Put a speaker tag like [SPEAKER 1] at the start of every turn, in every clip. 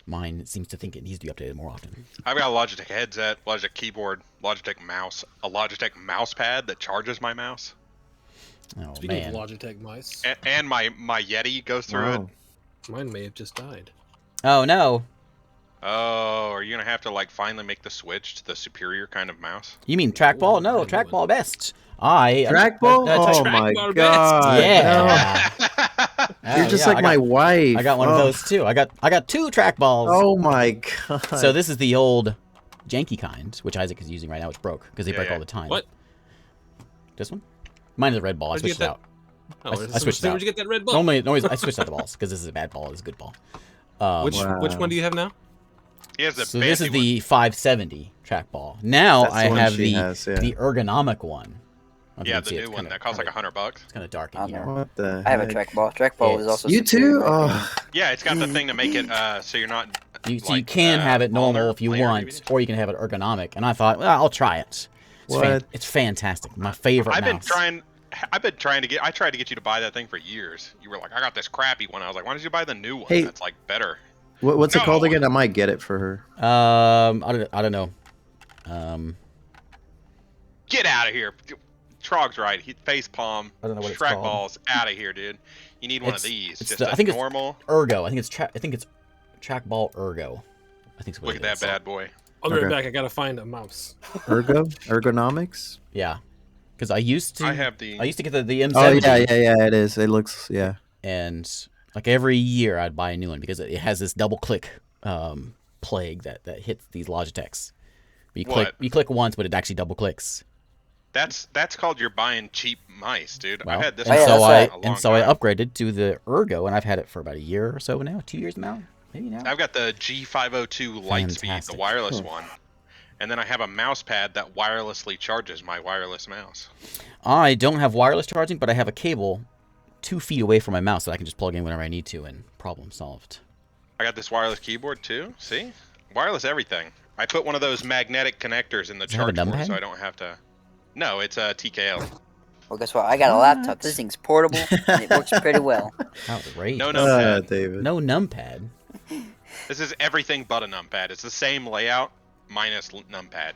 [SPEAKER 1] Mine seems to think it needs to be updated more often.
[SPEAKER 2] I've got a Logitech headset, Logitech keyboard, Logitech mouse, a Logitech mouse pad that charges my mouse.
[SPEAKER 1] Oh,
[SPEAKER 3] Speaking
[SPEAKER 1] man.
[SPEAKER 3] of Logitech mice,
[SPEAKER 2] And my Yeti goes through it.
[SPEAKER 3] mine may have just died.
[SPEAKER 1] Oh, no.
[SPEAKER 2] Oh, are you going to have to, like, finally make the switch to the superior kind of mouse?
[SPEAKER 1] You mean trackball? No, trackball best.
[SPEAKER 4] Trackball? Oh my
[SPEAKER 3] Trackball
[SPEAKER 4] god!
[SPEAKER 1] Yeah.
[SPEAKER 4] No. You're just like my wife.
[SPEAKER 1] I got one of those too. I got 2 trackballs.
[SPEAKER 4] Oh my god!
[SPEAKER 1] So this is the old janky kind, which Isaac is using right now. It's broke because they break all the time.
[SPEAKER 3] What?
[SPEAKER 1] This one? Mine is a red ball. I switched it out.
[SPEAKER 3] Oh,
[SPEAKER 1] I switched it out.
[SPEAKER 3] Where'd you get that red ball?
[SPEAKER 1] Normally, I switched out the balls because this is a bad ball. This is a good ball.
[SPEAKER 3] Which one do you have now?
[SPEAKER 2] He has
[SPEAKER 1] So this is the 570 trackball. Now I have the ergonomic one.
[SPEAKER 2] Yeah, the new one that costs like $100.
[SPEAKER 1] It's kind of dark in here.
[SPEAKER 4] What the
[SPEAKER 5] I have a
[SPEAKER 4] heck?
[SPEAKER 5] trackball. Trackball is also
[SPEAKER 4] You too? Oh.
[SPEAKER 2] Yeah, it's got the thing to make it so you're not.
[SPEAKER 1] So you can have it normal if you want, or you can have it ergonomic. And I thought, well, I'll try it. It's fantastic. My favorite mouse.
[SPEAKER 2] I tried to get you to buy that thing for years. You were like, I got this crappy one. I was like, why don't you buy the new one?
[SPEAKER 4] Hey.
[SPEAKER 2] That's like better.
[SPEAKER 4] What's it called again? I might get it for her.
[SPEAKER 1] I don't know.
[SPEAKER 2] Get out of here. Trog's right. He face palm.
[SPEAKER 1] I don't know what it's
[SPEAKER 2] called.
[SPEAKER 1] called.
[SPEAKER 2] Trackballs out of here, dude. You need one of these. Just
[SPEAKER 1] I think
[SPEAKER 2] normal.
[SPEAKER 1] It's ergo. I think it's trackball ergo. I think.
[SPEAKER 2] Look at that bad boy.
[SPEAKER 3] I'll be right back. I gotta find a mouse.
[SPEAKER 4] Ergonomics.
[SPEAKER 1] Yeah, because I used to.
[SPEAKER 2] I have the.
[SPEAKER 1] I used to get the M70.
[SPEAKER 4] Oh yeah. It is. It looks
[SPEAKER 1] And like every year, I'd buy a new one because it has this double click plague that hits these Logitechs. You click once, but it actually double clicks.
[SPEAKER 2] That's called you're buying cheap mice, dude.
[SPEAKER 1] Well,
[SPEAKER 2] I've had this.
[SPEAKER 1] And so I
[SPEAKER 2] time.
[SPEAKER 1] upgraded to the Ergo, and I've had it for about a year or so now. 2 years now, maybe now.
[SPEAKER 2] I've got the G502 Lightspeed, the wireless one, and then I have a mouse pad that wirelessly charges my wireless mouse.
[SPEAKER 1] I don't have wireless charging, but I have a cable 2 feet away from my mouse that I can just plug in whenever I need to, and problem solved.
[SPEAKER 2] I got this wireless keyboard too. See, wireless everything. I put one of those magnetic connectors in the charge port, so I don't have to. No, it's a TKL.
[SPEAKER 5] Well, guess what? I got a laptop. This thing's portable, and it works pretty well.
[SPEAKER 1] Outrageous.
[SPEAKER 2] No numpad.
[SPEAKER 4] David.
[SPEAKER 1] No numpad.
[SPEAKER 2] This is everything but a numpad. It's the same layout minus numpad.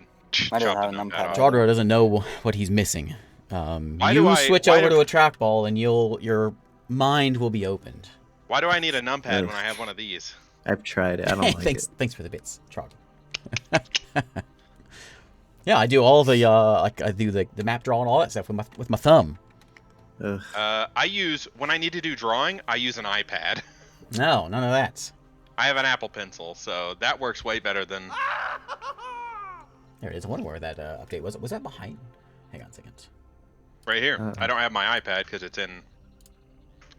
[SPEAKER 5] I don't have a numpad.
[SPEAKER 1] Jodro doesn't know what he's missing. Switch over to a trackball, and your mind will be opened.
[SPEAKER 2] Why do I need a numpad when I have one of these?
[SPEAKER 4] I've tried it. I don't like it.
[SPEAKER 1] Thanks for the bits, Trog. Yeah, I do all the I do the map draw and all that stuff with my thumb.
[SPEAKER 2] I use when I need to do drawing. I use an iPad.
[SPEAKER 1] No, none of that.
[SPEAKER 2] I have an Apple Pencil, so that works way better than.
[SPEAKER 1] There it is. I wonder where that update was. Was that behind? Hang on a second.
[SPEAKER 2] Right here. I don't have my iPad because it's in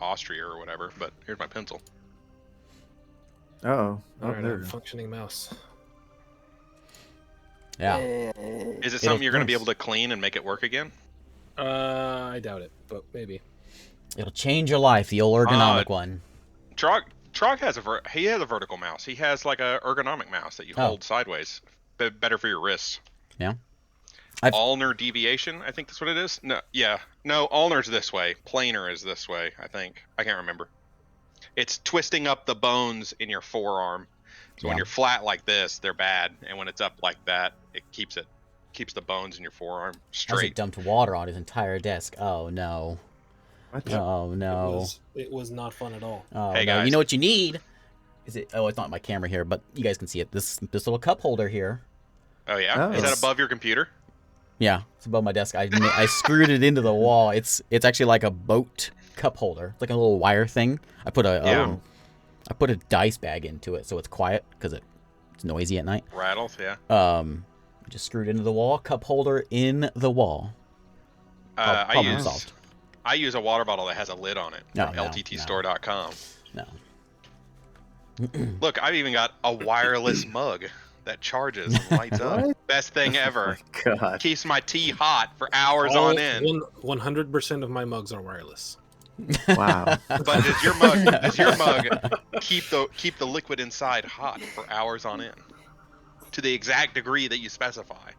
[SPEAKER 2] Austria or whatever. But here's my pencil.
[SPEAKER 4] All
[SPEAKER 3] right,
[SPEAKER 4] there.
[SPEAKER 3] a functioning mouse.
[SPEAKER 1] Yeah.
[SPEAKER 2] Is it something you're going to be able to clean and make it work again?
[SPEAKER 3] I doubt it, but maybe.
[SPEAKER 1] It'll change your life. The old ergonomic one.
[SPEAKER 2] Trog has a vertical mouse. He has like a ergonomic mouse that you hold sideways. Better for your wrists.
[SPEAKER 1] Yeah.
[SPEAKER 2] Ulnar deviation, I think that's what it is. No, ulnar's this way. Planar is this way, I think. I can't remember. It's twisting up the bones in your forearm. So when you're flat like this, they're bad, and when it's up like that, it keeps the bones in your forearm straight.
[SPEAKER 1] Isaac dumped water on his entire desk. Oh no. Oh no.
[SPEAKER 3] It was not fun at all.
[SPEAKER 1] Oh
[SPEAKER 2] hey,
[SPEAKER 1] no.
[SPEAKER 2] guys.
[SPEAKER 1] You know what you need? Is it? Oh, it's not my camera here, but you guys can see it. This little cup holder here.
[SPEAKER 2] Oh yeah. Is that above your computer?
[SPEAKER 1] Yeah, it's above my desk. I screwed it into the wall. It's actually like a boat cup holder. It's like a little wire thing. I put a dice bag into it so it's quiet because it's noisy at night.
[SPEAKER 2] Rattles, yeah.
[SPEAKER 1] Just screwed into the wall. Cup holder in the wall.
[SPEAKER 2] I use a water bottle that has a lid on it from lttstore.com.
[SPEAKER 1] No.
[SPEAKER 2] Look, I've even got a wireless mug that charges and lights up. Best thing ever.
[SPEAKER 4] Oh, God.
[SPEAKER 2] Keeps my tea hot for hours on end.
[SPEAKER 3] 100% of my mugs are wireless.
[SPEAKER 4] Wow.
[SPEAKER 2] But does your mug keep the liquid inside hot for hours on end? To the exact degree that you specify.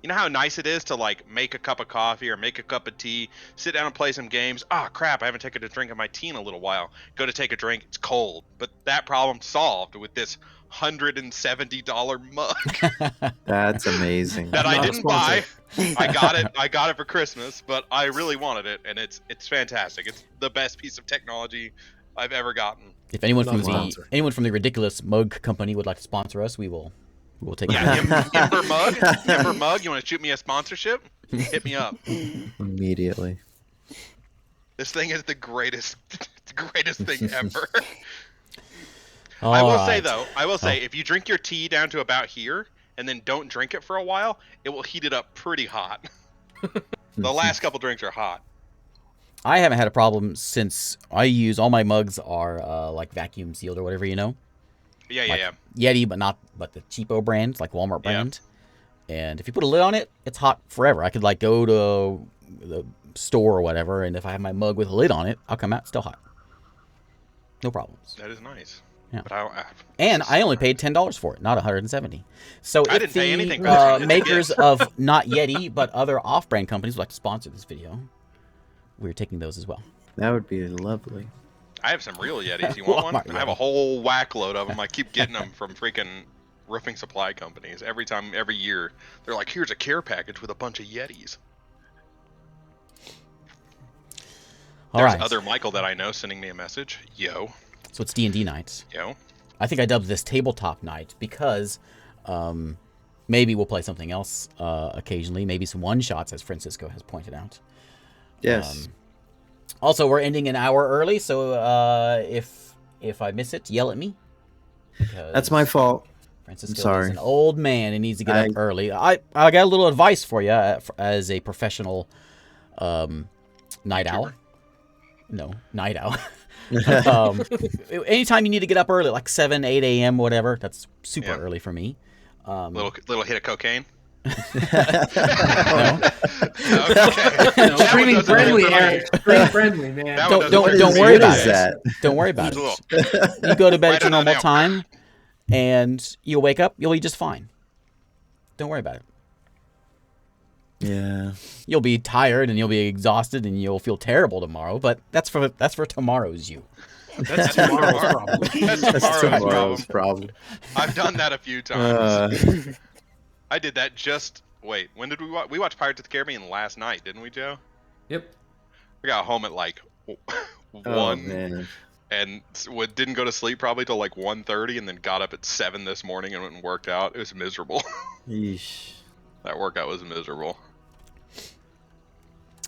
[SPEAKER 2] You know how nice it is to like make a cup of coffee or make a cup of tea, sit down and play some games. Ah, crap! I haven't taken a drink of my tea in a little while. Go to take a drink, it's cold. But that problem solved with this $170 mug
[SPEAKER 4] That's amazing.
[SPEAKER 2] that I
[SPEAKER 3] Not a
[SPEAKER 2] didn't buy.
[SPEAKER 3] sponsor.
[SPEAKER 2] I got it for Christmas, but I really wanted it, and it's fantastic. It's the best piece of technology I've ever gotten.
[SPEAKER 1] If anyone
[SPEAKER 3] Not
[SPEAKER 1] from
[SPEAKER 3] a sponsor.
[SPEAKER 1] the ridiculous mug company would like to sponsor us, we will take
[SPEAKER 2] Yeah,
[SPEAKER 1] it.
[SPEAKER 2] Ember Mug. You want to shoot me a sponsorship? Hit me up.
[SPEAKER 4] Immediately.
[SPEAKER 2] This thing is the greatest thing ever.
[SPEAKER 1] All
[SPEAKER 2] I will
[SPEAKER 1] right.
[SPEAKER 2] say though, if you drink your tea down to about here and then don't drink it for a while, it will heat it up pretty hot. The last couple drinks are hot.
[SPEAKER 1] I haven't had a problem since I use all my mugs are like vacuum sealed or whatever, you know.
[SPEAKER 2] Yeah,
[SPEAKER 1] Like
[SPEAKER 2] yeah.
[SPEAKER 1] Yeti, but the cheapo brand, like Walmart
[SPEAKER 2] Yeah.
[SPEAKER 1] brand. And if you put a lid on it, it's hot forever. I could like go to the store or whatever, and if I have my mug with a lid on it, I'll come out still hot. No problems.
[SPEAKER 2] That is nice.
[SPEAKER 1] Yeah.
[SPEAKER 2] But
[SPEAKER 1] And I only paid $10 for it, not $170. So
[SPEAKER 2] I
[SPEAKER 1] if
[SPEAKER 2] didn't
[SPEAKER 1] the
[SPEAKER 2] pay anything for it. It's a
[SPEAKER 1] makers
[SPEAKER 2] gift.
[SPEAKER 1] of not Yeti but other off-brand companies would like to sponsor this video, we're taking those as well.
[SPEAKER 4] That would be lovely.
[SPEAKER 2] I have some real Yetis. You want one?
[SPEAKER 1] Walmart
[SPEAKER 2] I have a
[SPEAKER 1] Yeti.
[SPEAKER 2] whole whack load of them. I keep getting them from freaking roofing supply companies. Every year, they're like, here's a care package with a bunch of Yetis.
[SPEAKER 1] All
[SPEAKER 2] There's
[SPEAKER 1] right.
[SPEAKER 2] other Michael that I know sending me a message. Yo.
[SPEAKER 1] So it's D&D nights.
[SPEAKER 2] Yo.
[SPEAKER 1] I think I dubbed this Tabletop Night because maybe we'll play something else occasionally. Maybe some one-shots, as Francisco has pointed out.
[SPEAKER 4] Yes.
[SPEAKER 1] Also, we're ending an hour early, so if I miss it, yell at me. Because
[SPEAKER 4] That's my fault.
[SPEAKER 1] Francisco
[SPEAKER 4] sorry.
[SPEAKER 1] is an old man and needs to get up early. I got a little advice for you as a professional night owl. No, night owl. Anytime you need to get up early, like 7, 8 a.m., whatever, that's super early for me.
[SPEAKER 2] Little hit of cocaine.
[SPEAKER 1] No.
[SPEAKER 2] Okay.
[SPEAKER 6] Screaming friendly, Eric. Screaming friendly, man.
[SPEAKER 2] That one
[SPEAKER 1] Don't
[SPEAKER 2] doesn't
[SPEAKER 1] worry
[SPEAKER 4] What
[SPEAKER 1] about
[SPEAKER 4] is
[SPEAKER 1] it.
[SPEAKER 4] that?
[SPEAKER 1] Don't worry about
[SPEAKER 2] It's a
[SPEAKER 1] it.
[SPEAKER 2] little-
[SPEAKER 1] You go to bed
[SPEAKER 2] Right
[SPEAKER 1] at your
[SPEAKER 2] on the
[SPEAKER 1] normal
[SPEAKER 2] nail.
[SPEAKER 1] time, and you'll wake up. You'll be just fine. Don't worry about it.
[SPEAKER 4] Yeah.
[SPEAKER 1] You'll be tired and you'll be exhausted and you'll feel terrible tomorrow. But that's for tomorrow's you.
[SPEAKER 3] That's tomorrow's problem.
[SPEAKER 2] That's
[SPEAKER 4] That's
[SPEAKER 2] tomorrow's
[SPEAKER 4] tomorrow's
[SPEAKER 2] problem.
[SPEAKER 4] problem.
[SPEAKER 2] I've done that a few times.
[SPEAKER 4] Uh,
[SPEAKER 2] I did that just. Wait, when did we watch? We watched Pirates of the Caribbean last night, didn't we, Joe?
[SPEAKER 6] Yep.
[SPEAKER 2] We got home at like
[SPEAKER 4] oh,
[SPEAKER 2] 1
[SPEAKER 4] man.
[SPEAKER 2] and didn't go to sleep probably till like 1:30, and then got up at 7 this morning and went and worked out. It was miserable.
[SPEAKER 4] Yeesh.
[SPEAKER 2] That workout was miserable.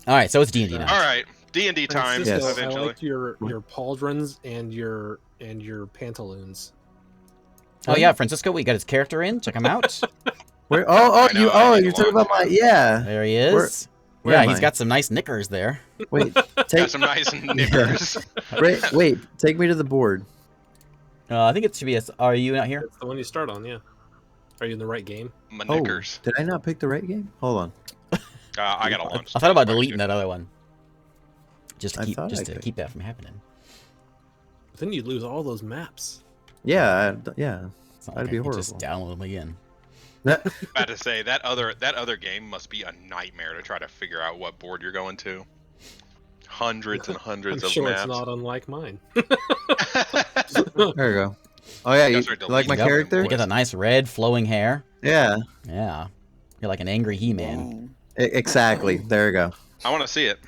[SPEAKER 1] All right, so it's D&D night.
[SPEAKER 2] All right, D&D time
[SPEAKER 3] Francisco,
[SPEAKER 4] Yes.
[SPEAKER 3] I
[SPEAKER 2] eventually.
[SPEAKER 3] like your pauldrons and your pantaloons.
[SPEAKER 1] Oh yeah, Francisco, we got his character in. Check him out.
[SPEAKER 4] Where?
[SPEAKER 2] I know, I need
[SPEAKER 4] You're
[SPEAKER 2] a
[SPEAKER 4] talking
[SPEAKER 2] long
[SPEAKER 4] about my
[SPEAKER 2] time.
[SPEAKER 4] yeah.
[SPEAKER 1] There he is.
[SPEAKER 4] Where
[SPEAKER 1] Yeah,
[SPEAKER 4] am
[SPEAKER 1] he's
[SPEAKER 4] I?
[SPEAKER 1] got some nice knickers there.
[SPEAKER 4] Wait,
[SPEAKER 2] Got
[SPEAKER 4] take
[SPEAKER 2] some nice knickers.
[SPEAKER 4] wait, take me to the board.
[SPEAKER 1] I think it should be. Are you not here?
[SPEAKER 3] That's the one you start on, yeah. Are you in the right game?
[SPEAKER 2] My
[SPEAKER 4] Oh,
[SPEAKER 2] knickers.
[SPEAKER 4] did I not pick the right game? Hold on.
[SPEAKER 2] I gotta launch.
[SPEAKER 1] I thought about deleting that other one, just to
[SPEAKER 4] I
[SPEAKER 1] keep
[SPEAKER 4] thought I
[SPEAKER 1] just to
[SPEAKER 4] could.
[SPEAKER 1] keep that from happening.
[SPEAKER 3] But then you'd lose all those maps.
[SPEAKER 4] Yeah, yeah.
[SPEAKER 1] It's not
[SPEAKER 4] That'd
[SPEAKER 1] like
[SPEAKER 4] be
[SPEAKER 1] I can just
[SPEAKER 4] horrible.
[SPEAKER 1] download them again.
[SPEAKER 2] About to say that other game must be a nightmare to try to figure out what board you're going to. Hundreds and
[SPEAKER 3] I'm
[SPEAKER 2] hundreds of
[SPEAKER 3] sure
[SPEAKER 2] maps.
[SPEAKER 3] it's not unlike mine.
[SPEAKER 4] There we go. Oh yeah, you
[SPEAKER 2] Guys are
[SPEAKER 4] like my
[SPEAKER 2] deleting
[SPEAKER 4] character?
[SPEAKER 1] You got that nice red flowing hair.
[SPEAKER 4] Yeah,
[SPEAKER 1] Yeah, you're like an angry He-Man.
[SPEAKER 4] exactly. There we go.
[SPEAKER 2] I want to see it.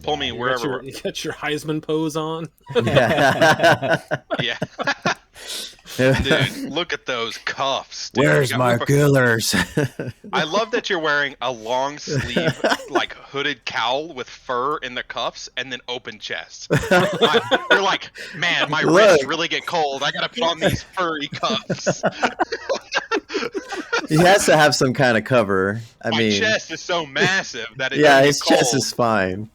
[SPEAKER 2] Pull me
[SPEAKER 3] You got
[SPEAKER 2] wherever.
[SPEAKER 3] you got your Heisman pose on.
[SPEAKER 4] Yeah.
[SPEAKER 2] Yeah, dude, look at those cuffs. Dude.
[SPEAKER 4] Where's
[SPEAKER 2] You got
[SPEAKER 4] my
[SPEAKER 2] Uber-
[SPEAKER 4] killers?
[SPEAKER 2] I love that you're wearing a long sleeve, like hooded cowl with fur in the cuffs, and then open chest. You're like, man, my
[SPEAKER 4] Look.
[SPEAKER 2] wrists really get cold. I gotta put on these furry cuffs.
[SPEAKER 4] He has to have some kind of cover. I
[SPEAKER 2] My
[SPEAKER 4] mean,
[SPEAKER 2] chest is so massive that it
[SPEAKER 4] yeah,
[SPEAKER 2] doesn't
[SPEAKER 4] his
[SPEAKER 2] get
[SPEAKER 4] chest
[SPEAKER 2] cold.
[SPEAKER 4] is fine.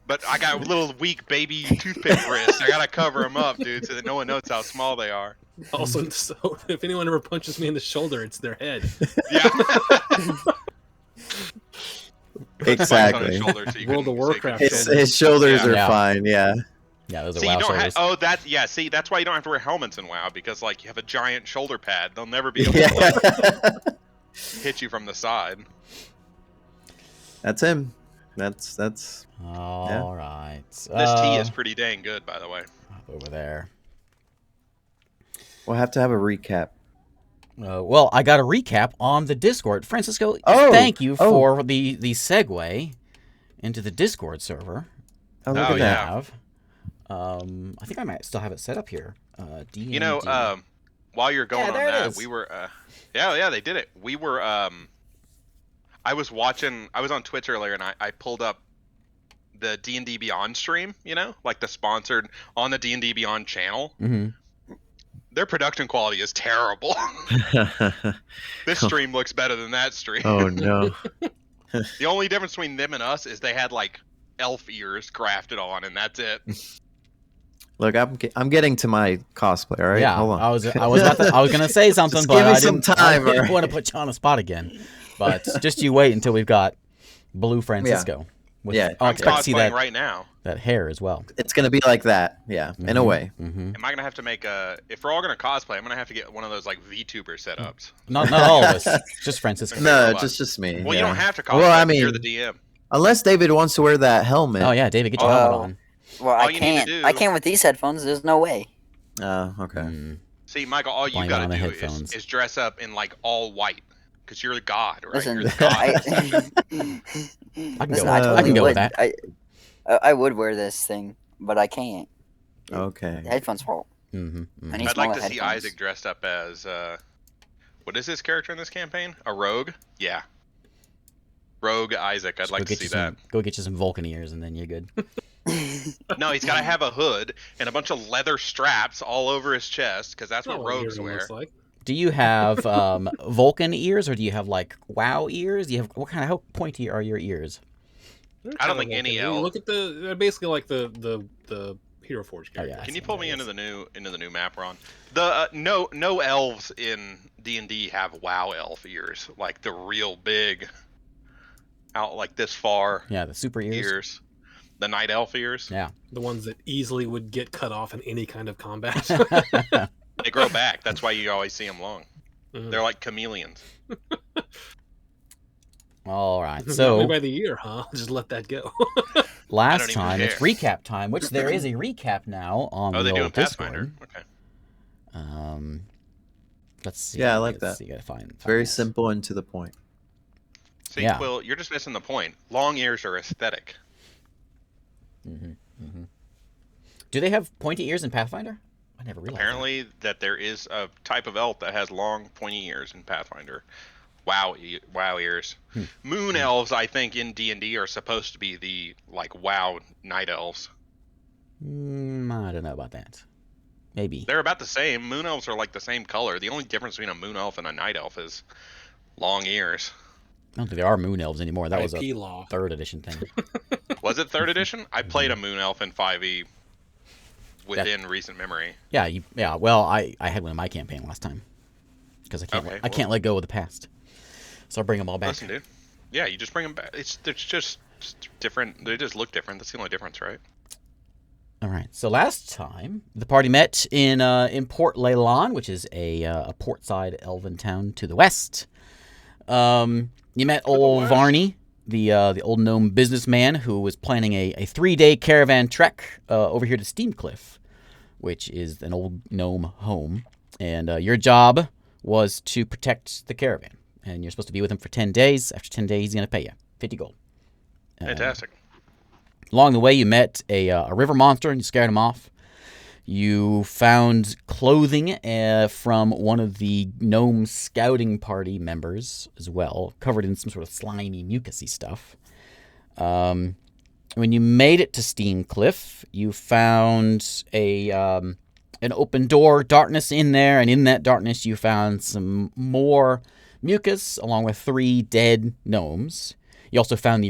[SPEAKER 2] But I got little weak baby toothpick wrists. I gotta cover them up, dude, so that no one knows how small they are.
[SPEAKER 3] Also, so if anyone ever punches me in the shoulder, it's their head.
[SPEAKER 2] Yeah.
[SPEAKER 4] Exactly.
[SPEAKER 3] World of Warcraft.
[SPEAKER 4] His shoulders are
[SPEAKER 1] Yeah.
[SPEAKER 4] fine. Yeah.
[SPEAKER 1] Yeah, those are
[SPEAKER 2] See, you
[SPEAKER 1] WoW
[SPEAKER 2] don't have.
[SPEAKER 1] shoulders.
[SPEAKER 2] Oh, see, that's why you don't have to wear helmets in WoW, because like you have a giant shoulder pad. They'll never be able to
[SPEAKER 4] Yeah.
[SPEAKER 2] hit you from the side.
[SPEAKER 4] That's him. That's.
[SPEAKER 1] All right.
[SPEAKER 2] This tea is pretty dang good, by the way.
[SPEAKER 1] Over there.
[SPEAKER 4] We'll have to have a recap.
[SPEAKER 1] Well, I got a recap on the Discord. Francisco,
[SPEAKER 4] Oh,
[SPEAKER 1] thank you for the segue into the Discord server.
[SPEAKER 4] Oh, look
[SPEAKER 2] Oh,
[SPEAKER 4] at
[SPEAKER 1] we
[SPEAKER 4] that.
[SPEAKER 1] have. I think I might still have it set up here.
[SPEAKER 2] You know, while you're going on
[SPEAKER 1] there it
[SPEAKER 2] that,
[SPEAKER 1] is.
[SPEAKER 2] we were, yeah, they did it. We were, I was on Twitch earlier, and I pulled up the D&D Beyond stream, you know, like the sponsored on the D&D Beyond channel.
[SPEAKER 1] Mm-hmm.
[SPEAKER 2] Their production quality is terrible. This stream looks better than that stream.
[SPEAKER 4] Oh no.
[SPEAKER 2] The only difference between them and us is they had like elf ears grafted on, and that's it.
[SPEAKER 4] Look, I'm getting to my cosplay. All right,
[SPEAKER 1] Yeah,
[SPEAKER 4] hold on.
[SPEAKER 1] I was gonna say something,
[SPEAKER 4] Just
[SPEAKER 1] but
[SPEAKER 4] give me
[SPEAKER 1] I
[SPEAKER 4] some
[SPEAKER 1] didn't,
[SPEAKER 4] time,
[SPEAKER 1] I didn't
[SPEAKER 4] alright?
[SPEAKER 1] want to put you on the spot again. But just you wait until we've got Blue Francisco. With,
[SPEAKER 4] Yeah.
[SPEAKER 1] I'll
[SPEAKER 2] I'm
[SPEAKER 1] expect to see
[SPEAKER 2] cosplaying
[SPEAKER 1] that
[SPEAKER 2] right now.
[SPEAKER 1] that hair as well.
[SPEAKER 4] It's gonna be like that. Yeah, in a way.
[SPEAKER 1] Mm-hmm.
[SPEAKER 2] Am I gonna have to make a? If we're all gonna cosplay, I'm gonna have to get one of those like VTuber setups.
[SPEAKER 1] Not all of us, just Francisco.
[SPEAKER 4] No,
[SPEAKER 2] robot.
[SPEAKER 4] just me.
[SPEAKER 2] Well,
[SPEAKER 4] yeah.
[SPEAKER 2] you don't have to cosplay.
[SPEAKER 4] Well, I
[SPEAKER 2] you're
[SPEAKER 4] mean,
[SPEAKER 2] the DM.
[SPEAKER 4] unless David wants to wear that helmet.
[SPEAKER 1] Oh yeah, David, get your helmet on.
[SPEAKER 5] Well,
[SPEAKER 2] All
[SPEAKER 5] I
[SPEAKER 2] you need to
[SPEAKER 5] can't.
[SPEAKER 2] do-
[SPEAKER 5] I can't with these headphones. There's no way.
[SPEAKER 4] Okay.
[SPEAKER 1] Mm.
[SPEAKER 2] See, Michael, all you
[SPEAKER 1] Blame it
[SPEAKER 2] gotta
[SPEAKER 1] on the
[SPEAKER 2] do
[SPEAKER 1] headphones.
[SPEAKER 2] is dress up in like all white, because you're the god, right?
[SPEAKER 5] Listen,
[SPEAKER 2] You're the god.
[SPEAKER 1] I can
[SPEAKER 5] listen,
[SPEAKER 1] go.
[SPEAKER 5] I
[SPEAKER 1] I
[SPEAKER 5] totally
[SPEAKER 1] can go with
[SPEAKER 5] would.
[SPEAKER 1] that.
[SPEAKER 5] I would wear this thing, but I can't.
[SPEAKER 4] Okay.
[SPEAKER 5] The headphones fault.
[SPEAKER 1] Mm-hmm.
[SPEAKER 5] I need
[SPEAKER 2] I'd like
[SPEAKER 5] smaller
[SPEAKER 2] to see
[SPEAKER 5] headphones.
[SPEAKER 2] Isaac dressed up as what is his character in this campaign? A rogue? Yeah. Rogue Isaac. I'd like to see that.
[SPEAKER 1] Go get you some Vulcan ears, and then you're good.
[SPEAKER 2] No, he's got to have a hood and a bunch of leather straps all over his chest, because that's
[SPEAKER 3] Not
[SPEAKER 2] what
[SPEAKER 3] what
[SPEAKER 2] rogues
[SPEAKER 3] Hero
[SPEAKER 2] wear.
[SPEAKER 3] looks like.
[SPEAKER 1] Do you have Vulcan ears, or do you have like WoW ears? Do you have how pointy are your ears?
[SPEAKER 3] They're
[SPEAKER 2] I don't
[SPEAKER 3] kinda
[SPEAKER 2] think any
[SPEAKER 3] Vulcan. You
[SPEAKER 2] elf-
[SPEAKER 3] Look at they're basically like the Hero Forge character.
[SPEAKER 1] yeah.
[SPEAKER 2] Can you
[SPEAKER 1] see
[SPEAKER 2] pull
[SPEAKER 1] how
[SPEAKER 2] me
[SPEAKER 1] it
[SPEAKER 2] into
[SPEAKER 1] is.
[SPEAKER 2] the new map, Ron? The no elves in D&D have WoW elf ears, like the real big, out like this far
[SPEAKER 1] Yeah, the super ears.
[SPEAKER 2] the night elf ears.
[SPEAKER 1] Yeah.
[SPEAKER 3] The ones that easily would get cut off in any kind of combat.
[SPEAKER 2] They grow back. That's why you always see them long.
[SPEAKER 3] Mhm.
[SPEAKER 2] They're like chameleons.
[SPEAKER 1] All right.
[SPEAKER 3] Only
[SPEAKER 1] So
[SPEAKER 3] by the year, huh? Just let that go.
[SPEAKER 1] last
[SPEAKER 2] even
[SPEAKER 1] time it's
[SPEAKER 2] care.
[SPEAKER 1] recap time, which there is a recap now on
[SPEAKER 2] Oh,
[SPEAKER 1] the
[SPEAKER 2] they do in
[SPEAKER 1] old
[SPEAKER 2] Pathfinder.
[SPEAKER 1] Discord.
[SPEAKER 2] Okay.
[SPEAKER 1] Let's see.
[SPEAKER 4] Yeah, I like
[SPEAKER 1] Let's
[SPEAKER 4] that.
[SPEAKER 1] see, gotta find
[SPEAKER 4] Very
[SPEAKER 1] this.
[SPEAKER 4] simple and to the point.
[SPEAKER 2] See,
[SPEAKER 1] Yeah.
[SPEAKER 2] Quill, you're just missing the point. Long ears are aesthetic.
[SPEAKER 1] Do they have pointy ears in Pathfinder? I never realized.
[SPEAKER 2] Apparently, that there is a type of elf that has long, pointy ears in Pathfinder. Wow ears. Moon elves, I think, in D&D are supposed to be the like WoW night elves.
[SPEAKER 1] I don't know about that. Maybe.
[SPEAKER 2] They're about the same. Moon elves are like the same color. The only difference between a moon elf and a night elf is long ears.
[SPEAKER 1] I don't think there are moon elves anymore. That was a
[SPEAKER 3] IP law.
[SPEAKER 1] 3rd edition thing.
[SPEAKER 2] Was it 3rd edition? I played a moon elf in 5e within recent memory.
[SPEAKER 1] Yeah. Yeah. Well, I had one in my campaign last time because I can't.
[SPEAKER 2] Okay,
[SPEAKER 1] I can't let go of the past. So I'll bring them all back.
[SPEAKER 2] Listen, dude. Yeah, you just bring them back. It's just different. They just look different. That's the only difference, right?
[SPEAKER 1] All right. So last time the party met in Port Leyland, which is a portside elven town to the west. You met old Varney, the old gnome businessman who was planning a 3-day caravan trek over here to Steamcliff, which is an old gnome home. And your job was to protect the caravan. And you're supposed to be with him for 10 days. After 10 days, he's going to pay you 50 gold.
[SPEAKER 2] Fantastic.
[SPEAKER 1] Along the way, you met a river monster and you scared him off. You found clothing from one of the gnome scouting party members as well, covered in some sort of slimy, mucusy stuff. When you made it to Steamcliff, you found an open door, darkness in there, and in that darkness you found some more mucus along with 3 dead gnomes. You also found a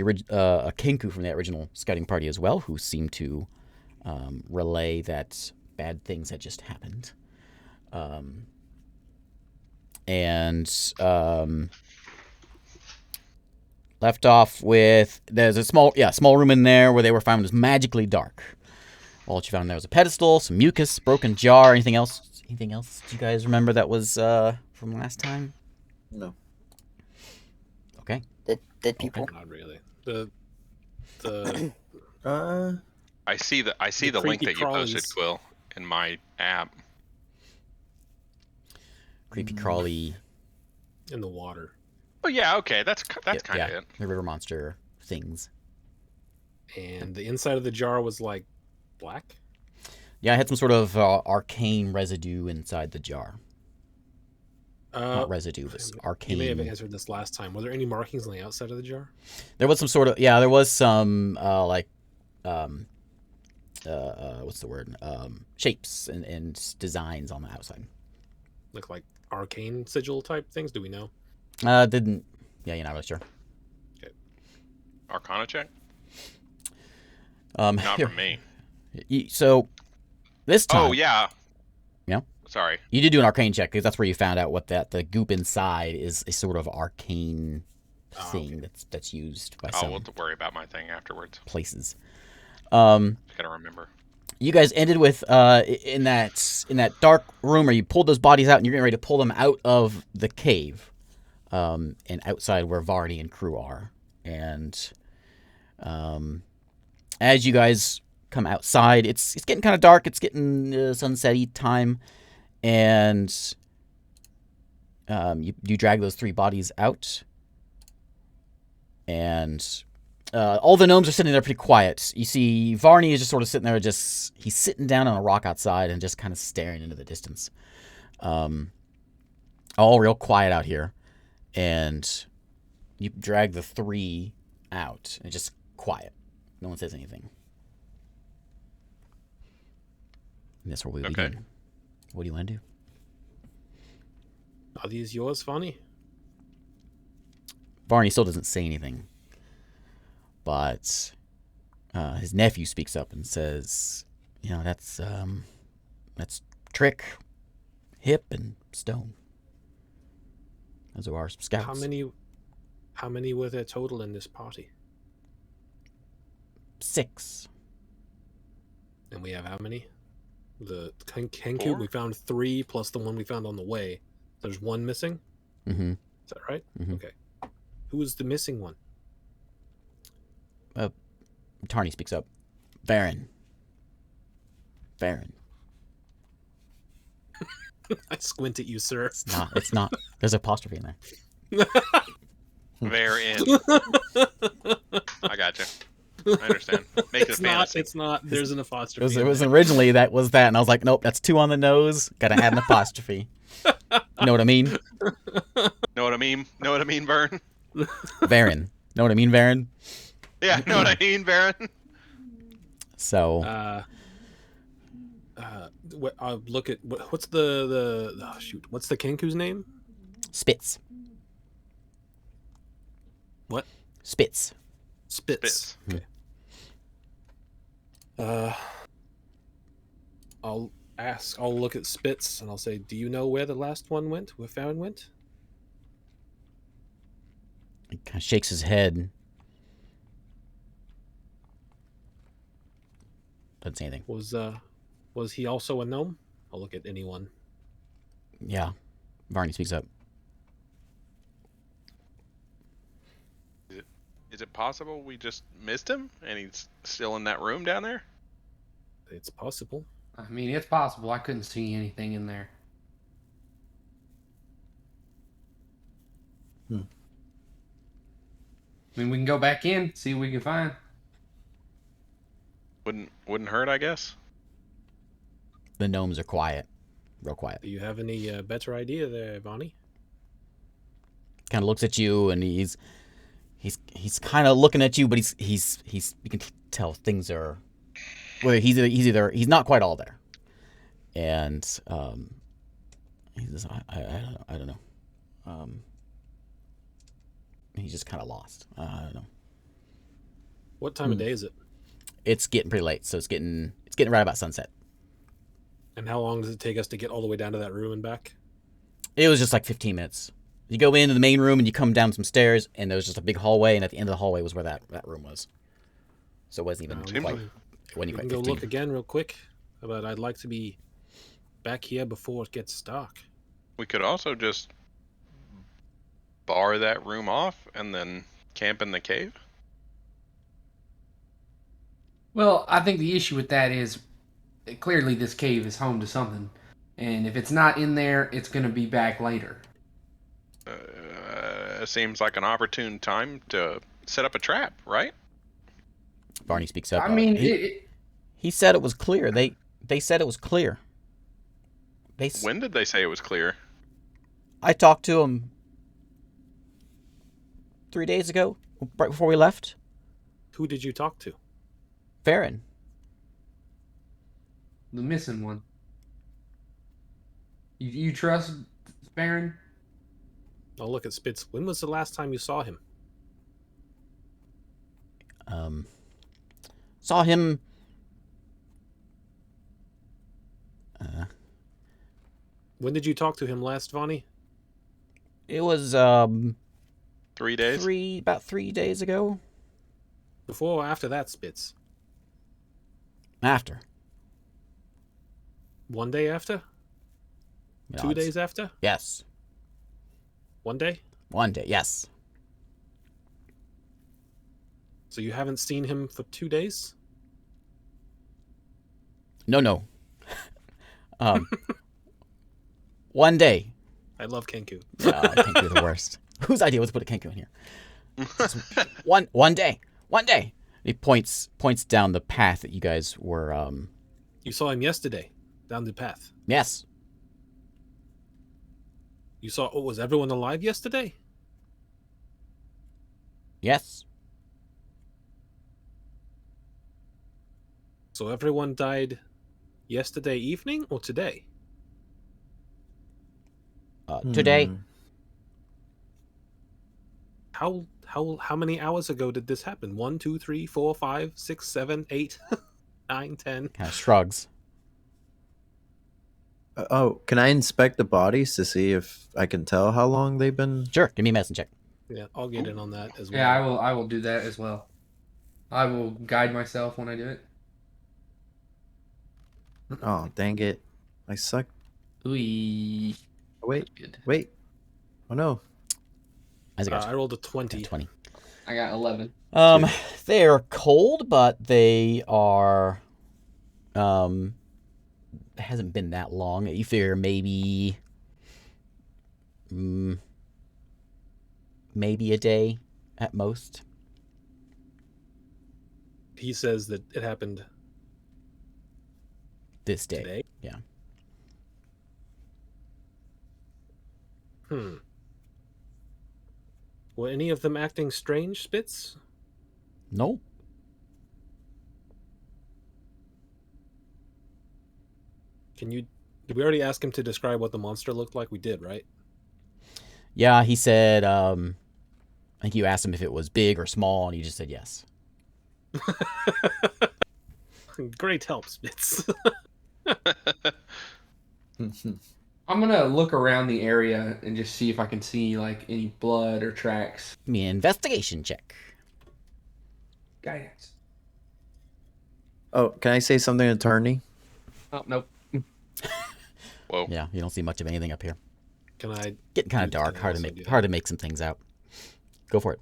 [SPEAKER 1] Kenku from the original scouting party as well, who seemed to relay that bad things had just happened. Left off with there's a small room in there where they were found was magically dark. All that you found there was a pedestal, some mucus, broken jar. Anything else? Do you guys remember that was from last time?
[SPEAKER 4] No.
[SPEAKER 1] Okay.
[SPEAKER 5] Dead people.
[SPEAKER 3] Not really. The
[SPEAKER 2] I see the link
[SPEAKER 3] creepy
[SPEAKER 2] that you posted,
[SPEAKER 3] crawlies.
[SPEAKER 2] Quill, in my app.
[SPEAKER 1] Creepy crawly.
[SPEAKER 3] in the water,
[SPEAKER 2] Oh yeah, okay, that's kind of
[SPEAKER 1] yeah,
[SPEAKER 2] it.
[SPEAKER 1] the river monster things.
[SPEAKER 3] and the inside of the jar was like black.
[SPEAKER 1] Yeah, I had some sort of arcane residue inside the jar. Not residue, but arcane.
[SPEAKER 3] You may have answered this last time. Were there any markings on the outside of the jar?
[SPEAKER 1] There was some sort of there was some what's the word? Shapes and designs on the outside.
[SPEAKER 3] Look like arcane sigil type things. Do we know?
[SPEAKER 1] Didn't. Yeah, you're not really sure.
[SPEAKER 2] Arcana check?
[SPEAKER 1] Not
[SPEAKER 2] from me.
[SPEAKER 1] So this time.
[SPEAKER 2] Oh yeah.
[SPEAKER 1] Yeah.
[SPEAKER 2] Sorry.
[SPEAKER 1] You did do an arcane check because that's where you found out what the goop inside is a sort of arcane thing that's used by some.
[SPEAKER 2] We'll have to worry about my thing afterwards.
[SPEAKER 1] Places.
[SPEAKER 2] I gotta remember.
[SPEAKER 1] You guys ended with in that dark room where you pulled those bodies out and you're getting ready to pull them out of the cave, and outside where Varney and crew are. And as you guys come outside, it's getting kind of dark. It's getting sunset-y time, and you drag those 3 bodies out, and all the gnomes are sitting there pretty quiet. You see Varney is just sort of sitting there, he's sitting down on a rock outside and just kind of staring into the distance. All real quiet out here, and you drag the 3 out, and it's just quiet. No one says anything. And that's where we begin. What do you want to do?
[SPEAKER 3] Are these yours, Fanny?
[SPEAKER 1] Varney still doesn't say anything, but his nephew speaks up and says, that's Trick, Hip, and Stone. Those are our scouts.
[SPEAKER 3] How many were there total in this party?
[SPEAKER 1] 6.
[SPEAKER 3] And we have how many? The Kenku,
[SPEAKER 2] 4?
[SPEAKER 3] we found 3 plus the one we found on the way. There's 1 missing?
[SPEAKER 1] Mm-hmm.
[SPEAKER 3] Is that right?
[SPEAKER 1] Mm-hmm.
[SPEAKER 3] Okay. Who is the missing one?
[SPEAKER 1] Tarny speaks up. Varen.
[SPEAKER 3] I squint at you, sir.
[SPEAKER 1] It's not. There's an apostrophe in there.
[SPEAKER 2] Therein. I gotcha. I understand. Make it a fantasy.
[SPEAKER 3] It's not. There's an apostrophe.
[SPEAKER 1] It was originally that, and I was like, nope, that's 2 on the nose. Gotta add an apostrophe. Know what I mean?
[SPEAKER 2] Know what I mean? Know what I mean, Vern?
[SPEAKER 1] Varen. Know what I mean, Varen?
[SPEAKER 2] Yeah, know what I mean, Varen?
[SPEAKER 1] So.
[SPEAKER 3] I'll look at what's the what's the Kenku's name?
[SPEAKER 1] Spitz.
[SPEAKER 3] What?
[SPEAKER 1] Spitz.
[SPEAKER 3] Spitz. Okay. I'll look at Spitz and I'll say, do you know where the last one went? Where Farron went?
[SPEAKER 1] He kind of shakes his head. Doesn't say anything.
[SPEAKER 3] Was he also a gnome? I'll look at anyone.
[SPEAKER 1] Yeah. Varney speaks up.
[SPEAKER 2] Is it possible we just missed him and he's still in that room down there?
[SPEAKER 3] It's possible.
[SPEAKER 6] I mean, it's possible. I couldn't see anything in there. I mean, we can go back in, see what we can find.
[SPEAKER 2] Wouldn't hurt, I guess.
[SPEAKER 1] The gnomes are quiet. Real quiet.
[SPEAKER 3] Do you have any better idea there, Bonnie?
[SPEAKER 1] Kind of looks at you, and he's kind of looking at you, but he's you can tell things are, well, he's not quite all there, and he says, I don't know, he's just kind of lost. I don't know.
[SPEAKER 3] What time of day is it?
[SPEAKER 1] It's getting pretty late, so it's getting right about sunset.
[SPEAKER 3] And how long does it take us to get all the way down to that room and back?
[SPEAKER 1] It was just like 15 minutes. You go into the main room and you come down some stairs, and there was just a big hallway, and at the end of the hallway was where that room was. So it wasn't even quite.
[SPEAKER 3] We can go look again real quick, but I'd like to be back here before it gets dark.
[SPEAKER 2] We could also just bar that room off and then camp in the cave.
[SPEAKER 6] Well, I think the issue with that is clearly this cave is home to something, and if it's not in there, it's going to be back later.
[SPEAKER 2] Seems like an opportune time to set up a trap, right?
[SPEAKER 1] Barney speaks up.
[SPEAKER 6] I mean,
[SPEAKER 1] He said it was clear. They said it was clear.
[SPEAKER 2] When did they say it was clear?
[SPEAKER 1] I talked to him 3 days ago, right before we left.
[SPEAKER 3] Who did you talk to?
[SPEAKER 1] Farron.
[SPEAKER 6] the missing one. You trust Baron?
[SPEAKER 3] I'll look at Spitz. When was the last time you saw him?
[SPEAKER 1] Saw him.
[SPEAKER 3] When did you talk to him last, Vonnie?
[SPEAKER 1] It was
[SPEAKER 2] 3 days.
[SPEAKER 1] about 3 days ago.
[SPEAKER 3] Before or after that, Spitz?
[SPEAKER 1] After.
[SPEAKER 3] One day after?
[SPEAKER 1] You know,
[SPEAKER 3] 2
[SPEAKER 1] it's-
[SPEAKER 3] days after?
[SPEAKER 1] Yes.
[SPEAKER 3] 1 day?
[SPEAKER 1] 1 day. Yes.
[SPEAKER 3] So you haven't seen him for 2 days?
[SPEAKER 1] No. 1 day.
[SPEAKER 3] I love Kenku.
[SPEAKER 1] Kenku the worst. Whose idea was to put a Kenku in here? Just one day. 1 day. He points down the path that you guys were.
[SPEAKER 3] You saw him yesterday, down the path.
[SPEAKER 1] Yes.
[SPEAKER 3] You saw, was everyone alive yesterday?
[SPEAKER 1] Yes.
[SPEAKER 3] So everyone died yesterday evening or today?
[SPEAKER 1] Today.
[SPEAKER 3] How many hours ago did this happen? 1, 2, 3, 4, 5, 6, 7, 8, 9, 10.
[SPEAKER 1] Kind of shrugs.
[SPEAKER 4] Can I inspect the bodies to see if I can tell how long they've been?
[SPEAKER 1] Sure. Give me a medicine check.
[SPEAKER 3] Yeah, I'll get in on that as well.
[SPEAKER 6] Yeah, I will do that as well. I will guide myself when I do it.
[SPEAKER 4] Oh, dang it. I suck.
[SPEAKER 6] Ooh.
[SPEAKER 4] Oh, wait.
[SPEAKER 6] Good.
[SPEAKER 4] Wait. Oh, no.
[SPEAKER 1] Isaac got
[SPEAKER 3] I rolled a 20.
[SPEAKER 1] 20.
[SPEAKER 6] I got 11.
[SPEAKER 1] They are cold, but they are. It hasn't been that long. You figure maybe a day at most.
[SPEAKER 3] He says that it happened
[SPEAKER 1] This day.
[SPEAKER 3] today.
[SPEAKER 1] Yeah.
[SPEAKER 3] Were any of them acting strange, Spitz?
[SPEAKER 1] No.
[SPEAKER 3] Did we already ask him to describe what the monster looked like? We did, right?
[SPEAKER 1] Yeah, he said. I think you asked him if it was big or small, and he just said yes.
[SPEAKER 3] Great help, Spitz.
[SPEAKER 6] I'm gonna look around the area and just see if I can see like any blood or tracks.
[SPEAKER 1] Give me an investigation check.
[SPEAKER 6] Guidance.
[SPEAKER 4] Oh, can I say something, attorney?
[SPEAKER 6] Oh nope.
[SPEAKER 2] Whoa.
[SPEAKER 1] Yeah, you don't see much of anything up here.
[SPEAKER 3] Can I?
[SPEAKER 1] Getting kind of dark.
[SPEAKER 3] Can I
[SPEAKER 1] Hard to
[SPEAKER 3] also
[SPEAKER 1] make.
[SPEAKER 3] do
[SPEAKER 1] Hard
[SPEAKER 3] that?
[SPEAKER 1] to make some things out. Go for it.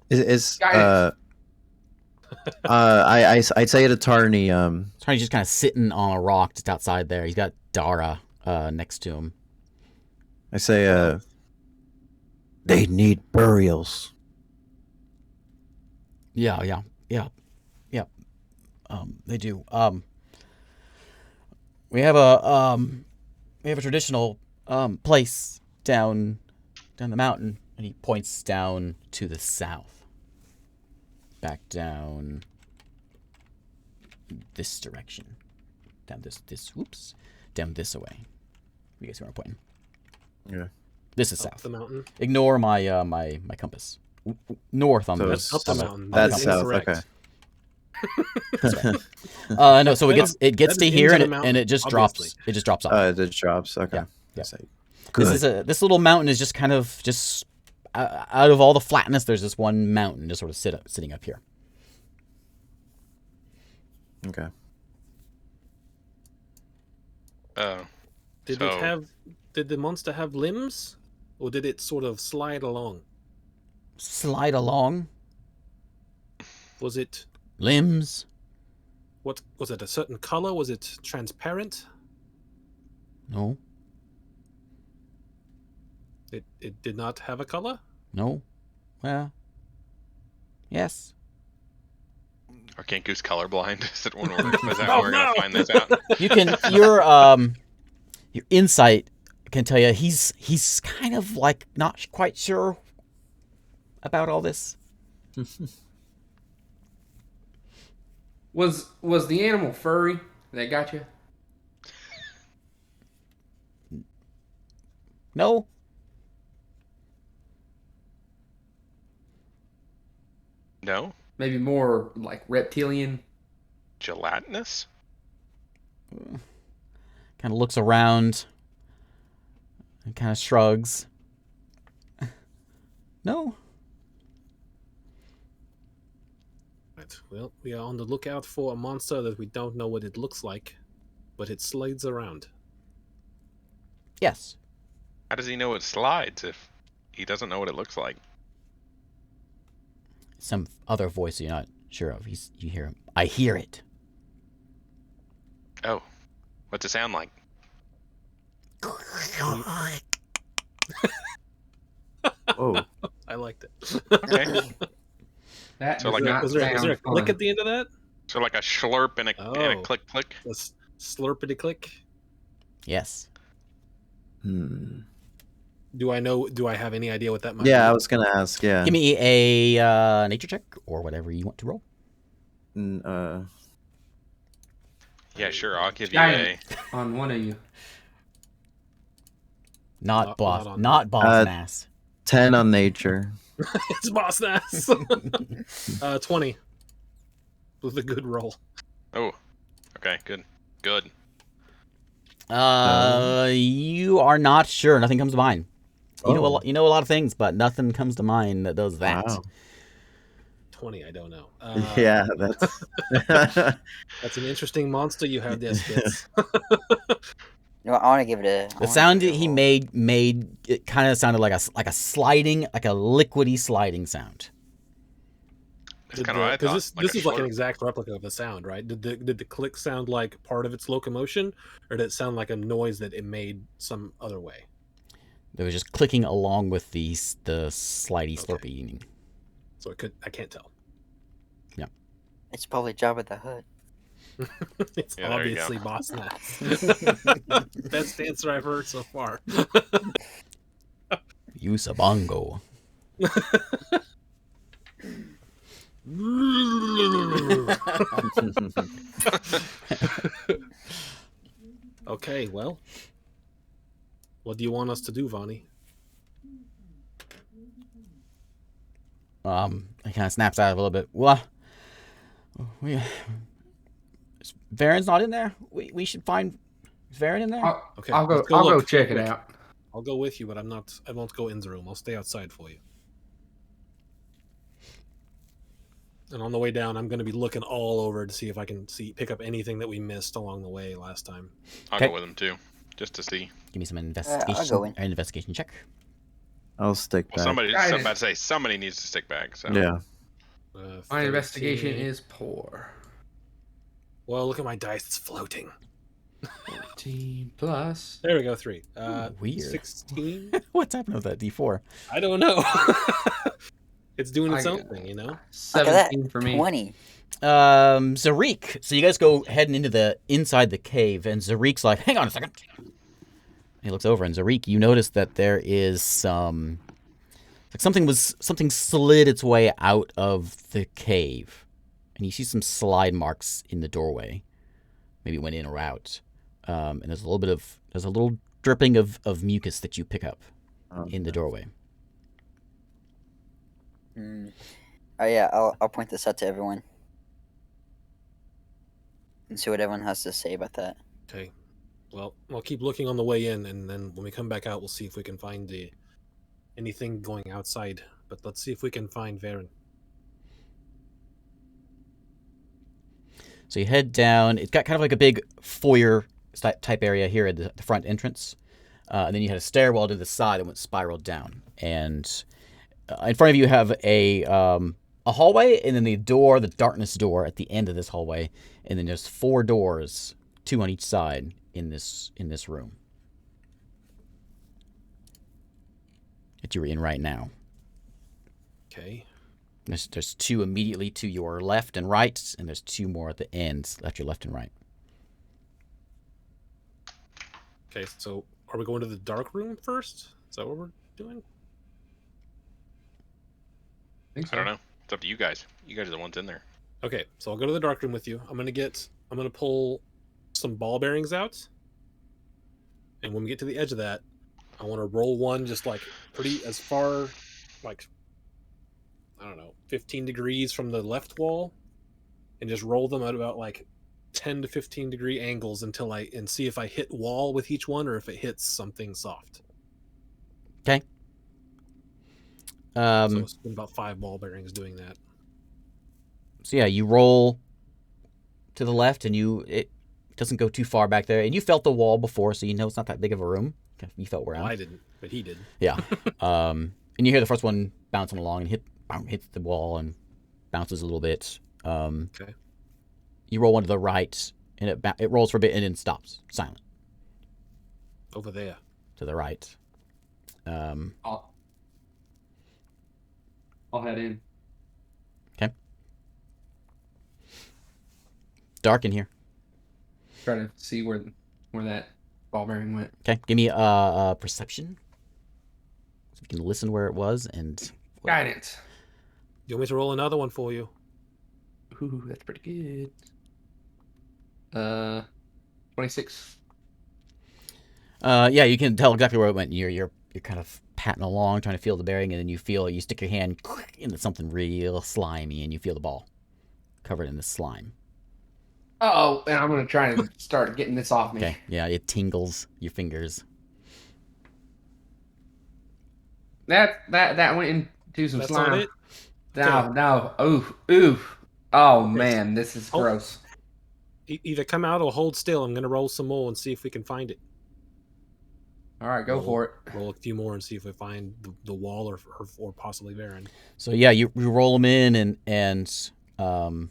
[SPEAKER 4] I'd say an attorney.
[SPEAKER 1] Tony's just kind of sitting on a rock just outside there. He's got Dara next to him.
[SPEAKER 4] I say, they need burials.
[SPEAKER 1] Yeah. They do. We have a traditional place down the mountain, and he points down to the south. Back down this direction. Down this away. You guys see where I'm pointing?
[SPEAKER 4] Yeah.
[SPEAKER 1] This is
[SPEAKER 3] Up
[SPEAKER 1] south.
[SPEAKER 3] the mountain.
[SPEAKER 1] Ignore my my compass. North on
[SPEAKER 4] So
[SPEAKER 1] the
[SPEAKER 4] it's
[SPEAKER 3] Up the
[SPEAKER 1] on
[SPEAKER 3] mountain.
[SPEAKER 4] That's
[SPEAKER 3] is
[SPEAKER 4] south.
[SPEAKER 3] incorrect.
[SPEAKER 4] Okay.
[SPEAKER 1] No, so it
[SPEAKER 3] That
[SPEAKER 1] gets
[SPEAKER 3] is
[SPEAKER 1] to
[SPEAKER 3] into
[SPEAKER 1] here
[SPEAKER 3] the
[SPEAKER 1] and
[SPEAKER 3] mountain,
[SPEAKER 1] it just
[SPEAKER 3] obviously.
[SPEAKER 1] drops. It just drops off.
[SPEAKER 4] It drops. Okay.
[SPEAKER 1] Yeah.
[SPEAKER 4] I say,
[SPEAKER 1] This little mountain is just kind of just out of all the flatness. There's this one mountain just sort of sitting up here.
[SPEAKER 4] Okay.
[SPEAKER 3] Did it have? Did the monster have limbs, or did it sort of slide along?
[SPEAKER 1] Slide along
[SPEAKER 3] Was it?
[SPEAKER 1] limbs.
[SPEAKER 3] What was it? A certain color? Was it transparent?
[SPEAKER 1] No.
[SPEAKER 3] It did not have a color.
[SPEAKER 1] No. Well. Yes.
[SPEAKER 2] Arcane Goose colorblind. Is that when we're
[SPEAKER 3] Oh,
[SPEAKER 2] gonna
[SPEAKER 3] no!
[SPEAKER 2] find this out?
[SPEAKER 1] You can your insight can tell you he's kind of like not quite sure about all this.
[SPEAKER 6] Was the animal furry that got you?
[SPEAKER 1] No.
[SPEAKER 2] No?
[SPEAKER 6] Maybe more like reptilian.
[SPEAKER 2] Gelatinous?
[SPEAKER 1] Kind of looks around and kind of shrugs. No.
[SPEAKER 3] Right. Well, we are on the lookout for a monster that we don't know what it looks like, but it slides around.
[SPEAKER 1] Yes.
[SPEAKER 2] How does he know it slides if he doesn't know what it looks like?
[SPEAKER 1] Some other voice you're not sure of. You hear him. I hear it.
[SPEAKER 2] Oh. What's it sound like?
[SPEAKER 4] Oh,
[SPEAKER 3] I liked it.
[SPEAKER 2] Okay.
[SPEAKER 6] That
[SPEAKER 2] So
[SPEAKER 6] does
[SPEAKER 2] like
[SPEAKER 6] not
[SPEAKER 3] was there a
[SPEAKER 6] sound
[SPEAKER 3] click
[SPEAKER 6] fun.
[SPEAKER 3] at the end of that?
[SPEAKER 2] So like a slurp and a
[SPEAKER 3] Oh.
[SPEAKER 2] click click?
[SPEAKER 3] A slurpity click.
[SPEAKER 1] Yes.
[SPEAKER 3] Do I have any idea what that might
[SPEAKER 4] yeah.
[SPEAKER 3] be?
[SPEAKER 4] I was gonna ask. Yeah.
[SPEAKER 1] Give me a nature check or whatever you want to roll.
[SPEAKER 2] Yeah, sure. I'll give you
[SPEAKER 6] Giant on one of you.
[SPEAKER 1] Not boss.
[SPEAKER 3] not on
[SPEAKER 1] Not boss ass.
[SPEAKER 4] 10 on nature.
[SPEAKER 3] It's boss ass. 20 with a good roll.
[SPEAKER 2] Oh. Okay, good. Good.
[SPEAKER 1] You are not sure. Nothing comes to mind. You know
[SPEAKER 4] Oh.
[SPEAKER 1] you know a lot of things, but nothing comes to mind that does that.
[SPEAKER 4] Wow.
[SPEAKER 3] 20, I don't know.
[SPEAKER 4] Yeah, that's.
[SPEAKER 3] That's an interesting monster you have there, Spitz.
[SPEAKER 5] No, I want to give it a.
[SPEAKER 1] The sound he made it kind of sounded like a sliding, like a liquidy sliding sound.
[SPEAKER 2] That's kind of what I thought.
[SPEAKER 3] This
[SPEAKER 2] like a
[SPEAKER 3] is like an
[SPEAKER 2] slurp.
[SPEAKER 3] exact replica of the sound, right? Did the click sound like part of its locomotion, or did it sound like a noise that it made some other way?
[SPEAKER 1] It was just clicking along with the slidey slurpy.
[SPEAKER 3] So I can't tell.
[SPEAKER 1] Yeah.
[SPEAKER 5] It's probably Jabba the Hutt.
[SPEAKER 3] It's
[SPEAKER 2] Yeah, there you go.
[SPEAKER 3] obviously Boss Nass. Best answer I've heard so far.
[SPEAKER 1] Use a bongo.
[SPEAKER 3] Okay, well, what do you want us to do, Vonnie?
[SPEAKER 1] It kind of snaps out a little bit. Well, Varen's not in there. We should find Varen in there.
[SPEAKER 3] Okay,
[SPEAKER 6] I'll go.
[SPEAKER 3] let's
[SPEAKER 6] I'll go
[SPEAKER 3] look
[SPEAKER 6] check
[SPEAKER 3] real
[SPEAKER 6] it
[SPEAKER 3] quick.
[SPEAKER 6] out.
[SPEAKER 3] I'll go with you, but I won't go in the room. I'll stay outside for you. And on the way down, I'm going to be looking all over to see if I can pick up anything that we missed along the way last time.
[SPEAKER 2] I'll
[SPEAKER 1] Okay.
[SPEAKER 2] go with him too, just to see.
[SPEAKER 1] Give me some
[SPEAKER 5] I'll
[SPEAKER 1] investigation.
[SPEAKER 5] go in.
[SPEAKER 1] An investigation check.
[SPEAKER 4] I'll stick
[SPEAKER 2] Well,
[SPEAKER 4] back.
[SPEAKER 2] somebody.
[SPEAKER 6] Guys.
[SPEAKER 2] I'm about to say somebody needs to stick back. So
[SPEAKER 4] Yeah.
[SPEAKER 6] My
[SPEAKER 3] 13.
[SPEAKER 6] investigation is poor.
[SPEAKER 3] Well, look at my dice; it's floating.
[SPEAKER 6] 14 plus.
[SPEAKER 3] There we go, 3.
[SPEAKER 1] Weird.
[SPEAKER 3] 16.
[SPEAKER 1] What's happened with that D4?
[SPEAKER 3] I don't know. It's doing its
[SPEAKER 6] I-
[SPEAKER 3] own thing, you know.
[SPEAKER 5] Look at that.
[SPEAKER 6] 17 for me.
[SPEAKER 5] 20.
[SPEAKER 1] Zarik. So you guys go heading into inside the cave, and Zarik's like, "Hang on a second." He looks over, and Zarik, you notice that there is like something slid its way out of the cave, and you see some slide marks in the doorway. Maybe it went in or out. And there's a little dripping of mucus that you pick up in the doorway.
[SPEAKER 5] Oh yeah, I'll point this out to everyone and see what everyone has to say about that.
[SPEAKER 3] Okay. Well, I'll keep looking on the way in, and then when we come back out, we'll see if we can find anything going outside. But let's see if we can find Varen.
[SPEAKER 1] So you head down. It's got kind of like a big foyer type area here at the front entrance. And then you had a stairwell to the side that went spiraled down. And in front of you have a a hallway, and then the darkness door at the end of this hallway, and then there's 4 doors, 2 on each side in this room that you're in right now.
[SPEAKER 3] Okay.
[SPEAKER 1] There's 2 immediately to your left and right, and there's 2 more at the ends at your left and right.
[SPEAKER 3] Okay, so are we going to the dark room first? Is that what we're doing?
[SPEAKER 6] I think so.
[SPEAKER 2] I don't know. It's up to you guys. You guys are the ones in there.
[SPEAKER 3] Okay, so I'll go to the dark room with you. I'm gonna pull some ball bearings out, and when we get to the edge of that, I want to roll one just like pretty as far, like, I don't know, 15 degrees from the left wall, and just roll them at about like 10 to 15 degree angles and see if I hit wall with each one or if it hits something soft.
[SPEAKER 1] Okay.
[SPEAKER 3] So it's been about 5 ball bearings doing that.
[SPEAKER 1] So yeah, you roll to the left, and it doesn't go too far back there, and you felt the wall before, so you know it's not that big of a room. You felt around.
[SPEAKER 3] Well, I didn't, but he did.
[SPEAKER 1] Yeah. And you hear the first one bouncing along and hits the wall and bounces a little bit.
[SPEAKER 3] Okay.
[SPEAKER 1] You roll one to the right, and it rolls for a bit and then stops, silent.
[SPEAKER 3] Over there.
[SPEAKER 1] To the right.
[SPEAKER 6] I'll head in.
[SPEAKER 1] Okay. Dark in here.
[SPEAKER 6] Try to see where that ball bearing went.
[SPEAKER 1] Okay, give me a perception. So you can listen where it was and...
[SPEAKER 6] Guidance.
[SPEAKER 3] You want me to roll another one for you?
[SPEAKER 6] Ooh, that's pretty good. 26.
[SPEAKER 1] Yeah, you can tell exactly where it went. You're kind of patting along, trying to feel the bearing, and then you stick your hand into something real slimy, and you feel the ball covered in the slime.
[SPEAKER 6] Oh, and I'm gonna try and start getting this off me.
[SPEAKER 1] Okay, yeah, it tingles your fingers.
[SPEAKER 6] That went into some
[SPEAKER 3] That's
[SPEAKER 6] slime.
[SPEAKER 3] on it?
[SPEAKER 6] No. Oof. Oh man, this is gross.
[SPEAKER 3] Either come out or hold still. I'm going to roll some more and see if we can find it.
[SPEAKER 6] All right, go for it.
[SPEAKER 3] Roll a few more and see if we find the wall or possibly Varen.
[SPEAKER 1] So yeah, you roll them in, and another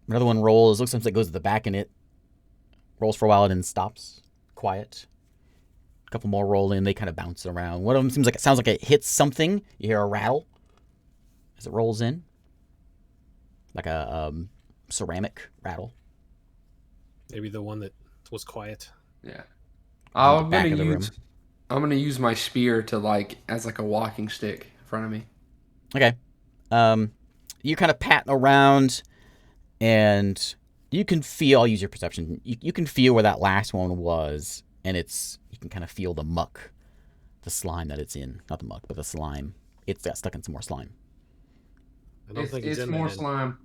[SPEAKER 1] one rolls. Looks like it goes to the back, and it rolls for a while and then stops. Quiet. A couple more roll in. They kind of bounce around. One of them sounds like it hits something. You hear a rattle as it rolls in, like a ceramic rattle.
[SPEAKER 3] Maybe the one that was quiet.
[SPEAKER 6] Yeah.
[SPEAKER 1] I'm
[SPEAKER 6] gonna use my spear as a walking stick in front of me.
[SPEAKER 1] Okay. You're kind of patting around, and you can feel. I'll use your perception. You can feel where that last one was, and you can kind of feel the muck, the slime that it's in. Not the muck, but the slime. It's got stuck in some more slime.
[SPEAKER 3] I don't think it's in
[SPEAKER 6] more
[SPEAKER 3] there.
[SPEAKER 6] slime.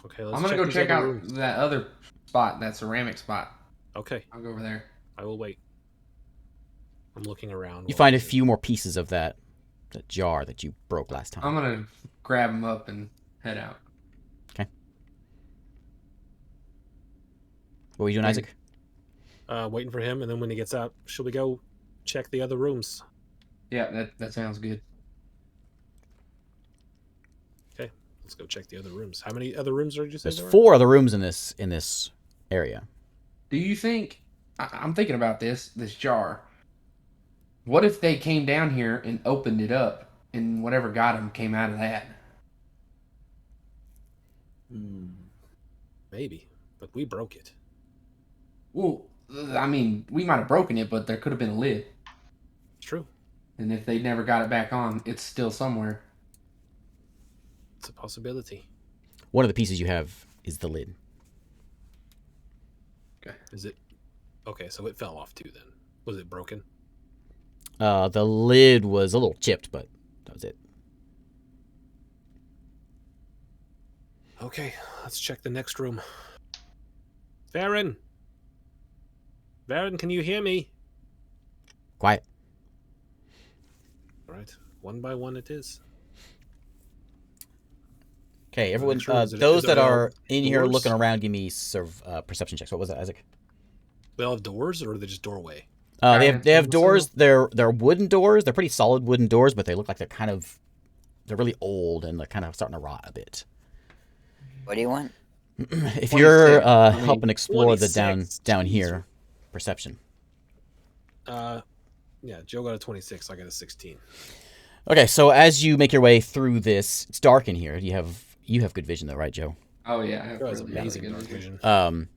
[SPEAKER 3] Okay, let's
[SPEAKER 6] I'm gonna go check out
[SPEAKER 3] rooms.
[SPEAKER 6] that other spot, that ceramic spot.
[SPEAKER 3] Okay,
[SPEAKER 6] I'll go over there.
[SPEAKER 3] I will wait. I'm looking around.
[SPEAKER 1] You find a few more pieces of that jar that you broke last time.
[SPEAKER 6] I'm gonna grab them up and head out.
[SPEAKER 1] Okay. What were you doing, Isaac?
[SPEAKER 3] Waiting for him, and then when he gets out, should we go check the other rooms?
[SPEAKER 6] Yeah, that sounds good.
[SPEAKER 3] Okay, let's go check the other rooms. How many other rooms did you say
[SPEAKER 1] There's
[SPEAKER 3] there were?
[SPEAKER 1] 4 other rooms in this area.
[SPEAKER 6] Do you think? I'm thinking about this jar. What if they came down here and opened it up, and whatever got them came out of that?
[SPEAKER 3] Maybe, but we broke it.
[SPEAKER 6] Well, I mean, we might have broken it, but there could have been a lid.
[SPEAKER 3] True.
[SPEAKER 6] And if they never got it back on, it's still somewhere.
[SPEAKER 3] It's a possibility.
[SPEAKER 1] One of the pieces you have is the lid.
[SPEAKER 3] Okay. Is it? Okay, so it fell off too then. Was it broken?
[SPEAKER 1] The lid was a little chipped, but that was it.
[SPEAKER 3] Okay, let's check the next room. Varen! Varen, can you hear me?
[SPEAKER 1] Quiet.
[SPEAKER 3] All right, one by one it is.
[SPEAKER 1] Okay, everyone.
[SPEAKER 3] Sure, is
[SPEAKER 1] those
[SPEAKER 3] it
[SPEAKER 1] that
[SPEAKER 3] all
[SPEAKER 1] are in here
[SPEAKER 3] doors?
[SPEAKER 1] looking around, give me perception checks. What was that, Isaac?
[SPEAKER 3] They all have doors, or are they just doorway?
[SPEAKER 1] They have doors. They're wooden doors. They're pretty solid wooden doors, but they look like they're kind of they're really old and they're kind of starting to rot a bit.
[SPEAKER 5] What do you want?
[SPEAKER 1] If you're
[SPEAKER 6] 26. I mean,
[SPEAKER 1] helping explore the
[SPEAKER 3] 26.
[SPEAKER 1] down
[SPEAKER 3] Jeez.
[SPEAKER 1] here, perception.
[SPEAKER 3] Yeah, Joe got a 26. I got a 16.
[SPEAKER 1] Okay, so as you make your way through this, it's dark in here. You have good vision though, right, Joe?
[SPEAKER 6] Oh yeah, I have
[SPEAKER 3] Joe has
[SPEAKER 6] really
[SPEAKER 3] amazing
[SPEAKER 6] good
[SPEAKER 3] dark
[SPEAKER 6] vision.
[SPEAKER 3] vision.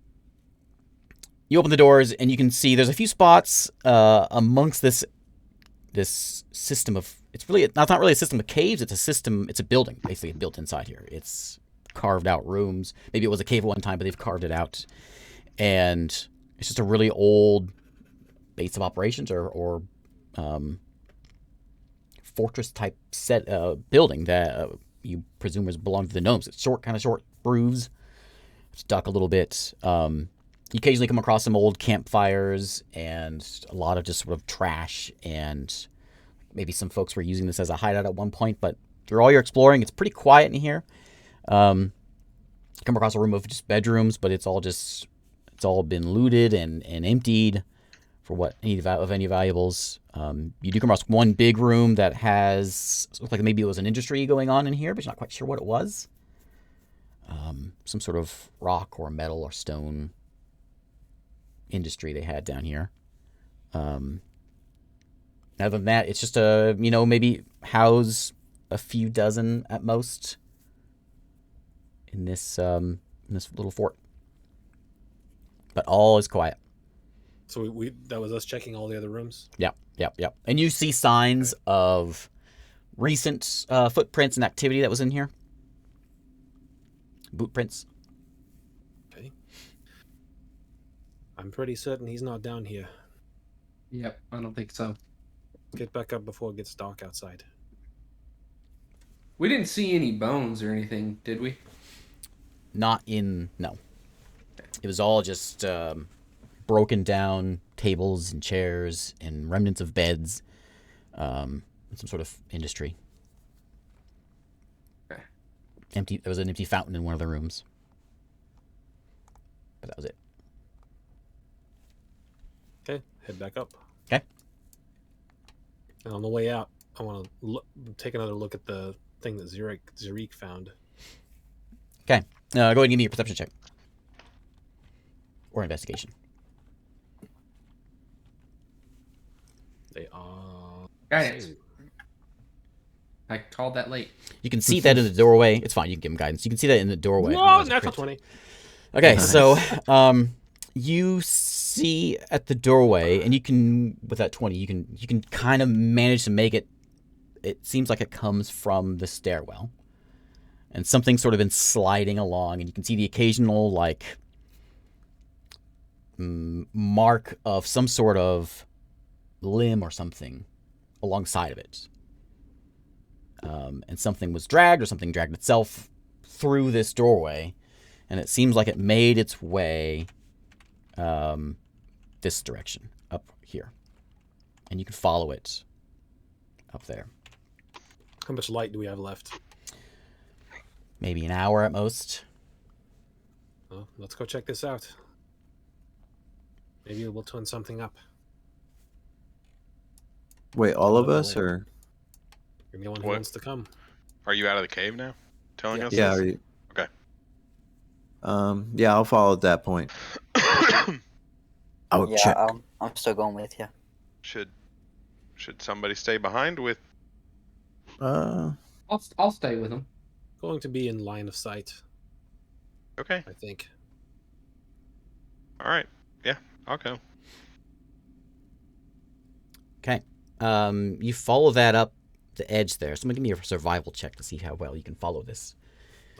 [SPEAKER 1] You open the doors and you can see there's a few spots amongst this system of, it's not really a system of caves. It's a building basically built inside here. It's carved out rooms. Maybe it was a cave at one time, but they've carved it out, and it's just a really old base of operations or fortress type set building that you presume belonged to the gnomes. It's kind of short roofs. It's stuck a little bit. You occasionally come across some old campfires and a lot of just sort of trash, and maybe some folks were using this as a hideout at one point, but through all your exploring, it's pretty quiet in here. Come across a room of just bedrooms, but it's all been looted and emptied for any valuables. You do come across one big room that looks like maybe it was an industry going on in here, but you're not quite sure what it was. Some sort of rock or metal or stone industry they had down here. Other than that, it's just maybe house a few dozen at most in this little fort. But all is quiet.
[SPEAKER 3] So that was us checking all the other rooms.
[SPEAKER 1] Yep. And you see signs of recent footprints and activity that was in here. Boot prints.
[SPEAKER 3] Okay. I'm pretty certain he's not down here.
[SPEAKER 6] Yep, I don't think so.
[SPEAKER 3] Get back up before it gets dark outside.
[SPEAKER 6] We didn't see any bones or anything, did we?
[SPEAKER 1] No. It was all just broken down tables and chairs and remnants of beds, and some sort of industry.
[SPEAKER 6] Okay.
[SPEAKER 1] There was an empty fountain in one of the rooms, but that was it.
[SPEAKER 3] Okay, head back up.
[SPEAKER 1] Okay.
[SPEAKER 3] And on the way out, I want to take another look at the thing that Zarik found.
[SPEAKER 1] Okay. Go ahead and give me your perception check. Or investigation.
[SPEAKER 3] They are...
[SPEAKER 6] Guidance. I called that late.
[SPEAKER 1] You can see that in the doorway. It's fine. You can give him guidance. You can see that in the doorway.
[SPEAKER 3] No,
[SPEAKER 1] there's a
[SPEAKER 3] natural
[SPEAKER 1] crypt.
[SPEAKER 3] 20.
[SPEAKER 1] Okay,
[SPEAKER 4] Nice.
[SPEAKER 1] so you see at the doorway, and you can, with that 20, you can kind of manage to make it. It seems like it comes from the stairwell, and something's sort of been sliding along, and you can see the occasional mark of some sort of limb or something alongside of it. And something was dragged, or something dragged itself through this doorway, and it seems like it made its way this direction, up here. And you can follow it up there.
[SPEAKER 3] How much light do we have left?
[SPEAKER 1] Maybe an hour at most.
[SPEAKER 3] Well, let's go check this out. Maybe we'll turn something up.
[SPEAKER 4] Wait, all of us, or
[SPEAKER 3] You're the one who
[SPEAKER 2] What?
[SPEAKER 3] wants to come.
[SPEAKER 2] Are you out of the cave now? Telling us
[SPEAKER 4] yeah?
[SPEAKER 2] this?
[SPEAKER 4] Are you...
[SPEAKER 2] Okay.
[SPEAKER 4] Yeah, I'll follow at that point. I'll
[SPEAKER 5] Yeah,
[SPEAKER 4] check.
[SPEAKER 5] I'm still going with you.
[SPEAKER 2] Should somebody stay behind with?
[SPEAKER 6] I'll stay with him.
[SPEAKER 3] Going to be in line of sight,
[SPEAKER 2] Okay.
[SPEAKER 3] I think.
[SPEAKER 2] All right. Yeah, I'll go.
[SPEAKER 1] Okay. You follow that up the edge there. Someone give me a survival check to see how well you can follow this.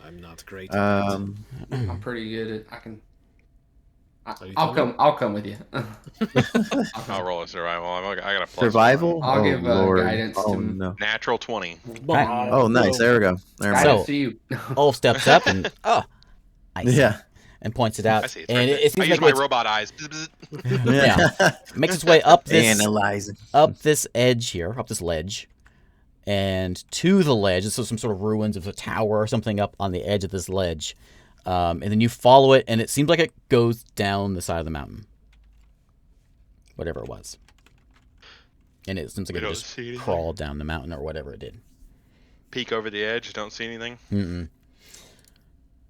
[SPEAKER 3] I'm not great. at that.
[SPEAKER 6] I'm pretty good at. I can.
[SPEAKER 3] Are you
[SPEAKER 6] I'll
[SPEAKER 3] coming?
[SPEAKER 6] come. I'll come with you.
[SPEAKER 2] I'll roll a survival. I got a plus
[SPEAKER 4] Survival?
[SPEAKER 6] I'll
[SPEAKER 4] oh,
[SPEAKER 6] give,
[SPEAKER 4] Lord.
[SPEAKER 6] guidance
[SPEAKER 4] Oh,
[SPEAKER 6] to-
[SPEAKER 4] no.
[SPEAKER 2] one. Natural 20.
[SPEAKER 1] Right.
[SPEAKER 4] Oh, nice. There we go. There we
[SPEAKER 1] So-
[SPEAKER 4] go.
[SPEAKER 6] Guidance to you.
[SPEAKER 1] Olaf steps up and I see,
[SPEAKER 4] Yeah.
[SPEAKER 1] and points it out.
[SPEAKER 2] I see. It's
[SPEAKER 1] And
[SPEAKER 2] right there.
[SPEAKER 1] it
[SPEAKER 2] I
[SPEAKER 1] seems
[SPEAKER 2] use
[SPEAKER 1] like
[SPEAKER 2] my
[SPEAKER 1] it's,
[SPEAKER 2] robot eyes.
[SPEAKER 1] yeah, makes its way up this
[SPEAKER 4] Analyzing.
[SPEAKER 1] up this edge here, up this ledge, and to the ledge. So some sort of ruins of a tower or something up on the edge of this ledge, and then you follow it, and it seems like it goes down the side of the mountain, whatever it was. And it seems like
[SPEAKER 2] We
[SPEAKER 1] it
[SPEAKER 2] don't
[SPEAKER 1] just
[SPEAKER 2] see anything.
[SPEAKER 1] crawled down the mountain or whatever it did.
[SPEAKER 2] Peek over the edge. Don't see anything.
[SPEAKER 1] Mm-mm.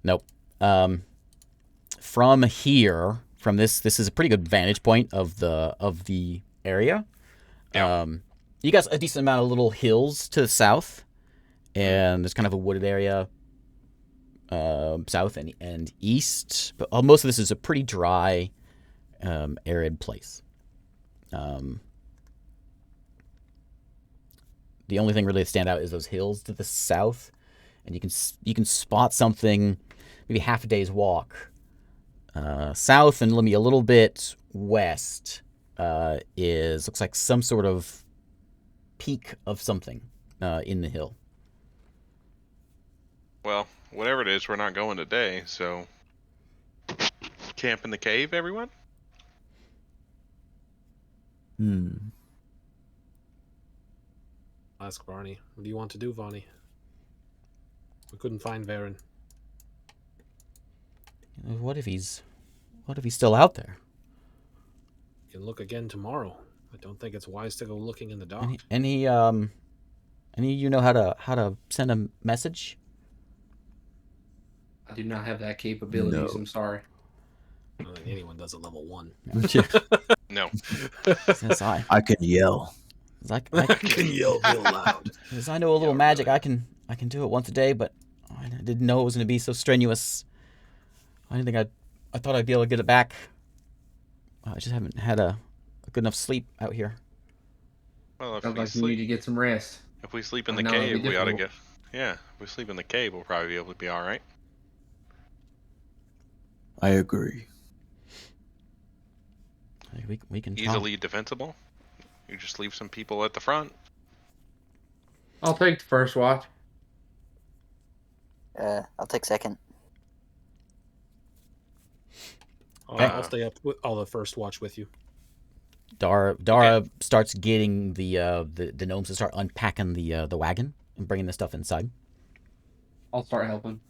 [SPEAKER 1] Nope. From here, from this is a pretty good vantage point of the area.
[SPEAKER 2] Yeah.
[SPEAKER 1] You got a decent amount of little hills to the south, and there's kind of a wooded area south and east. But most of this is a pretty dry, arid place. The only thing really that stand out is those hills to the south, and you can spot something, maybe half a day's walk south, and let me a little bit west looks like some sort of peak of something in the hill.
[SPEAKER 2] Well, whatever it is, we're not going today, so camp in the cave, everyone.
[SPEAKER 3] Ask Varney. What do you want to do, Varney? We couldn't find Varen.
[SPEAKER 1] What if he's still out there?
[SPEAKER 3] We can look again tomorrow. I don't think it's wise to go looking in the dark.
[SPEAKER 1] Any of you know how to send a message?
[SPEAKER 6] I do not have that capabilities.
[SPEAKER 4] No.
[SPEAKER 6] I'm sorry.
[SPEAKER 3] I don't think anyone does at level 1.
[SPEAKER 2] No.
[SPEAKER 1] Since
[SPEAKER 4] I can yell.
[SPEAKER 1] I
[SPEAKER 3] can yell real loud.
[SPEAKER 1] Because I know a little magic, I can do it once a day, but I didn't know it was going to be so strenuous. I didn't think I thought I'd be able to get it back. I just haven't had a good enough sleep out here.
[SPEAKER 2] Well, if
[SPEAKER 6] Sounds
[SPEAKER 2] we
[SPEAKER 6] like you need
[SPEAKER 2] sleep,
[SPEAKER 6] to get some rest.
[SPEAKER 2] if we sleep in
[SPEAKER 6] I
[SPEAKER 2] the
[SPEAKER 6] know it'd be
[SPEAKER 2] cave, we ought to
[SPEAKER 6] difficult.
[SPEAKER 2] get. Yeah, if we sleep in the cave, we'll probably be able to be all right.
[SPEAKER 4] I agree.
[SPEAKER 1] We can try.
[SPEAKER 2] Easily defensible. You just leave some people at the front.
[SPEAKER 6] I'll take the first watch.
[SPEAKER 5] I'll take second.
[SPEAKER 3] I'll stay up with all the first watch with you.
[SPEAKER 1] Dara starts getting the gnomes to start unpacking the wagon and bringing the stuff inside.
[SPEAKER 6] I'll start helping.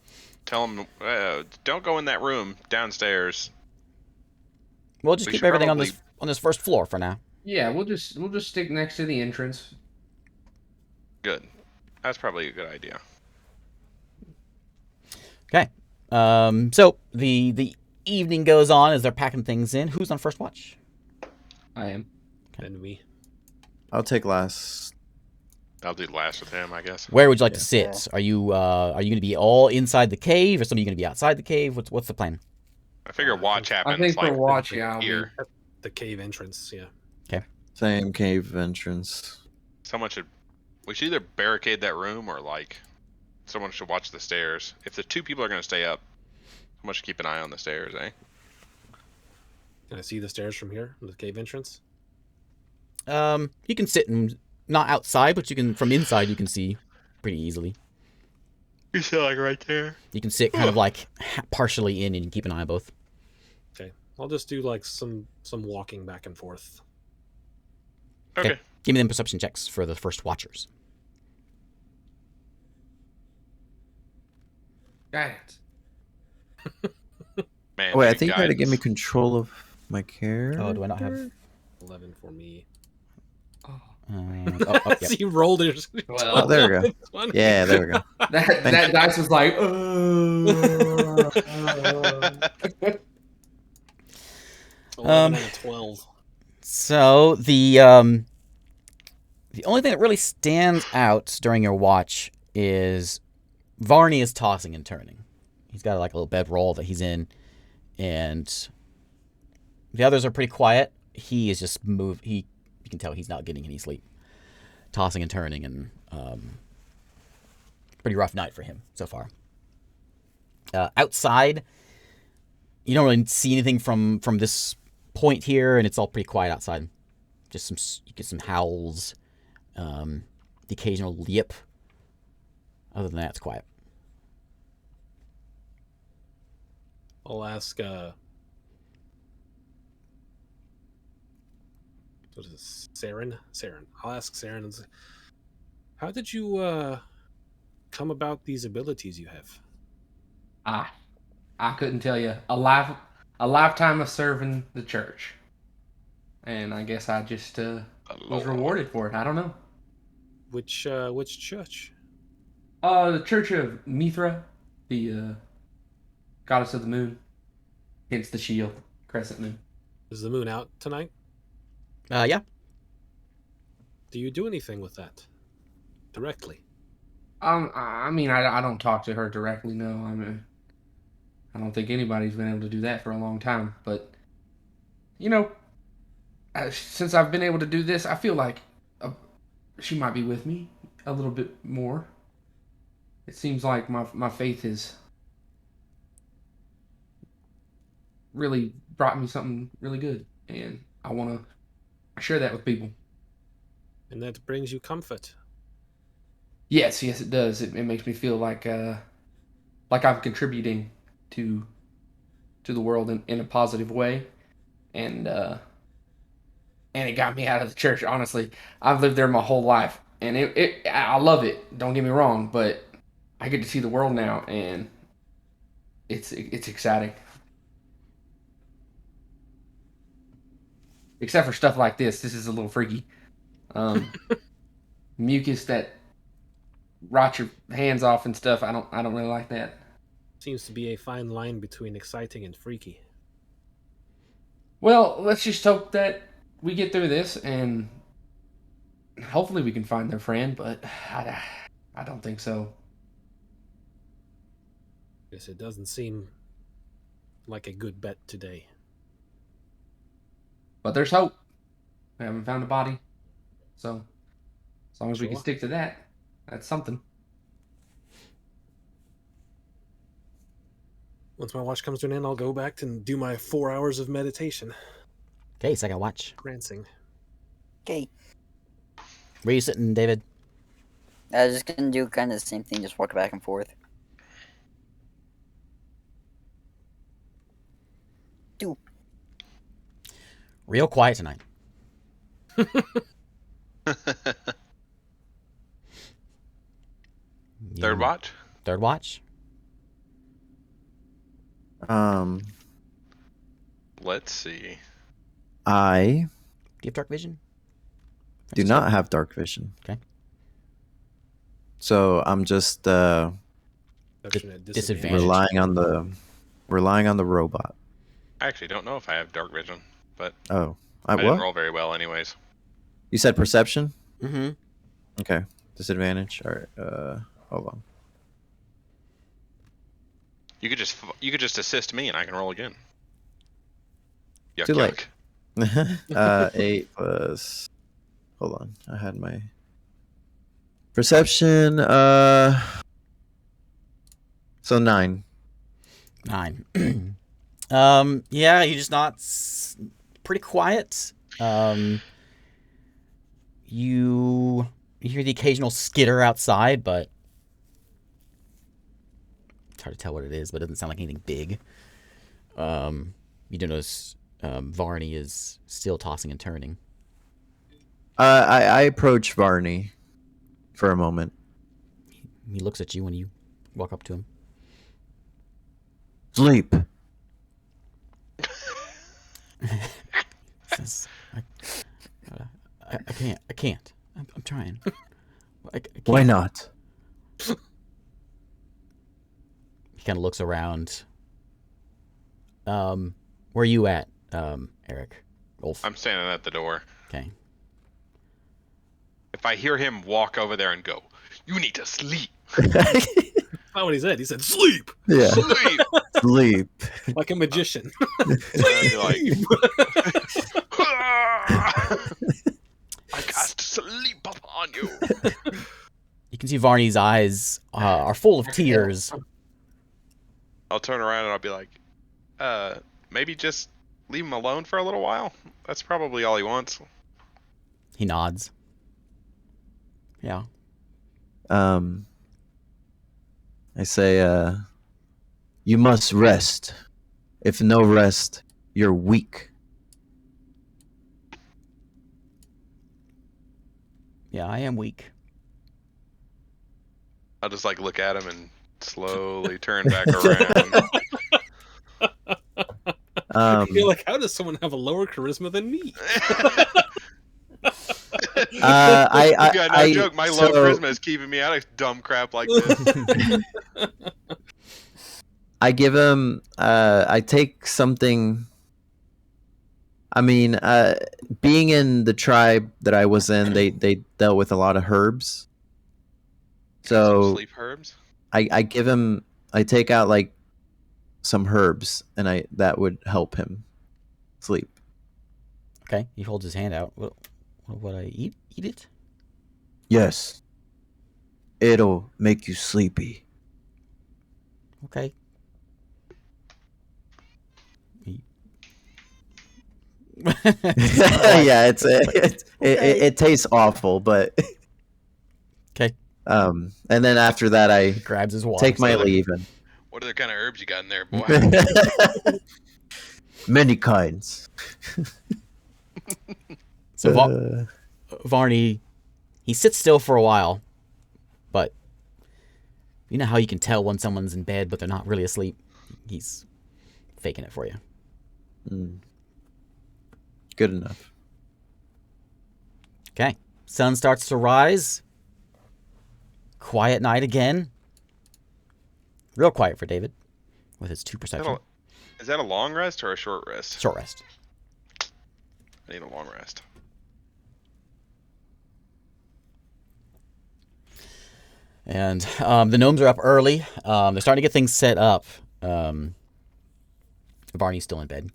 [SPEAKER 2] Tell them, don't go in that room downstairs.
[SPEAKER 1] We'll just
[SPEAKER 2] We
[SPEAKER 1] keep
[SPEAKER 2] should
[SPEAKER 1] everything
[SPEAKER 2] probably-
[SPEAKER 1] on this first floor for now.
[SPEAKER 6] Yeah, we'll just stick next to the entrance.
[SPEAKER 2] Good. That's probably a good idea.
[SPEAKER 1] Okay. So the evening goes on as they're packing things in. Who's on first watch?
[SPEAKER 6] I am.
[SPEAKER 3] And we.
[SPEAKER 4] I'll take last.
[SPEAKER 2] I'll do last with him, I guess.
[SPEAKER 1] Where would you like to
[SPEAKER 4] Yeah.
[SPEAKER 1] sit? Are you going to be all inside the cave, or some of you going to be outside the cave? What's the plan?
[SPEAKER 2] I figure watch happens
[SPEAKER 6] I think for
[SPEAKER 2] like
[SPEAKER 6] watch, yeah, I'll be-
[SPEAKER 2] here.
[SPEAKER 3] The cave entrance, yeah.
[SPEAKER 4] Same cave entrance.
[SPEAKER 2] Someone should. We should either barricade that room or like someone should watch the stairs. If the two people are going to stay up, someone should keep an eye on the stairs, eh?
[SPEAKER 3] Can I see the stairs from here, the cave entrance?
[SPEAKER 1] You can sit not outside, but you can from inside. You can see pretty easily.
[SPEAKER 2] You sit like right there.
[SPEAKER 1] You can sit kind of like partially in, and you can keep an eye on both.
[SPEAKER 3] Okay. I'll just do like some walking back and forth.
[SPEAKER 2] Okay.
[SPEAKER 1] Give me them perception checks for the first watchers.
[SPEAKER 6] Guidance.
[SPEAKER 2] Man,
[SPEAKER 4] Oh, wait, I
[SPEAKER 2] maybe
[SPEAKER 4] think you had to give me
[SPEAKER 2] guidance.
[SPEAKER 4] control of my character.
[SPEAKER 1] Oh, do I not have?
[SPEAKER 3] 11 for me.
[SPEAKER 6] Oh.
[SPEAKER 1] Yep.
[SPEAKER 3] See, you rolled it.
[SPEAKER 6] Well,
[SPEAKER 4] Oh, there we go.
[SPEAKER 3] 20.
[SPEAKER 4] Yeah, there we go.
[SPEAKER 6] that dice was like,
[SPEAKER 3] It's 11 and a 12.
[SPEAKER 1] So the only thing that really stands out during your watch is Varney is tossing and turning. He's got like a little bedroll that he's in, and the others are pretty quiet. He is just you can tell he's not getting any sleep, tossing and turning, and pretty rough night for him so far. Outside, you don't really see anything from this point here, and it's all pretty quiet outside. Just you get some howls, the occasional yip. Other than that, it's quiet.
[SPEAKER 3] I'll ask, what is this? Saren? I'll ask Saren, and say, how did you, come about these abilities you have?
[SPEAKER 6] I couldn't tell you. A lifetime of serving the church, and I guess I just was rewarded for it. I don't know.
[SPEAKER 3] Which church?
[SPEAKER 6] The Church of Mithra, the goddess of the moon, hence the shield, crescent moon.
[SPEAKER 3] Is the moon out tonight?
[SPEAKER 1] Yeah.
[SPEAKER 3] Do you do anything with that directly?
[SPEAKER 6] I mean, I don't talk to her directly. No, I don't think anybody's been able to do that for a long time. But you know, since I've been able to do this, I feel like she might be with me a little bit more. It seems like my faith has really brought me something really good, and I want to share that with people.
[SPEAKER 3] And that brings you comfort.
[SPEAKER 6] Yes, it does. It makes me feel like I'm contributing to the world in a positive way, and it got me out of the church. Honestly, I've lived there my whole life, and I love it. Don't get me wrong, but I get to see the world now, and it's exciting. Except for stuff like this. This is a little freaky. Mucus that rots your hands off and stuff. I don't really like that.
[SPEAKER 3] Seems to be a fine line between exciting and freaky.
[SPEAKER 6] Well, let's just hope that we get through this, and hopefully we can find their friend. But I don't think so.
[SPEAKER 3] Yes, it doesn't seem like a good bet today.
[SPEAKER 6] But there's hope. We haven't found a body, so as long as we can
[SPEAKER 3] Sure.
[SPEAKER 6] stick to that, that's something.
[SPEAKER 3] Once my watch comes to an end, I'll go back and do my 4 hours of meditation.
[SPEAKER 1] Okay, second watch.
[SPEAKER 3] Prancing.
[SPEAKER 5] Okay.
[SPEAKER 1] Where you sitting, David?
[SPEAKER 5] I was just gonna do kind of the same thing, just walk back and forth.
[SPEAKER 1] Real quiet tonight.
[SPEAKER 2] Third watch?
[SPEAKER 1] Third watch?
[SPEAKER 2] Let's see.
[SPEAKER 4] I
[SPEAKER 1] Do you have dark vision?
[SPEAKER 4] do not have dark vision.
[SPEAKER 1] Okay.
[SPEAKER 4] So I'm just
[SPEAKER 3] Perception at
[SPEAKER 1] disadvantage.
[SPEAKER 4] relying on the robot.
[SPEAKER 2] I actually don't know if I have dark vision, but
[SPEAKER 4] Oh,
[SPEAKER 2] I didn't
[SPEAKER 4] what?
[SPEAKER 2] roll very well anyways.
[SPEAKER 4] You said perception?
[SPEAKER 1] Mm-hmm.
[SPEAKER 4] Okay. Disadvantage. All right. Hold on.
[SPEAKER 2] You could just assist me and I can roll again. Yuck,
[SPEAKER 4] Too late.
[SPEAKER 2] yuck.
[SPEAKER 4] 8 plus. Hold on. I had my perception. So 9.
[SPEAKER 1] 9. Yeah, you're just not pretty quiet. You hear the occasional skitter outside, but it's hard to tell what it is, but it doesn't sound like anything big. You do notice Varney is still tossing and turning.
[SPEAKER 4] I approach Varney for a moment.
[SPEAKER 1] He looks at you when you walk up to him.
[SPEAKER 4] Sleep.
[SPEAKER 1] Says, I can't. I'm trying. I can't.
[SPEAKER 4] Why not?
[SPEAKER 1] He kind of looks around. Where are you at, Eric? Ulf.
[SPEAKER 2] I'm standing at the door.
[SPEAKER 1] Okay.
[SPEAKER 2] If I hear him walk over there and go, "You need to sleep."
[SPEAKER 3] That's not what he said. He said, sleep!
[SPEAKER 4] Yeah.
[SPEAKER 2] Sleep.
[SPEAKER 4] Sleep.
[SPEAKER 3] Like a magician.
[SPEAKER 2] And I'd be like, I cast sleep upon you.
[SPEAKER 1] You can see Varney's eyes are full of tears.
[SPEAKER 2] I'll turn around and I'll be like, maybe just leave him alone for a little while. That's probably all he wants.
[SPEAKER 1] He nods. Yeah.
[SPEAKER 4] I say, you must rest. If no rest, you're weak.
[SPEAKER 1] Yeah, I am weak.
[SPEAKER 2] I'll just like look at him and slowly turn back around.
[SPEAKER 3] You're like, how does someone have a lower charisma than me?
[SPEAKER 2] Yeah, no joke. My low
[SPEAKER 4] so-
[SPEAKER 2] charisma is keeping me out of dumb crap like this.
[SPEAKER 4] I give him. I take something. I mean, being in the tribe that I was in, they dealt with a lot of herbs.
[SPEAKER 2] Some
[SPEAKER 4] So
[SPEAKER 2] sleep herbs.
[SPEAKER 4] I give him. I take out like some herbs, and that would help him sleep.
[SPEAKER 1] Okay, he holds his hand out. What would I eat? Eat it?
[SPEAKER 4] Yes, it'll make you sleepy.
[SPEAKER 1] Okay.
[SPEAKER 4] Yeah, it tastes awful, but
[SPEAKER 1] Okay.
[SPEAKER 4] and then after that, I
[SPEAKER 1] He grabs his water.
[SPEAKER 4] take my
[SPEAKER 2] So-
[SPEAKER 4] leave and
[SPEAKER 2] What other kind of herbs you got in there, boy?
[SPEAKER 4] many kinds.
[SPEAKER 1] So Varney, he sits still for a while, but you know how you can tell when someone's in bed but they're not really asleep? He's faking it for you.
[SPEAKER 4] Good enough.
[SPEAKER 1] Okay. Sun starts to rise. Quiet night again. Real quiet for David with his 2 perception.
[SPEAKER 2] Is that a long rest or a short rest?
[SPEAKER 1] Short rest.
[SPEAKER 2] I need a long rest.
[SPEAKER 1] And the gnomes are up early. They're starting to get things set up. Varney's still in bed.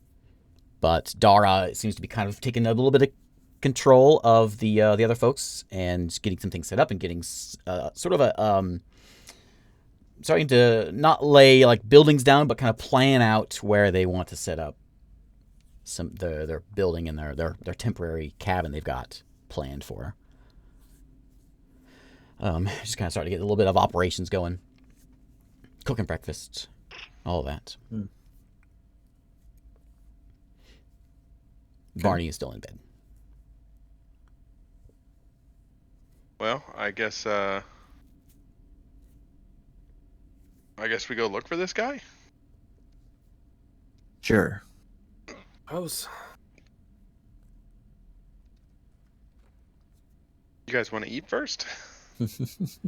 [SPEAKER 1] But Dara seems to be kind of taking a little bit of control of the other folks and getting some things set up and getting sort of a starting to not lay like buildings down, but kind of plan out where they want to set up their building and their temporary cabin they've got planned for. Just kind of starting to get a little bit of operations going, cooking breakfast, all that. Barney is still in bed.
[SPEAKER 2] Well, I guess we go look for this guy.
[SPEAKER 4] Sure.
[SPEAKER 2] You guys want to eat first?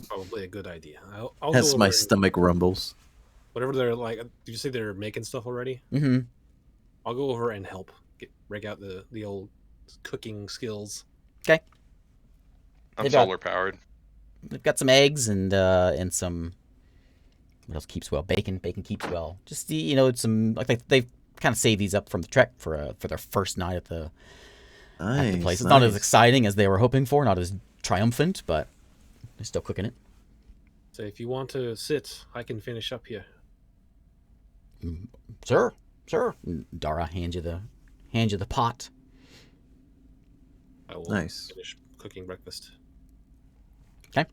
[SPEAKER 3] Probably a good idea. I'll
[SPEAKER 4] As
[SPEAKER 3] go
[SPEAKER 4] my
[SPEAKER 3] over and-
[SPEAKER 4] stomach rumbles.
[SPEAKER 3] Whatever they're like. Did you say they're making stuff already?
[SPEAKER 1] Mm-hmm.
[SPEAKER 3] I'll go over and help rig out the old cooking skills.
[SPEAKER 1] Okay.
[SPEAKER 2] I'm
[SPEAKER 1] They got-
[SPEAKER 2] solar powered.
[SPEAKER 1] They've got some eggs and some. What else keeps well? Bacon. Bacon keeps well. Just some like they've kind of saved these up from the trek for their first night at the place. It's not as exciting as they were hoping for, not as triumphant, but they're still cooking it.
[SPEAKER 3] So if you want to sit, I can finish up here.
[SPEAKER 1] Sure. And Dara hands you the pot.
[SPEAKER 3] I will
[SPEAKER 4] Nice.
[SPEAKER 3] finish cooking breakfast.
[SPEAKER 1] Okay.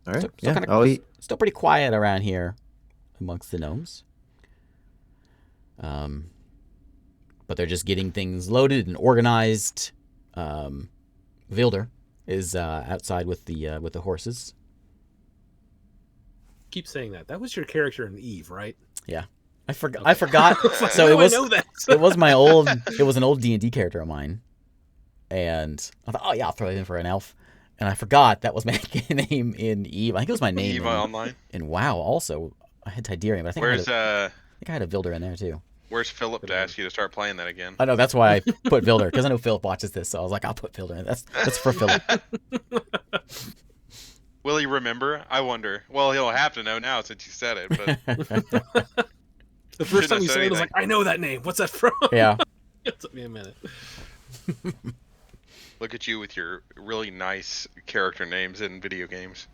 [SPEAKER 4] All right.
[SPEAKER 1] Still
[SPEAKER 4] Yeah,
[SPEAKER 1] kinda-
[SPEAKER 4] I'll eat.
[SPEAKER 1] Still pretty quiet around here amongst the gnomes. But they're just getting things loaded and organized. Vilder is outside with the horses.
[SPEAKER 3] Keep saying that. That was your character in Eve, right?
[SPEAKER 1] Yeah, I forgot.
[SPEAKER 3] Okay.
[SPEAKER 1] I forgot.
[SPEAKER 3] Like,
[SPEAKER 1] So
[SPEAKER 3] how
[SPEAKER 1] it
[SPEAKER 3] do I
[SPEAKER 1] was
[SPEAKER 3] know that?
[SPEAKER 1] it was my old. It was an old D&D character of mine, and I thought, oh yeah, I'll throw it in for an elf. And I forgot that was my name in Eve. I think it was my name
[SPEAKER 2] Eva Online.
[SPEAKER 1] in WoW. Also, I had Tydirium, but I think I had a Vilder in there too.
[SPEAKER 2] Where's Philip to ask you to start playing that again?
[SPEAKER 1] I know that's why I put Vilder because I know Philip watches this, so I was like, I'll put Vilder in. That's for Philip.
[SPEAKER 2] Will he remember? I wonder. Well, he'll have to know now since you said it. But
[SPEAKER 3] The first time
[SPEAKER 2] Shouldn't
[SPEAKER 3] you
[SPEAKER 2] have
[SPEAKER 3] said
[SPEAKER 2] said
[SPEAKER 3] it, I was like, I know that name. What's that from?
[SPEAKER 1] Yeah.
[SPEAKER 3] It took me a minute.
[SPEAKER 2] look at you with your really nice character names in video games.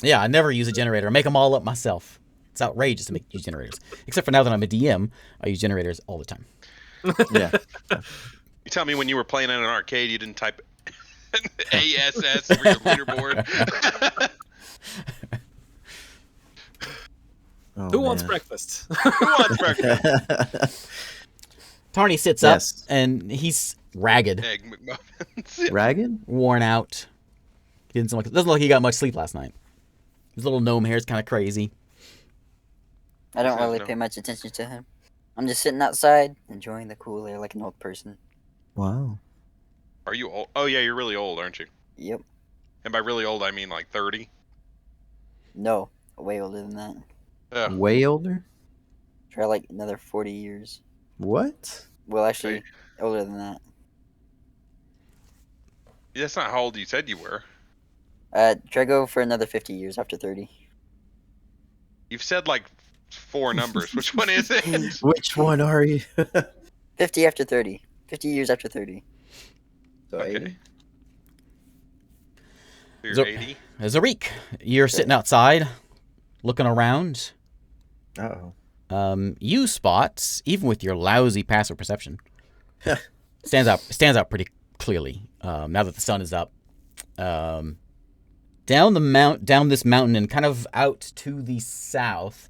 [SPEAKER 1] Yeah, I never use a generator. I make them all up myself. It's outrageous to use generators. Except for now that I'm a DM, I use generators all the time.
[SPEAKER 4] Yeah.
[SPEAKER 2] You tell me when you were playing in an arcade, you didn't type ASS for your leaderboard.
[SPEAKER 4] Oh,
[SPEAKER 3] Who wants
[SPEAKER 4] man.
[SPEAKER 3] breakfast?
[SPEAKER 2] Who wants breakfast?
[SPEAKER 1] Tarny sits
[SPEAKER 4] Yes.
[SPEAKER 1] up, and he's ragged,
[SPEAKER 2] Egg McMuffins.
[SPEAKER 4] Ragged?
[SPEAKER 1] worn out. He doesn't look like he got much sleep last night. His little gnome hair is kind of crazy.
[SPEAKER 5] I don't really
[SPEAKER 2] No.
[SPEAKER 5] pay much attention to him. I'm just sitting outside, enjoying the cool air like an old person.
[SPEAKER 4] Wow.
[SPEAKER 2] Are you old? Oh yeah, you're really old, aren't you?
[SPEAKER 5] Yep.
[SPEAKER 2] And by really old, I mean like 30.
[SPEAKER 5] No, way older than that.
[SPEAKER 2] Yeah.
[SPEAKER 4] Way older?
[SPEAKER 5] Try like another 40 years.
[SPEAKER 4] What?
[SPEAKER 5] Well, actually, older than that.
[SPEAKER 2] That's not how old you said you were.
[SPEAKER 5] Try go for another 50 years after 30.
[SPEAKER 2] You've said like 4 numbers. Which one is it?
[SPEAKER 4] Which one are you?
[SPEAKER 5] 50 after 30. 50 years after 30.
[SPEAKER 4] So
[SPEAKER 2] Okay.
[SPEAKER 4] 80?
[SPEAKER 2] You're
[SPEAKER 1] So-
[SPEAKER 2] 80.
[SPEAKER 1] Zarik, you're sitting outside, looking around.
[SPEAKER 4] Uh-oh.
[SPEAKER 1] You spot, even with your lousy passive perception, stands out pretty clearly. Now that the sun is up, down this mountain and kind of out to the south,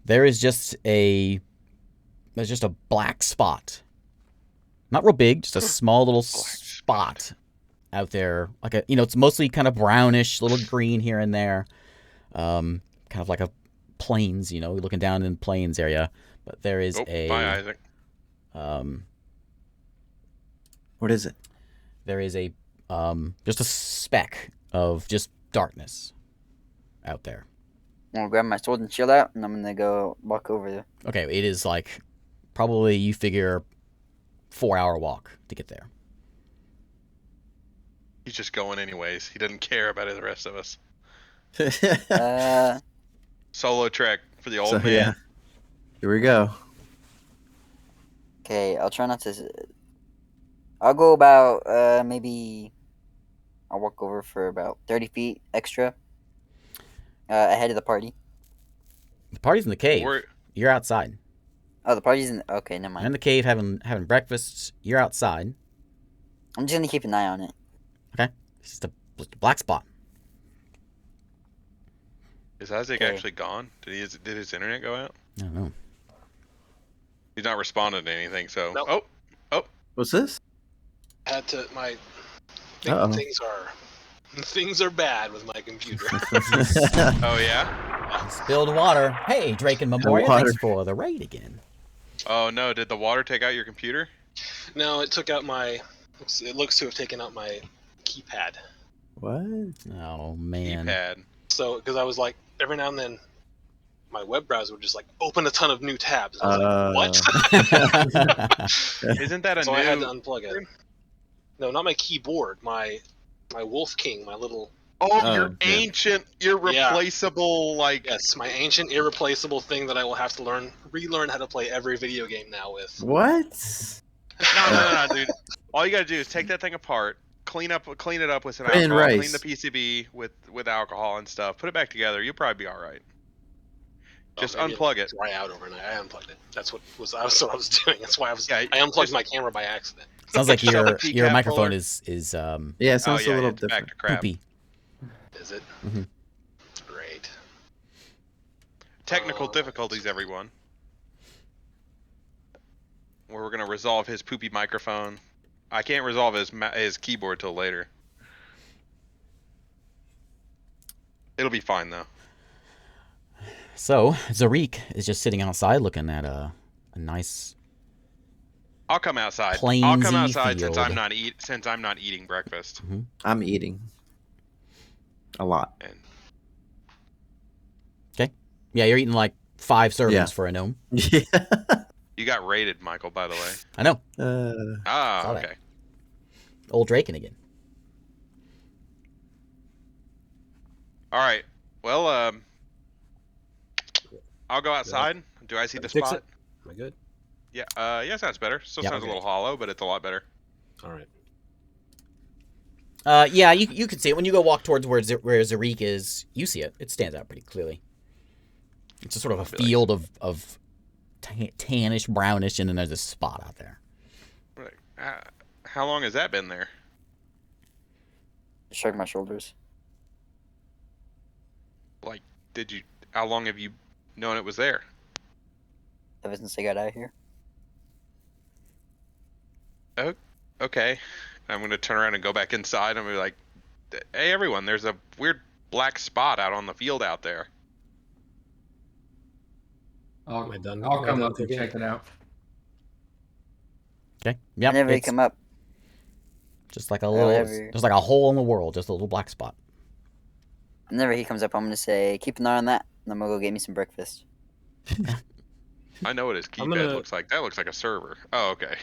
[SPEAKER 1] there's just a black spot. Not real big, just a small little spot out there. Like it's mostly kind of brownish, little green here and there. Kind of like a plains, you're looking down in the plains area. But there is
[SPEAKER 2] Bye, Isaac.
[SPEAKER 4] What is it?
[SPEAKER 1] there is just a speck of just darkness out there.
[SPEAKER 5] I'm gonna grab my sword and shield out, and I'm gonna go walk over there.
[SPEAKER 1] Okay, it is like probably you figure 4-hour walk to get there.
[SPEAKER 2] He's just going anyways. He doesn't care about the rest of us. Solo trek for the old
[SPEAKER 4] So,
[SPEAKER 2] man.
[SPEAKER 4] yeah. Here we go.
[SPEAKER 5] Okay, I'll try not to. I'll go about maybe. I'll walk over for about 30 feet extra ahead of the party.
[SPEAKER 1] The party's in the cave.
[SPEAKER 2] We're-
[SPEAKER 1] You're outside.
[SPEAKER 5] Oh, the party's in. Okay, never
[SPEAKER 1] You're in
[SPEAKER 5] mind.
[SPEAKER 1] the cave having breakfast. You're outside.
[SPEAKER 5] I'm just gonna keep an eye on it.
[SPEAKER 1] Okay, it's just a black spot.
[SPEAKER 2] Is Isaac
[SPEAKER 5] Okay.
[SPEAKER 2] actually gone? Did his internet go out?
[SPEAKER 1] I don't know.
[SPEAKER 2] He's not responding to anything. So
[SPEAKER 3] Nope.
[SPEAKER 4] What's this?
[SPEAKER 3] Had to
[SPEAKER 4] Uh-oh.
[SPEAKER 3] things are bad with my computer.
[SPEAKER 2] oh yeah.
[SPEAKER 1] Spilled water. Hey, Drake and Memoria,
[SPEAKER 4] water.
[SPEAKER 1] thanks for the raid again.
[SPEAKER 2] Oh no! Did the water take out your computer?
[SPEAKER 3] No, it took out my. It looks to have taken out my keypad.
[SPEAKER 4] What?
[SPEAKER 1] Oh man.
[SPEAKER 2] Keypad.
[SPEAKER 3] So, because I was like, every now and then, my web browser would just like open a ton of new tabs. And I was like, what?
[SPEAKER 2] Isn't that a
[SPEAKER 3] So
[SPEAKER 2] new?
[SPEAKER 3] I had to unplug it. No, not my keyboard. My Wolf King. My little.
[SPEAKER 2] Oh, your
[SPEAKER 4] yeah.
[SPEAKER 2] ancient, irreplaceable, like.
[SPEAKER 3] Yes, my ancient, irreplaceable thing that I will have to relearn how to play every video game now with.
[SPEAKER 4] What?
[SPEAKER 2] No, dude. All you gotta do is take that thing apart, clean it up with some
[SPEAKER 4] Clean
[SPEAKER 2] alcohol,
[SPEAKER 4] rice.
[SPEAKER 2] clean the PCB with alcohol and stuff, put it back together. You'll probably be all right. Just
[SPEAKER 3] Maybe
[SPEAKER 2] unplug
[SPEAKER 3] it'll
[SPEAKER 2] it.
[SPEAKER 3] Dry out overnight. I unplugged it. That's what I was doing. That's why I was.
[SPEAKER 2] Yeah,
[SPEAKER 3] I unplugged
[SPEAKER 2] just-
[SPEAKER 3] my camera by accident.
[SPEAKER 1] Sounds like
[SPEAKER 2] Just have
[SPEAKER 1] your
[SPEAKER 2] a
[SPEAKER 1] your
[SPEAKER 2] PCAP
[SPEAKER 1] microphone
[SPEAKER 2] puller.
[SPEAKER 1] is
[SPEAKER 4] Yeah, it sounds
[SPEAKER 2] oh
[SPEAKER 4] a
[SPEAKER 2] yeah,
[SPEAKER 4] little
[SPEAKER 2] it's back
[SPEAKER 4] different.
[SPEAKER 2] to crap.
[SPEAKER 1] poopy.
[SPEAKER 3] Is it?
[SPEAKER 1] Mhm.
[SPEAKER 3] Great.
[SPEAKER 2] Technical difficulties, everyone. Where we're gonna resolve his poopy microphone. I can't resolve his keyboard till later. It'll be fine though.
[SPEAKER 1] So Zarik is just sitting outside looking at a nice.
[SPEAKER 2] I'll come outside. I'll
[SPEAKER 1] Plainsy
[SPEAKER 2] come outside since
[SPEAKER 1] field.
[SPEAKER 2] I'm not eating breakfast.
[SPEAKER 4] I'm eating. A lot.
[SPEAKER 2] And
[SPEAKER 1] Yeah, you're eating like 5 servings
[SPEAKER 4] Yeah.
[SPEAKER 1] for a gnome.
[SPEAKER 4] Yeah.
[SPEAKER 2] you got raided, Michael. By the way.
[SPEAKER 1] I know.
[SPEAKER 2] Ah,
[SPEAKER 1] Saw that.
[SPEAKER 2] okay.
[SPEAKER 1] Old Draken again.
[SPEAKER 2] All right. Well, I'll go outside. Do I see the
[SPEAKER 3] Fix
[SPEAKER 2] spot?
[SPEAKER 3] it. Am I good?
[SPEAKER 2] Yeah. Yeah, sounds better. Still
[SPEAKER 1] Yeah,
[SPEAKER 2] sounds
[SPEAKER 3] okay.
[SPEAKER 2] a little hollow, but it's a lot better.
[SPEAKER 3] All right.
[SPEAKER 1] Yeah, you can see it when you go walk towards where Zarik is. You see it. It stands out pretty clearly. It's just sort of a
[SPEAKER 2] Really?
[SPEAKER 1] field of tannish, brownish, and then there's a spot out there.
[SPEAKER 2] Right. How long has that been there?
[SPEAKER 5] Shrug my shoulders.
[SPEAKER 2] Like, how long have you known it was there?
[SPEAKER 5] Ever since I got out here.
[SPEAKER 2] Okay. I'm gonna turn around and go back inside. I'm gonna be like, "Hey, everyone! There's a weird black spot out on the field out there."
[SPEAKER 6] I'll,
[SPEAKER 3] Am I done?
[SPEAKER 6] I'll
[SPEAKER 3] Am I
[SPEAKER 6] come
[SPEAKER 3] done
[SPEAKER 6] up and
[SPEAKER 3] cooking?
[SPEAKER 6] check it out.
[SPEAKER 1] Okay. Yep.
[SPEAKER 5] Whenever he
[SPEAKER 1] It's
[SPEAKER 5] come up,
[SPEAKER 1] just like a little.
[SPEAKER 5] whenever-
[SPEAKER 1] There's like a hole in the world, just a little black spot.
[SPEAKER 5] whenever he comes up, I'm gonna say, keep an eye on that, and I'm gonna go get me some breakfast.
[SPEAKER 2] I know what his
[SPEAKER 3] I'm
[SPEAKER 2] keypad
[SPEAKER 3] gonna-
[SPEAKER 2] looks like. That looks like a server. Oh, okay.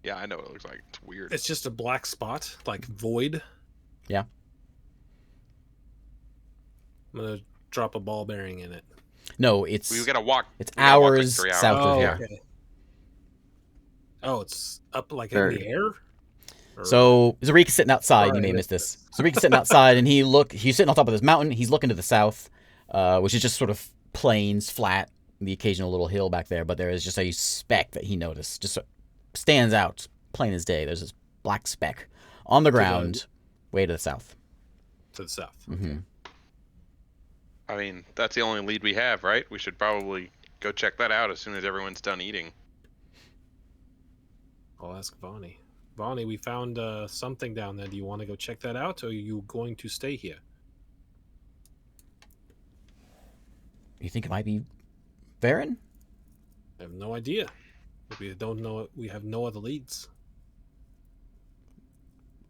[SPEAKER 2] Yeah, I know what it looks like. It's weird.
[SPEAKER 3] It's just a black spot, like void.
[SPEAKER 1] Yeah.
[SPEAKER 3] I'm gonna drop a ball bearing in it.
[SPEAKER 1] No, it's
[SPEAKER 2] We gotta walk.
[SPEAKER 1] it's
[SPEAKER 2] we gotta walk, like,
[SPEAKER 1] hours
[SPEAKER 2] 3 hours.
[SPEAKER 1] south of
[SPEAKER 3] Oh,
[SPEAKER 1] here.
[SPEAKER 3] okay. Oh, it's up like in
[SPEAKER 4] Very.
[SPEAKER 3] the air. Or-
[SPEAKER 1] So Zarik's sitting outside.
[SPEAKER 3] Sorry,
[SPEAKER 1] You may
[SPEAKER 3] I
[SPEAKER 1] have missed
[SPEAKER 3] missed
[SPEAKER 1] this. Zarik's sitting outside, and he's sitting on top of this mountain. He's looking to the south, which is just sort of plains, flat, the occasional little hill back there. But there is just a speck that he noticed, just stands out, plain as day. There's this black speck on the ground, way to the south.
[SPEAKER 3] to the south.
[SPEAKER 1] Mm-hmm.
[SPEAKER 2] I mean, that's the only lead we have, right? We should probably go check that out as soon as everyone's done eating.
[SPEAKER 3] I'll ask Vonnie. Vonnie, we found something down there. Do you want to go check that out, or are you going to stay here?
[SPEAKER 1] You think it might be Varen?
[SPEAKER 3] I have no idea. We don't know. We have no other leads.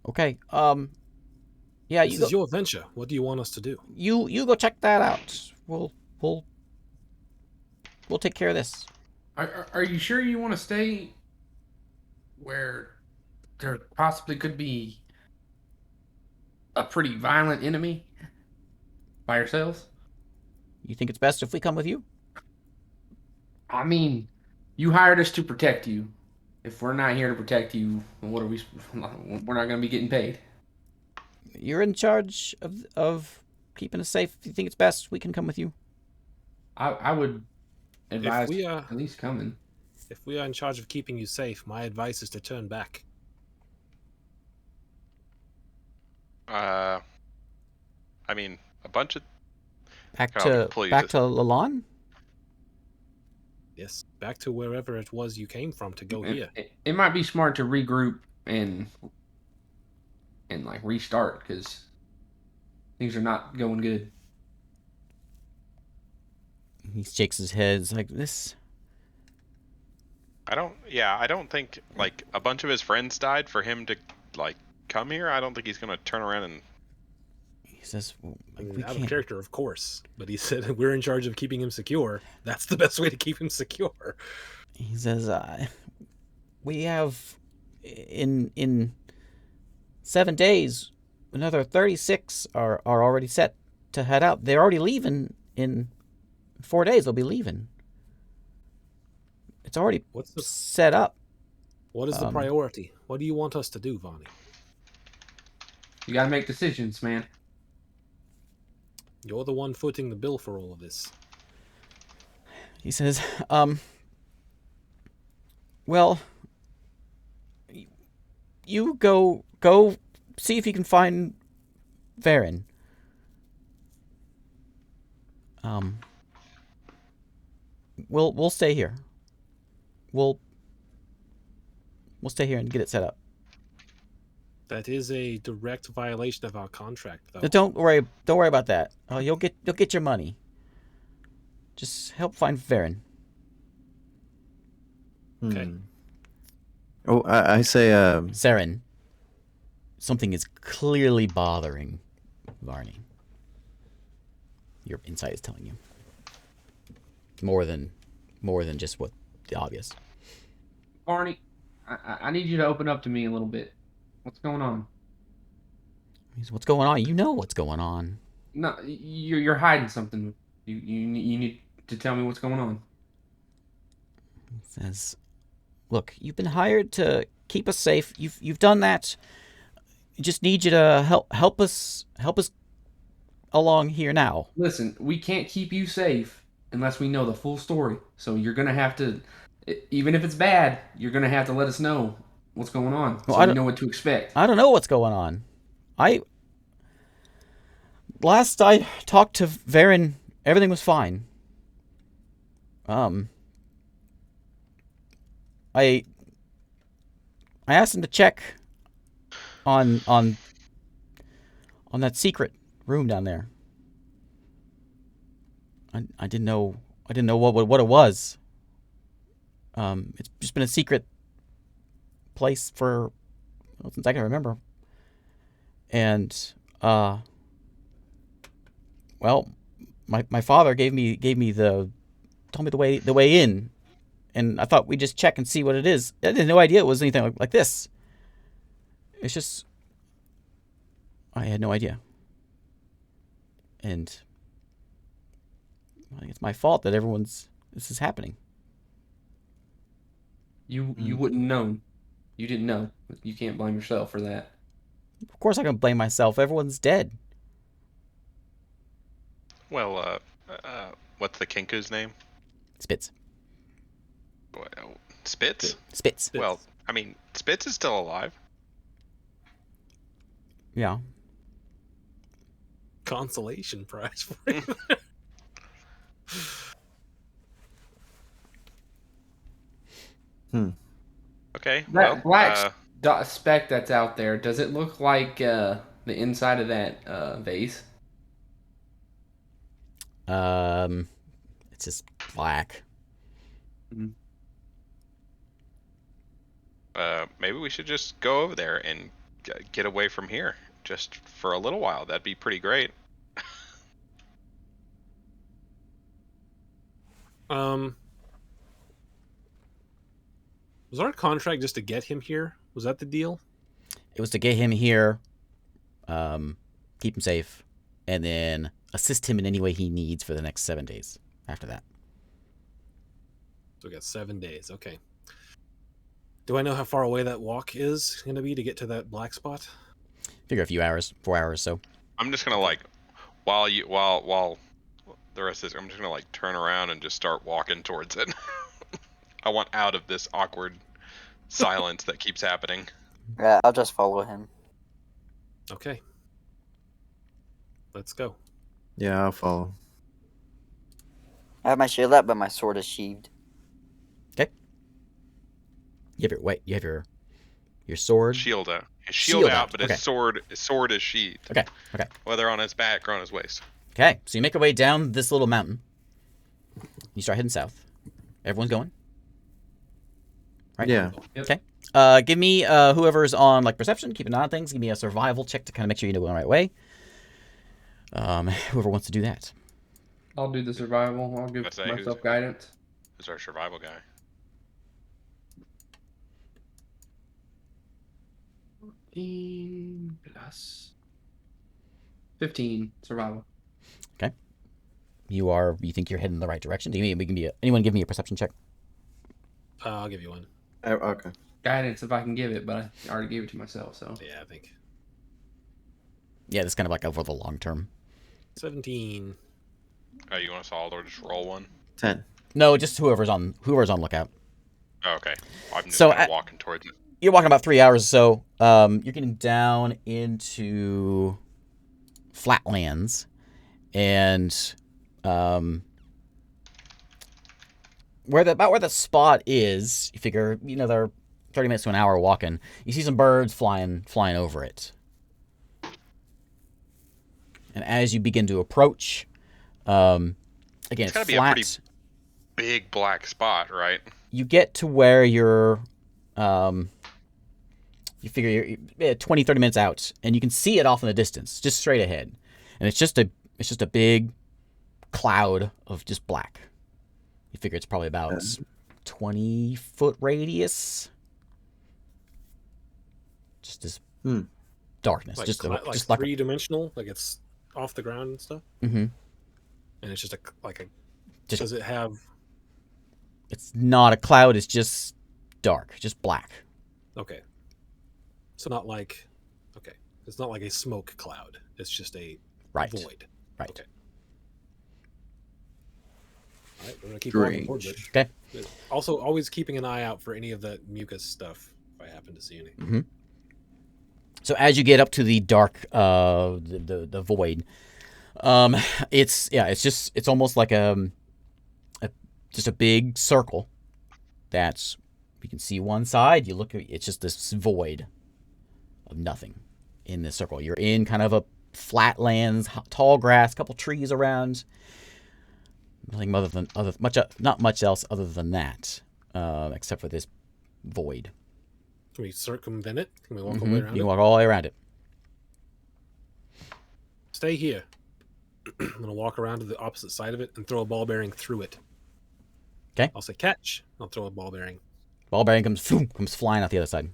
[SPEAKER 1] Okay. Yeah,
[SPEAKER 3] This is your adventure. What do you want us to do?
[SPEAKER 1] you go check that out. We'll take care of this.
[SPEAKER 6] Are you sure you want to stay where there possibly could be a pretty violent enemy by yourselves?
[SPEAKER 1] You think it's best if we come with you?
[SPEAKER 6] I mean, you hired us to protect you. If we're not here to protect you, then what are we? We're not going to be getting paid.
[SPEAKER 1] You're in charge of keeping us safe. If you think it's best, we can come with you.
[SPEAKER 6] I would advise
[SPEAKER 3] we are-
[SPEAKER 6] at least coming.
[SPEAKER 3] If we are in charge of keeping you safe, my advice is to turn back.
[SPEAKER 2] I mean, a bunch of
[SPEAKER 1] Back
[SPEAKER 2] Oh,
[SPEAKER 1] to
[SPEAKER 2] please.
[SPEAKER 1] Lalon?
[SPEAKER 3] Yes, back to wherever it was you came from to go here.
[SPEAKER 6] It might be smart to regroup and like restart because things are not going good.
[SPEAKER 1] He shakes his head. It's like this.
[SPEAKER 2] I don't think like a bunch of his friends died for him to like come here. I don't think he's gonna turn around and
[SPEAKER 1] He says, well,
[SPEAKER 3] I mean,
[SPEAKER 1] we
[SPEAKER 3] out of
[SPEAKER 1] can't.
[SPEAKER 3] character, of course, but he said we're in charge of keeping him secure. That's the best way to keep him secure.
[SPEAKER 1] He says, we have in 7 days, another 36 are already set to head out. They're already leaving in 4 days. They'll be leaving. It's already
[SPEAKER 3] What's the
[SPEAKER 1] set up.
[SPEAKER 3] what is the priority? What do you want us to do, Vonnie?
[SPEAKER 6] You got to make decisions, man.
[SPEAKER 3] You're the one footing the bill for all of this.
[SPEAKER 1] He says, well, you go see if you can find Varen. We'll stay here. We'll stay here and get it set up.
[SPEAKER 3] That is a direct violation of our contract, though.
[SPEAKER 1] But don't worry about that. You'll get your money. Just help find Varen.
[SPEAKER 3] Okay.
[SPEAKER 4] Oh, I say,
[SPEAKER 1] Saren. Something is clearly bothering Varney. Your insight is telling you. More than just what the obvious.
[SPEAKER 6] Barney, I need you to open up to me a little bit. What's going on?
[SPEAKER 1] He says, what's going on? You know what's going on.
[SPEAKER 6] No, you're hiding something. You need to tell me what's going on.
[SPEAKER 1] He says, look, you've been hired to keep us safe. You've done that. I just need you to help us along here now.
[SPEAKER 6] Listen, we can't keep you safe unless we know the full story. So you're gonna have to, even if it's bad, you're gonna have to let us know what's going on,
[SPEAKER 1] Well,
[SPEAKER 6] so we know what to expect.
[SPEAKER 1] I don't know what's going on. Last I talked to Varen, everything was fine. I asked him to check on that secret room down there. I didn't know what it was. It's just been a secret place for since I can remember. And well, my father told me the way in, and I thought we'd just check and see what it is. I had no idea it was anything like this. It's just I had no idea, and I think it's my fault that this is happening.
[SPEAKER 6] You wouldn't know. You didn't know. You can't blame yourself for that.
[SPEAKER 1] Of course, I can blame myself. Everyone's dead.
[SPEAKER 2] Well, what's the Kinku's name?
[SPEAKER 1] Spitz.
[SPEAKER 2] Spitz?
[SPEAKER 1] Spitz.
[SPEAKER 2] Well, I mean, Spitz is still alive.
[SPEAKER 1] Yeah.
[SPEAKER 3] Consolation prize for you.
[SPEAKER 2] Okay.
[SPEAKER 6] That
[SPEAKER 2] well,
[SPEAKER 6] black speck that's out there, does it look like the inside of that vase?
[SPEAKER 1] It's just black.
[SPEAKER 2] maybe we should just go over there and get away from here just for a little while. That'd be pretty great.
[SPEAKER 3] Was our contract just to get him here? Was that the deal?
[SPEAKER 1] It was to get him here, keep him safe, and then assist him in any way he needs for the next 7 days after that.
[SPEAKER 3] So we got 7 days. Okay. Do I know how far away that walk is going to be to get to that black spot?
[SPEAKER 1] Figure a few hours, 4 hours, so.
[SPEAKER 2] I'm just gonna while the rest of this, I'm just gonna turn around and just start walking towards it. I want out of this awkward silence that keeps happening.
[SPEAKER 5] Yeah, I'll just follow him.
[SPEAKER 3] Okay. Let's go.
[SPEAKER 4] Yeah, I'll follow.
[SPEAKER 5] I have my shield up, but my sword is sheathed.
[SPEAKER 1] Okay. You have your sword.
[SPEAKER 2] Shield out. His
[SPEAKER 1] Shield
[SPEAKER 2] shield
[SPEAKER 1] out,
[SPEAKER 2] out, but
[SPEAKER 1] okay.
[SPEAKER 2] his sword is sheathed.
[SPEAKER 1] Okay.
[SPEAKER 2] Whether on his back or on his waist.
[SPEAKER 1] Okay, so you make your way down this little mountain. You start heading south. Everyone's going? Right?
[SPEAKER 4] Yeah.
[SPEAKER 1] Okay. Give me whoever's on perception, keep an eye on things. Give me a survival check to kind of make sure you know going the right way. Whoever wants to do that.
[SPEAKER 6] I'll do the survival. I'll give
[SPEAKER 2] Let's say
[SPEAKER 6] myself guidance.
[SPEAKER 2] Who's our survival guy?
[SPEAKER 6] 14 plus 15 survival.
[SPEAKER 1] Okay. You think you're heading in the right direction? Anyone give me a perception check?
[SPEAKER 3] I'll give you one.
[SPEAKER 4] Okay.
[SPEAKER 6] Guidance if I can give it, but I already gave it to myself, so.
[SPEAKER 3] Yeah, I think.
[SPEAKER 1] Yeah, that's kind of over the long term.
[SPEAKER 3] 17.
[SPEAKER 2] Oh, you want us all to just roll one?
[SPEAKER 4] 10.
[SPEAKER 1] No, just whoever's on lookout.
[SPEAKER 2] Oh, okay. I'm just
[SPEAKER 1] So
[SPEAKER 2] walking towards it.
[SPEAKER 1] You're walking about 3 hours or so. You're getting down into flatlands, and where the spot is, you figure they're 30 minutes to an hour walking. You see some birds flying over it, and as you begin to approach, again, it's
[SPEAKER 2] gotta
[SPEAKER 1] flat.
[SPEAKER 2] be a pretty big black spot, right?
[SPEAKER 1] You get to where you're. You figure you're 20, 30 minutes out, and you can see it off in the distance, just straight ahead. And it's just a big cloud of just black. You figure it's probably about 20-foot radius. Just this darkness.
[SPEAKER 3] Like,
[SPEAKER 1] just
[SPEAKER 3] just
[SPEAKER 1] like
[SPEAKER 3] three-dimensional? Like it's off the ground and stuff?
[SPEAKER 1] Mm-hmm.
[SPEAKER 3] And it's just does it have...
[SPEAKER 1] It's not a cloud, it's just dark, just black.
[SPEAKER 3] Okay. So not like... Okay. It's not like a smoke cloud. It's just a void.
[SPEAKER 1] Right.
[SPEAKER 3] Okay. All right, we're going to keep walking towards it.
[SPEAKER 1] Okay.
[SPEAKER 3] Also, always keeping an eye out for any of that mucus stuff, if I happen to see any.
[SPEAKER 1] Mm-hmm. So as you get up to the dark, the void, it's almost like just a big circle. That's, you can see one side. You look at it's just this void of nothing in this circle. You're in kind of a flatlands, tall grass, couple trees around. Nothing not much else other than that, except for this void.
[SPEAKER 3] Can we circumvent it? Can we walk all
[SPEAKER 1] Mhm.
[SPEAKER 3] the way
[SPEAKER 1] You
[SPEAKER 3] around
[SPEAKER 1] can
[SPEAKER 3] it?
[SPEAKER 1] walk all the way around it.
[SPEAKER 3] Stay here. I'm gonna walk around to the opposite side of it and throw a ball bearing through it.
[SPEAKER 1] 'Kay.
[SPEAKER 3] I'll say catch. I'll throw a ball bearing.
[SPEAKER 1] Ball bearing comes flying out the other side.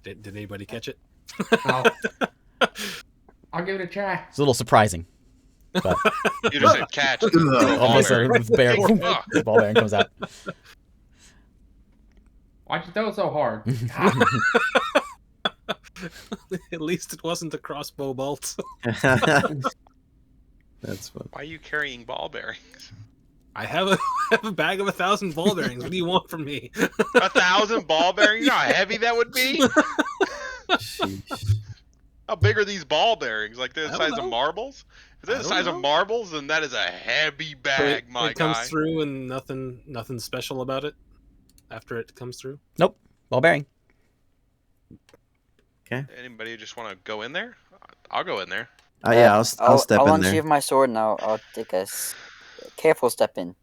[SPEAKER 3] Did anybody catch it?
[SPEAKER 6] I'll give it a try.
[SPEAKER 1] It's a little surprising. But
[SPEAKER 2] You just said catch. And throw a ball
[SPEAKER 1] also,
[SPEAKER 2] bearing.
[SPEAKER 1] the ball bearing comes out.
[SPEAKER 6] Why'd you throw it so hard?
[SPEAKER 3] At least it wasn't a crossbow bolt.
[SPEAKER 4] That's fun.
[SPEAKER 2] Why are you carrying ball bearings?
[SPEAKER 3] I have a bag of 1,000 ball bearings. What do you want from me?
[SPEAKER 2] 1,000 ball bearings? You know how heavy that would be?
[SPEAKER 4] Sheesh.
[SPEAKER 2] How big are these ball bearings? Like they're the
[SPEAKER 3] I don't
[SPEAKER 2] size of
[SPEAKER 3] know.
[SPEAKER 2] marbles? If they're
[SPEAKER 3] I
[SPEAKER 2] the
[SPEAKER 3] don't
[SPEAKER 2] size
[SPEAKER 3] know.
[SPEAKER 2] of marbles, then that is a heavy
[SPEAKER 3] So
[SPEAKER 2] bag,
[SPEAKER 3] it,
[SPEAKER 2] my
[SPEAKER 3] it comes
[SPEAKER 2] guy.
[SPEAKER 3] through and nothing special about it after it comes through.
[SPEAKER 1] Nope. Ball bearing.
[SPEAKER 2] Anybody just want to go in there? I'll go in there.
[SPEAKER 4] Yeah, I'll step
[SPEAKER 5] I'll
[SPEAKER 4] in there.
[SPEAKER 5] unsheath my sword and I'll take a careful step in.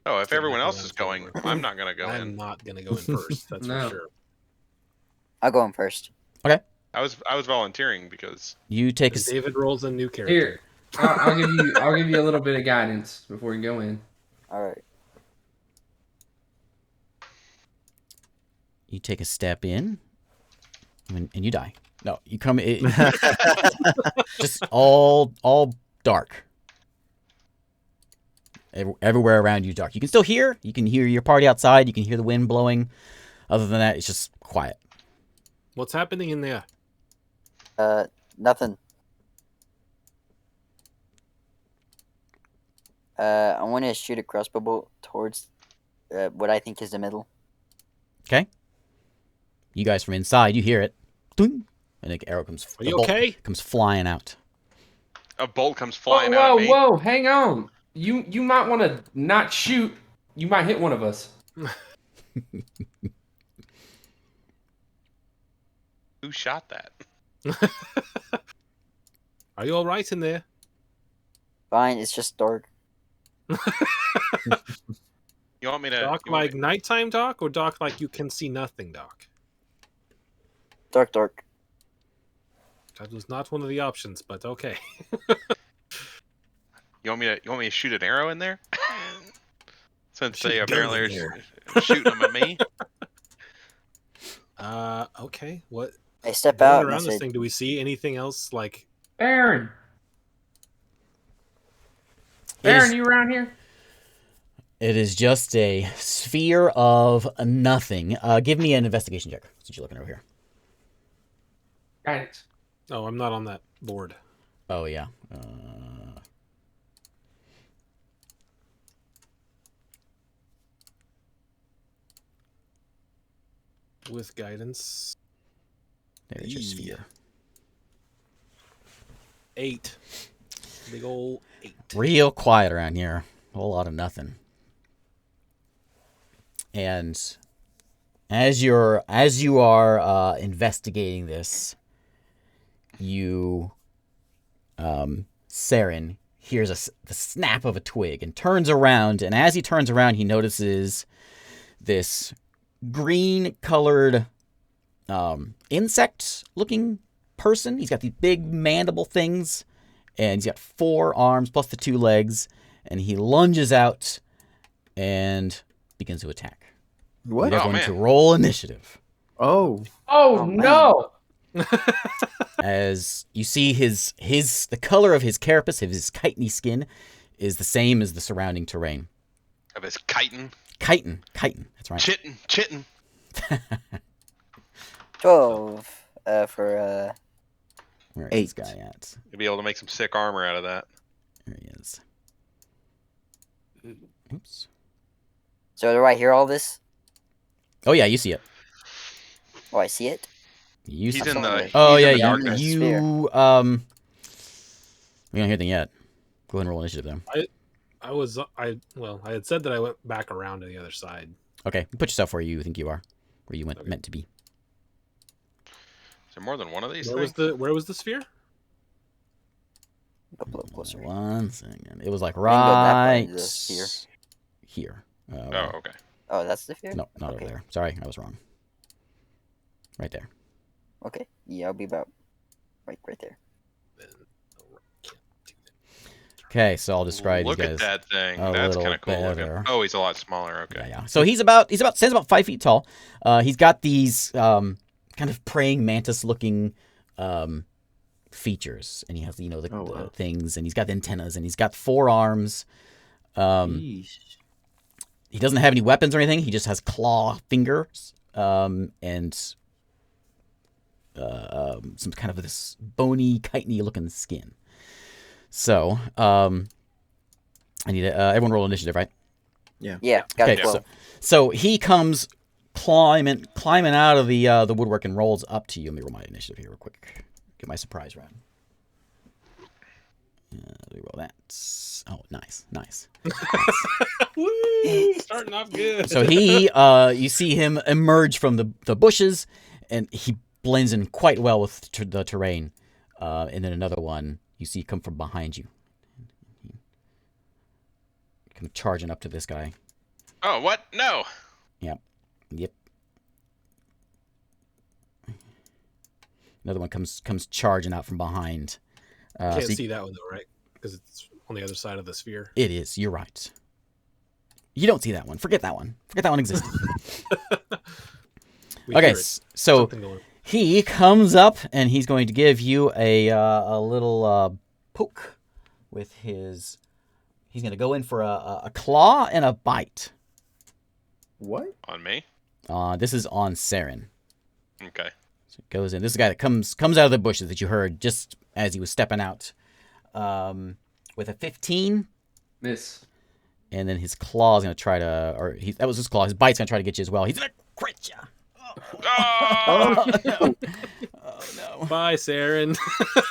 [SPEAKER 2] Oh, if
[SPEAKER 3] Get
[SPEAKER 2] everyone
[SPEAKER 3] back
[SPEAKER 2] else
[SPEAKER 3] around
[SPEAKER 2] is going,
[SPEAKER 3] forward.
[SPEAKER 2] I'm not going to go
[SPEAKER 3] I'm
[SPEAKER 2] in.
[SPEAKER 3] not gonna go in first. That's
[SPEAKER 6] No.
[SPEAKER 3] for sure.
[SPEAKER 5] I'll go in first.
[SPEAKER 2] I was volunteering because
[SPEAKER 1] You take a
[SPEAKER 3] David rolls a new character.
[SPEAKER 6] Here, I'll give you a little bit of guidance before you go in.
[SPEAKER 5] All right.
[SPEAKER 1] you take a step in, and you die. No, you come in. Just all dark. Everywhere around you dark. You can still hear. You can hear your party outside. You can hear the wind blowing. Other than that, it's just quiet.
[SPEAKER 3] What's happening in there?
[SPEAKER 5] Nothing. I want to shoot a crossbow bolt towards what I think is the middle.
[SPEAKER 1] Okay. You guys from inside, you hear it. Ding, and an arrow comes.
[SPEAKER 3] Are
[SPEAKER 1] the
[SPEAKER 3] you
[SPEAKER 1] bolt
[SPEAKER 3] okay?
[SPEAKER 1] Comes flying out.
[SPEAKER 2] a bolt comes
[SPEAKER 6] Whoa,
[SPEAKER 2] flying out
[SPEAKER 6] whoa,
[SPEAKER 2] at me.
[SPEAKER 6] whoa! Hang on. You might want to not shoot. You might hit one of us.
[SPEAKER 2] Who shot that?
[SPEAKER 3] Are you all right in there?
[SPEAKER 5] Fine, it's just dark.
[SPEAKER 2] You want me to?
[SPEAKER 3] Doc
[SPEAKER 2] you want
[SPEAKER 3] like
[SPEAKER 2] me-
[SPEAKER 3] nighttime Doc or Doc like you can see nothing Doc?
[SPEAKER 5] Dark.
[SPEAKER 3] That was not one of the options, but okay.
[SPEAKER 2] You want me to shoot an arrow in there? Since
[SPEAKER 3] Shoot
[SPEAKER 2] they
[SPEAKER 3] a gun
[SPEAKER 2] apparently
[SPEAKER 3] in
[SPEAKER 2] are
[SPEAKER 3] there.
[SPEAKER 2] shooting them at me.
[SPEAKER 3] Okay. What?
[SPEAKER 5] I step
[SPEAKER 3] Going
[SPEAKER 5] out and I
[SPEAKER 3] around this
[SPEAKER 5] said,
[SPEAKER 3] thing, do we see anything else like?
[SPEAKER 6] Baron,
[SPEAKER 1] It is-
[SPEAKER 6] you around here?
[SPEAKER 1] It is just a sphere of nothing. Give me an investigation check since you're looking over here.
[SPEAKER 6] Guidance.
[SPEAKER 3] Oh, I'm not on that board.
[SPEAKER 1] Oh yeah.
[SPEAKER 3] With guidance,
[SPEAKER 1] There's your
[SPEAKER 3] Yeah.
[SPEAKER 1] sphere.
[SPEAKER 3] 8. Big ol' 8.
[SPEAKER 1] Real quiet around here. A whole lot of nothing. And as you are investigating this, you, Saren hears the snap of a twig and turns around. And as he turns around, he notices this green-colored insect-looking person. He's got these big mandible things, and he's got 4 arms plus the 2 legs, and he lunges out and begins to attack.
[SPEAKER 4] What?
[SPEAKER 1] You're
[SPEAKER 2] Oh,
[SPEAKER 1] going
[SPEAKER 2] man.
[SPEAKER 1] to roll initiative.
[SPEAKER 4] Oh.
[SPEAKER 6] Oh,
[SPEAKER 5] man.
[SPEAKER 6] no!
[SPEAKER 1] As you see the color of his carapace, his chitiny skin, is the same as the surrounding terrain.
[SPEAKER 2] Of his chitin.
[SPEAKER 1] Chitin, that's right.
[SPEAKER 2] Chittin.
[SPEAKER 5] 12 for
[SPEAKER 1] Where is
[SPEAKER 4] 8.
[SPEAKER 1] this guy at?
[SPEAKER 2] You'll be able to make some sick armor out of that.
[SPEAKER 1] There he is. Oops.
[SPEAKER 5] So do I hear all this?
[SPEAKER 1] Oh yeah, you see it.
[SPEAKER 5] Oh, I see it.
[SPEAKER 1] You see
[SPEAKER 2] He's in the.
[SPEAKER 1] Oh
[SPEAKER 2] he's
[SPEAKER 1] yeah,
[SPEAKER 2] in the
[SPEAKER 5] you-
[SPEAKER 2] darkness.
[SPEAKER 5] you-
[SPEAKER 1] we don't hear anything yet. Go ahead and roll initiative then.
[SPEAKER 3] I had said that I went back around to the other side.
[SPEAKER 1] Okay, put yourself where you think you are, where you meant to be.
[SPEAKER 2] Is there more than one of these
[SPEAKER 3] Where
[SPEAKER 2] things?
[SPEAKER 3] was the sphere?
[SPEAKER 5] Up a little closer.
[SPEAKER 1] 1 second. It was like
[SPEAKER 5] I didn't go that far
[SPEAKER 1] right
[SPEAKER 5] into the sphere.
[SPEAKER 1] here.
[SPEAKER 2] Oh, okay.
[SPEAKER 5] Oh, that's the fear?
[SPEAKER 1] No, not
[SPEAKER 5] Okay.
[SPEAKER 1] over there. Sorry, I was wrong. Right there.
[SPEAKER 5] Okay. Yeah, I'll be about right there.
[SPEAKER 1] Okay, so I'll describe
[SPEAKER 2] Look
[SPEAKER 1] these
[SPEAKER 2] at
[SPEAKER 1] guys.
[SPEAKER 2] that thing.
[SPEAKER 1] a
[SPEAKER 2] That's
[SPEAKER 1] little
[SPEAKER 2] kind of cool
[SPEAKER 1] better.
[SPEAKER 2] looking. Oh, he's a lot smaller. Okay.
[SPEAKER 1] Yeah. So stands about 5 feet tall. He's got these kind of praying mantis looking features, and he has the things, and he's got the antennas, and he's got 4 arms.
[SPEAKER 4] Yeesh.
[SPEAKER 1] He doesn't have any weapons or anything. He just has claw fingers and some kind of this bony, chitiny looking skin. So I need everyone roll initiative, right?
[SPEAKER 5] Yeah, got
[SPEAKER 1] Okay,
[SPEAKER 5] 12.
[SPEAKER 1] so he comes climbing out of the woodwork and rolls up to you. Let me roll my initiative here real quick. Get my surprise round. Let me roll that. Oh, nice.
[SPEAKER 3] Woo! Starting off good.
[SPEAKER 1] So he, you see him emerge from the bushes, and he blends in quite well with the terrain. And then another one you see come from behind you. Come charging up to this guy.
[SPEAKER 2] Oh, what? No.
[SPEAKER 1] Yep. Another one comes charging out from behind.
[SPEAKER 3] Can't
[SPEAKER 1] so you-
[SPEAKER 3] see that one though, right? Because it's on the other side of the sphere.
[SPEAKER 1] It is. You're right. You don't see that one. Forget that one. Forget that one existed.
[SPEAKER 3] We
[SPEAKER 1] Okay,
[SPEAKER 3] hear it.
[SPEAKER 1] so
[SPEAKER 3] Something going.
[SPEAKER 1] he comes up and he's going to give you a little poke with his. He's going to go in for a claw and a bite.
[SPEAKER 4] What?
[SPEAKER 2] On me?
[SPEAKER 1] This is on Saren.
[SPEAKER 2] Okay.
[SPEAKER 1] So it goes in. This is the guy that comes out of the bushes that you heard just as he was stepping out. With a 15.
[SPEAKER 6] Miss.
[SPEAKER 1] And then his claw is going to try to, that was his claw. His bite's going to try to get you as well. He's going to crit you.
[SPEAKER 2] Oh!
[SPEAKER 1] No. Oh, no.
[SPEAKER 3] Bye, Saren.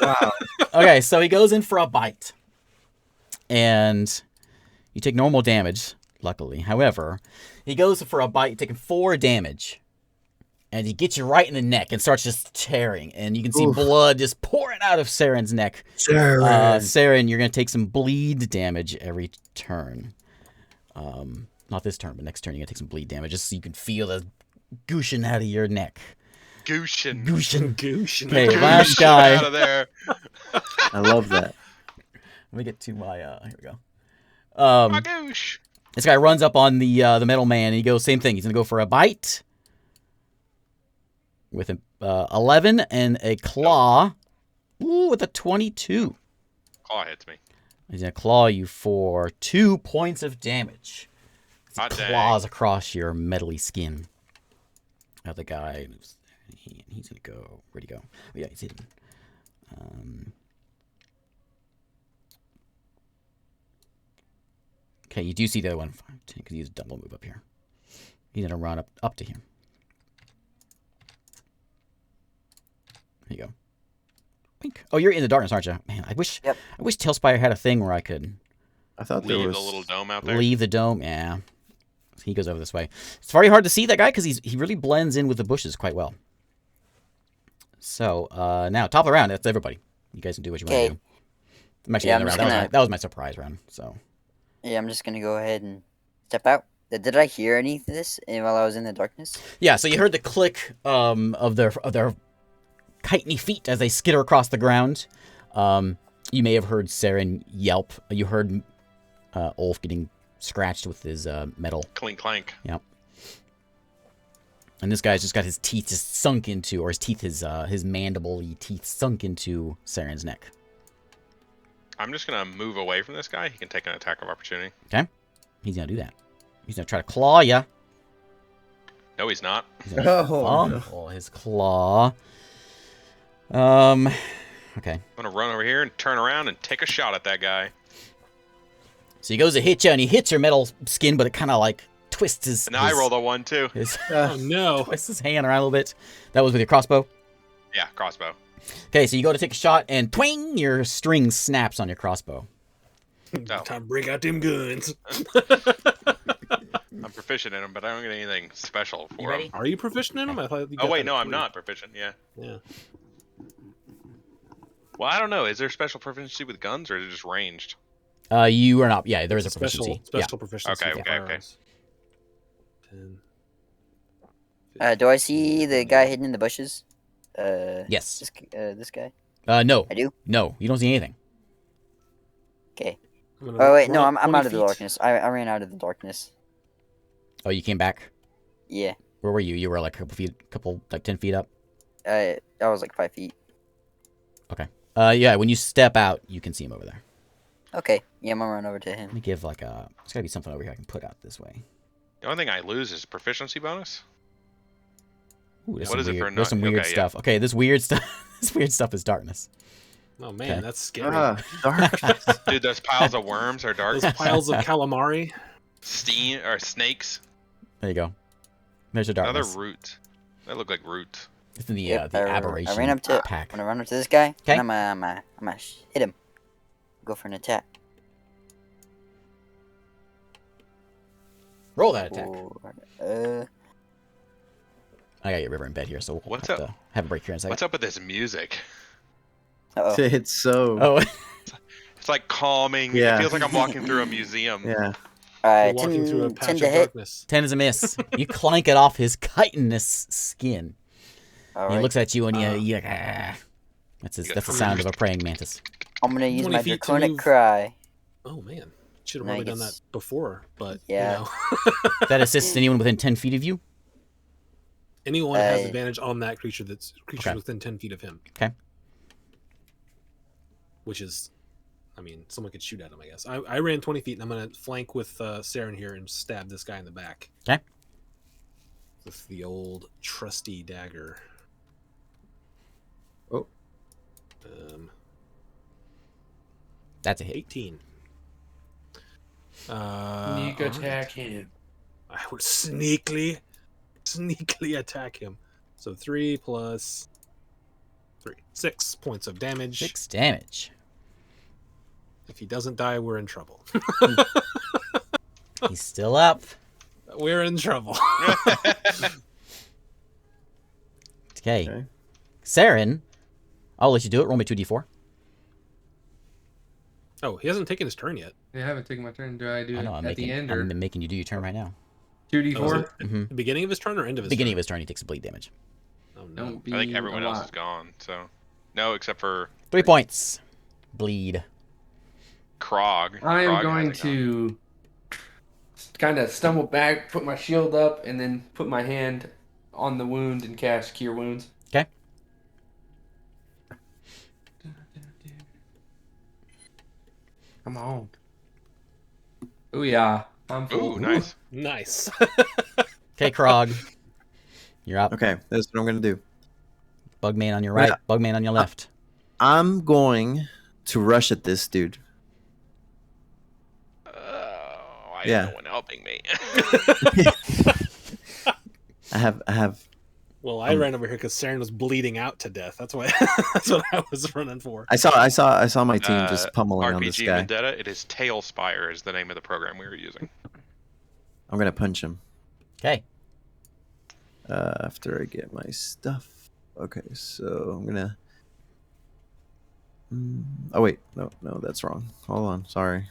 [SPEAKER 4] Wow.
[SPEAKER 1] Okay, so he goes in for a bite. And you take normal damage, luckily. However, he goes for a bite, taking 4 damage. And he gets you right in the neck and starts just tearing. And you can see blood just pouring out of Saren's neck. Saren, you're going to take some bleed damage every turn. Not this turn, but next turn you're going to take some bleed damage just so you can feel the gooshing out of your neck.
[SPEAKER 2] Gooshin.
[SPEAKER 3] Goosh.
[SPEAKER 1] Okay, last guy.
[SPEAKER 2] Out of there.
[SPEAKER 4] I love that.
[SPEAKER 1] Let me get to my, here we go.
[SPEAKER 2] My goosh.
[SPEAKER 1] This guy runs up on the metal man and he goes, same thing. He's going to go for a bite. With an 11 and a claw. Ooh, with a 22.
[SPEAKER 2] Claw hits me.
[SPEAKER 1] He's going to claw you for 2 points of damage. He
[SPEAKER 2] Hot dang.
[SPEAKER 1] claws across your metally skin. Other guy, he's going to go. Where'd he go? Oh, yeah, he's hidden. Okay, you do see the other one. Because he's a double move up here. He's going to run up to him. There you go. Wink. Oh, you're in the darkness, aren't you? Man, I wish Tailspire had a thing where I could
[SPEAKER 4] I thought there
[SPEAKER 2] Leave
[SPEAKER 4] was
[SPEAKER 2] the little dome out there.
[SPEAKER 1] leave the dome. Yeah. He goes over this way. It's very hard to see that guy because he really blends in with the bushes quite well. So, now, top of the round. That's everybody. You guys can do what you want to do. I'm actually in the round. That was my surprise round. So.
[SPEAKER 5] Yeah, I'm just gonna go ahead and step out. Did I hear any of this while I was in the darkness?
[SPEAKER 1] Yeah, so you heard the click of their chitiny feet as they skitter across the ground. You may have heard Saren yelp. You heard Ulf getting scratched with his metal.
[SPEAKER 2] Clink clank.
[SPEAKER 1] Yep. And this guy's just got his teeth just sunk into, or his teeth, his mandible-y teeth sunk into Saren's neck.
[SPEAKER 2] I'm just gonna move away from this guy. He can take an attack of opportunity.
[SPEAKER 1] Okay? He's gonna do that. He's gonna try to claw you.
[SPEAKER 2] No, he's not.
[SPEAKER 1] He's gonna fumble his claw. Okay.
[SPEAKER 2] I'm gonna run over here and turn around and take a shot at that guy.
[SPEAKER 1] So he goes to hit you, and he hits your metal skin, but it kind of like twists his.
[SPEAKER 2] And I rolled a 1 too.
[SPEAKER 3] Oh no!
[SPEAKER 1] Twists his hand around a little bit. That was with your crossbow.
[SPEAKER 2] Yeah, crossbow.
[SPEAKER 1] Okay, so you go to take a shot, and twing, your string snaps on your crossbow.
[SPEAKER 2] Oh.
[SPEAKER 3] Time to break out them guns.
[SPEAKER 2] I'm proficient in them, but I don't get anything special
[SPEAKER 1] You
[SPEAKER 2] for
[SPEAKER 1] ready?
[SPEAKER 2] them.
[SPEAKER 3] Are you proficient in them? I thought you
[SPEAKER 2] Oh
[SPEAKER 3] got
[SPEAKER 2] wait,
[SPEAKER 3] that
[SPEAKER 2] no, I'm
[SPEAKER 3] too.
[SPEAKER 2] not proficient. Yeah.
[SPEAKER 3] Yeah.
[SPEAKER 2] Well, I don't know. Is there special proficiency with guns, or is it just ranged?
[SPEAKER 1] You are not. Yeah, there is a
[SPEAKER 3] Special
[SPEAKER 1] proficiency.
[SPEAKER 3] proficiency
[SPEAKER 2] Okay,
[SPEAKER 3] for
[SPEAKER 2] okay, okay.
[SPEAKER 3] firearms. 10,
[SPEAKER 5] Do I see the guy hidden in the bushes?
[SPEAKER 1] Yes.
[SPEAKER 5] This guy.
[SPEAKER 1] No.
[SPEAKER 5] I do.
[SPEAKER 1] No, you don't see anything.
[SPEAKER 5] Okay.
[SPEAKER 3] I'm gonna
[SPEAKER 5] Oh wait, no,
[SPEAKER 3] run
[SPEAKER 5] I'm
[SPEAKER 3] 20
[SPEAKER 5] out of the
[SPEAKER 3] feet.
[SPEAKER 5] darkness. I ran out of the darkness.
[SPEAKER 1] Oh, you came back.
[SPEAKER 5] Yeah.
[SPEAKER 1] Where were you? You were like a couple, like 10 feet up.
[SPEAKER 5] I was like 5 feet.
[SPEAKER 1] Okay. Yeah. When you step out, you can see him over there.
[SPEAKER 5] Okay. Yeah, I'm gonna run over to
[SPEAKER 1] Let
[SPEAKER 5] him.
[SPEAKER 1] me give like a. There's gotta be something over here I can put out this way.
[SPEAKER 2] The only thing I lose is proficiency bonus.
[SPEAKER 1] Ooh, there's
[SPEAKER 2] What
[SPEAKER 1] some
[SPEAKER 2] is it
[SPEAKER 1] weird,
[SPEAKER 2] for
[SPEAKER 1] there's some
[SPEAKER 2] not-
[SPEAKER 1] weird
[SPEAKER 2] okay, yeah.
[SPEAKER 1] stuff. Okay, this weird stuff. This weird stuff is darkness.
[SPEAKER 3] Oh man,
[SPEAKER 1] Okay.
[SPEAKER 3] that's scary.
[SPEAKER 4] Darkness.
[SPEAKER 2] Dude, those piles of worms are dark.
[SPEAKER 3] Those piles of calamari.
[SPEAKER 2] Steam or snakes.
[SPEAKER 1] There you go. There's your
[SPEAKER 2] Another
[SPEAKER 1] darkness.
[SPEAKER 2] root. That look like root.
[SPEAKER 1] It's in the
[SPEAKER 5] Yep,
[SPEAKER 1] the
[SPEAKER 5] I
[SPEAKER 1] aberration
[SPEAKER 5] ran up to.
[SPEAKER 1] pack.
[SPEAKER 5] I'm gonna run up to this guy.
[SPEAKER 1] 'Kay.
[SPEAKER 5] And I'm gonna hit him. Go for an attack.
[SPEAKER 1] Roll that attack. I gotta get River in bed here, so we'll
[SPEAKER 2] What's
[SPEAKER 1] have
[SPEAKER 2] up?
[SPEAKER 1] to have a break here in a second.
[SPEAKER 2] What's up with this music?
[SPEAKER 5] Uh-oh.
[SPEAKER 4] It's so.
[SPEAKER 1] Oh,
[SPEAKER 2] It's like calming.
[SPEAKER 4] Yeah.
[SPEAKER 2] It feels like I'm walking through a museum.
[SPEAKER 4] Yeah.
[SPEAKER 5] Alright,
[SPEAKER 3] We're walking through a
[SPEAKER 5] 10
[SPEAKER 3] patch
[SPEAKER 5] to
[SPEAKER 3] of
[SPEAKER 5] hit.
[SPEAKER 3] darkness.
[SPEAKER 1] 10 is a miss. You clank it off his chitinous skin. He
[SPEAKER 5] Alright.
[SPEAKER 1] looks at you and you like, ah. That's the sound of a praying mantis.
[SPEAKER 5] I'm gonna use
[SPEAKER 3] 20
[SPEAKER 5] my
[SPEAKER 3] feet to
[SPEAKER 5] draconic
[SPEAKER 3] move.
[SPEAKER 5] cry.
[SPEAKER 3] Oh man, should have
[SPEAKER 5] Now
[SPEAKER 3] probably
[SPEAKER 5] he
[SPEAKER 3] done that
[SPEAKER 5] gets-
[SPEAKER 3] before, but
[SPEAKER 5] Yeah.
[SPEAKER 3] you know,
[SPEAKER 1] That assists anyone within 10 feet of you.
[SPEAKER 3] anyone has
[SPEAKER 5] Uh,
[SPEAKER 3] advantage on that creature
[SPEAKER 1] Okay.
[SPEAKER 3] within 10 feet of him.
[SPEAKER 1] Okay.
[SPEAKER 3] Which is, I mean, someone could shoot at him, I guess. I ran 20 feet, and I'm gonna flank with Saren here and stab this guy in the back.
[SPEAKER 1] Okay.
[SPEAKER 3] With the old trusty dagger.
[SPEAKER 4] Oh.
[SPEAKER 1] That's a hit.
[SPEAKER 3] 18.
[SPEAKER 6] Sneak
[SPEAKER 3] Alright.
[SPEAKER 6] attack him.
[SPEAKER 3] I would sneakily attack him. So 3 plus 3. 6 points of damage.
[SPEAKER 1] 6 damage.
[SPEAKER 3] If he doesn't die, we're in trouble.
[SPEAKER 1] He's still up.
[SPEAKER 3] We're in trouble.
[SPEAKER 1] Okay.
[SPEAKER 4] Okay.
[SPEAKER 1] Saren, I'll let you do it. Roll me 2d4.
[SPEAKER 3] Oh, he hasn't taken his turn yet.
[SPEAKER 6] Yeah, I haven't taken my turn. Do I do
[SPEAKER 1] I
[SPEAKER 6] it
[SPEAKER 1] know,
[SPEAKER 6] at the end or
[SPEAKER 1] I'm making you do your turn right now.
[SPEAKER 6] 2d4?
[SPEAKER 3] Oh, is it
[SPEAKER 1] hmm
[SPEAKER 3] the beginning of his turn or end of his
[SPEAKER 1] Beginning
[SPEAKER 3] turn?
[SPEAKER 1] of his turn, he takes a bleed damage.
[SPEAKER 3] Oh, no.
[SPEAKER 6] Don't be
[SPEAKER 2] I think everyone
[SPEAKER 6] a
[SPEAKER 2] else
[SPEAKER 6] lot.
[SPEAKER 2] is gone. So, no, except for
[SPEAKER 1] 3 points. Bleed.
[SPEAKER 2] Krog.
[SPEAKER 6] I am
[SPEAKER 2] Krog
[SPEAKER 6] going
[SPEAKER 2] hasn't gone.
[SPEAKER 6] to kind of stumble back, put my shield up, and then put my hand on the wound and cast Cure Wounds.
[SPEAKER 1] Okay.
[SPEAKER 6] Come on. Ooh, yeah. I'm full.
[SPEAKER 2] Ooh, nice.
[SPEAKER 3] Nice.
[SPEAKER 1] Okay, Krog. You're up.
[SPEAKER 4] Okay, that's what I'm gonna do.
[SPEAKER 1] Bugman on your right,
[SPEAKER 4] Yeah.
[SPEAKER 1] Bugman on your left.
[SPEAKER 4] I'm going to rush at this dude.
[SPEAKER 2] I
[SPEAKER 4] Yeah.
[SPEAKER 2] have no one helping me.
[SPEAKER 4] I have.
[SPEAKER 3] Well, I ran over here because Saren was bleeding out to death. That's why. That's what I was running for.
[SPEAKER 4] I saw my team just pummeling on this
[SPEAKER 2] RPG
[SPEAKER 4] guy.
[SPEAKER 2] Vendetta. It is Tailspire is the name of the program we were using.
[SPEAKER 4] I'm gonna punch him.
[SPEAKER 1] Okay.
[SPEAKER 4] After I get my stuff. Okay, so I'm gonna. Oh wait, no, that's wrong. Hold on, sorry.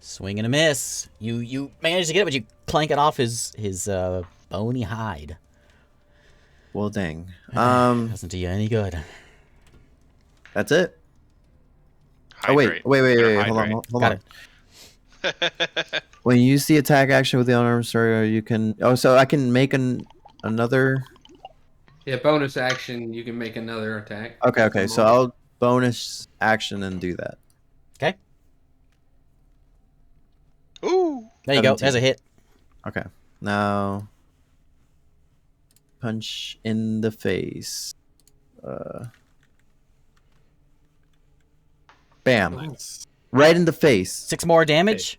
[SPEAKER 1] Swing and a miss. You managed to get it, but you clank it off his bony hide.
[SPEAKER 4] Well, dang.
[SPEAKER 1] Doesn't do you any good.
[SPEAKER 4] That's it. Oh
[SPEAKER 2] Hydrate.
[SPEAKER 4] wait.
[SPEAKER 2] Better
[SPEAKER 4] Hold on,
[SPEAKER 2] hydrate.
[SPEAKER 4] hold
[SPEAKER 1] Got
[SPEAKER 4] on.
[SPEAKER 1] it.
[SPEAKER 4] When you use the attack action with the unarmed sorry, you can. Oh, so I can make another.
[SPEAKER 6] Yeah, bonus action, you can make another attack.
[SPEAKER 4] Okay. So I'll bonus action and do that.
[SPEAKER 1] Okay.
[SPEAKER 2] Ooh.
[SPEAKER 1] There you go.
[SPEAKER 4] 17.
[SPEAKER 1] There's a hit.
[SPEAKER 4] Okay. Now. Punch in the face. Bam.
[SPEAKER 3] Nice.
[SPEAKER 4] Right in the face.
[SPEAKER 1] 6 more damage.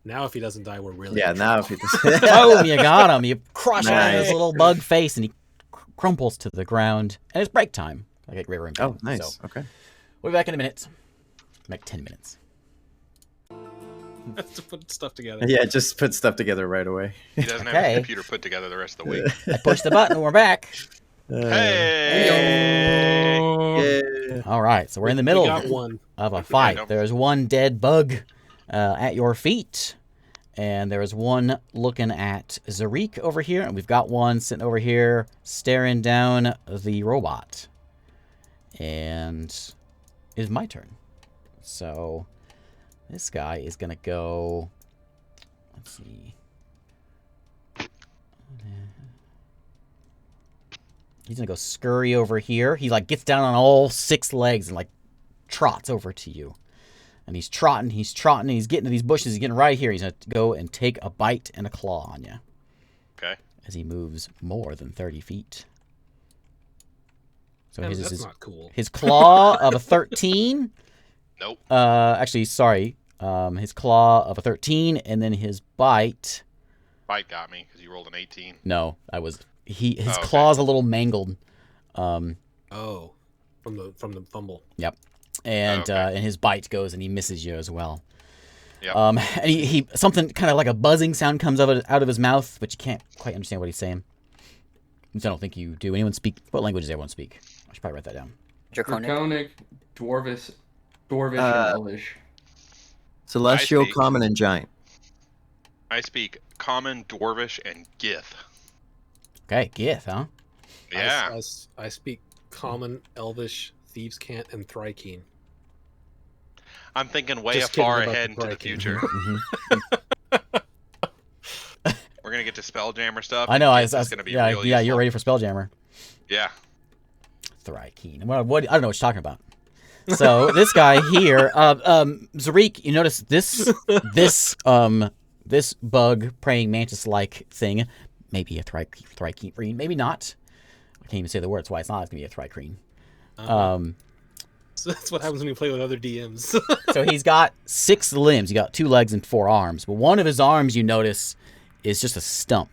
[SPEAKER 3] Now, if he doesn't die, we're really
[SPEAKER 4] Yeah,
[SPEAKER 3] in
[SPEAKER 4] now
[SPEAKER 3] trouble.
[SPEAKER 4] if you just.
[SPEAKER 1] Boom! You got him. You crush it out of his
[SPEAKER 4] Nice.
[SPEAKER 1] little bug face, and he crumples to the ground. And it's break time. I get River in bed.
[SPEAKER 4] Oh, nice.
[SPEAKER 1] So
[SPEAKER 4] Okay.
[SPEAKER 1] we'll be back in a minute. Like 10 minutes.
[SPEAKER 3] Has to put stuff together.
[SPEAKER 4] Yeah, just put stuff together right away.
[SPEAKER 2] He doesn't have
[SPEAKER 1] Okay.
[SPEAKER 2] a computer put together the rest of the week.
[SPEAKER 1] I pushed the button and we're back.
[SPEAKER 2] Hey!
[SPEAKER 4] Yeah.
[SPEAKER 1] All right, so we're in the
[SPEAKER 3] We
[SPEAKER 1] middle
[SPEAKER 3] got one.
[SPEAKER 1] of a fight.
[SPEAKER 2] don't-
[SPEAKER 1] There's one dead bug at your feet, and there is one looking at Zarik over here, and we've got one sitting over here staring down the robot. And it is my turn. So this guy is going to go... Let's see. He's going to go scurry over here. He, like, gets down on all 6 legs and, like, trots over to you. And he's trotting, and he's getting to these bushes. He's getting right here. He's going to go and take a bite and a claw on you.
[SPEAKER 2] Okay.
[SPEAKER 1] As he moves more than 30 feet. So
[SPEAKER 3] That's not cool.
[SPEAKER 1] his claw of a 13.
[SPEAKER 2] Nope.
[SPEAKER 1] Actually, sorry. His claw of a 13, and then his bite.
[SPEAKER 2] Bite got me because you rolled an 18.
[SPEAKER 1] No, his
[SPEAKER 2] okay.
[SPEAKER 1] claw's a little mangled.
[SPEAKER 3] Oh, from the fumble.
[SPEAKER 1] Yep. And
[SPEAKER 2] Okay.
[SPEAKER 1] and his bite goes and he misses you as well.
[SPEAKER 2] Yep.
[SPEAKER 1] And he something kind of like a buzzing sound comes out of his mouth, but you can't quite understand what he's saying. Which I don't think you do. Anyone speak? What language does everyone speak? I should probably write that down.
[SPEAKER 5] Draconic.
[SPEAKER 6] Dwarvish, and Elvish.
[SPEAKER 4] Celestial,
[SPEAKER 2] speak.
[SPEAKER 4] common, and giant.
[SPEAKER 2] I speak Common, Dwarvish, and Gith.
[SPEAKER 1] Okay, Gith, huh?
[SPEAKER 2] Yeah.
[SPEAKER 3] I speak Common, Elvish, Thieves' Cant, and Thrykeen.
[SPEAKER 2] I'm thinking way
[SPEAKER 3] Just kidding
[SPEAKER 2] far
[SPEAKER 3] about
[SPEAKER 2] ahead
[SPEAKER 3] the
[SPEAKER 2] into the
[SPEAKER 3] breaking.
[SPEAKER 2] future.
[SPEAKER 1] Mhm.
[SPEAKER 2] We're gonna get to Spelljammer stuff.
[SPEAKER 1] I know.
[SPEAKER 2] It's gonna be real
[SPEAKER 1] you're
[SPEAKER 2] useful.
[SPEAKER 1] ready for Spelljammer.
[SPEAKER 2] Yeah.
[SPEAKER 1] Thrykeen. What? I don't know what you're talking about. So this guy here, Zarik, you notice this bug praying mantis like thing, maybe a Thrykeen, maybe not. I can't even say the word. That's why it's not going to be a Thrykeen.
[SPEAKER 3] So that's what happens when you play with other DMs.
[SPEAKER 1] So he's got 6 limbs. He got 2 legs and 4 arms. But one of his arms, you notice, is just a stump.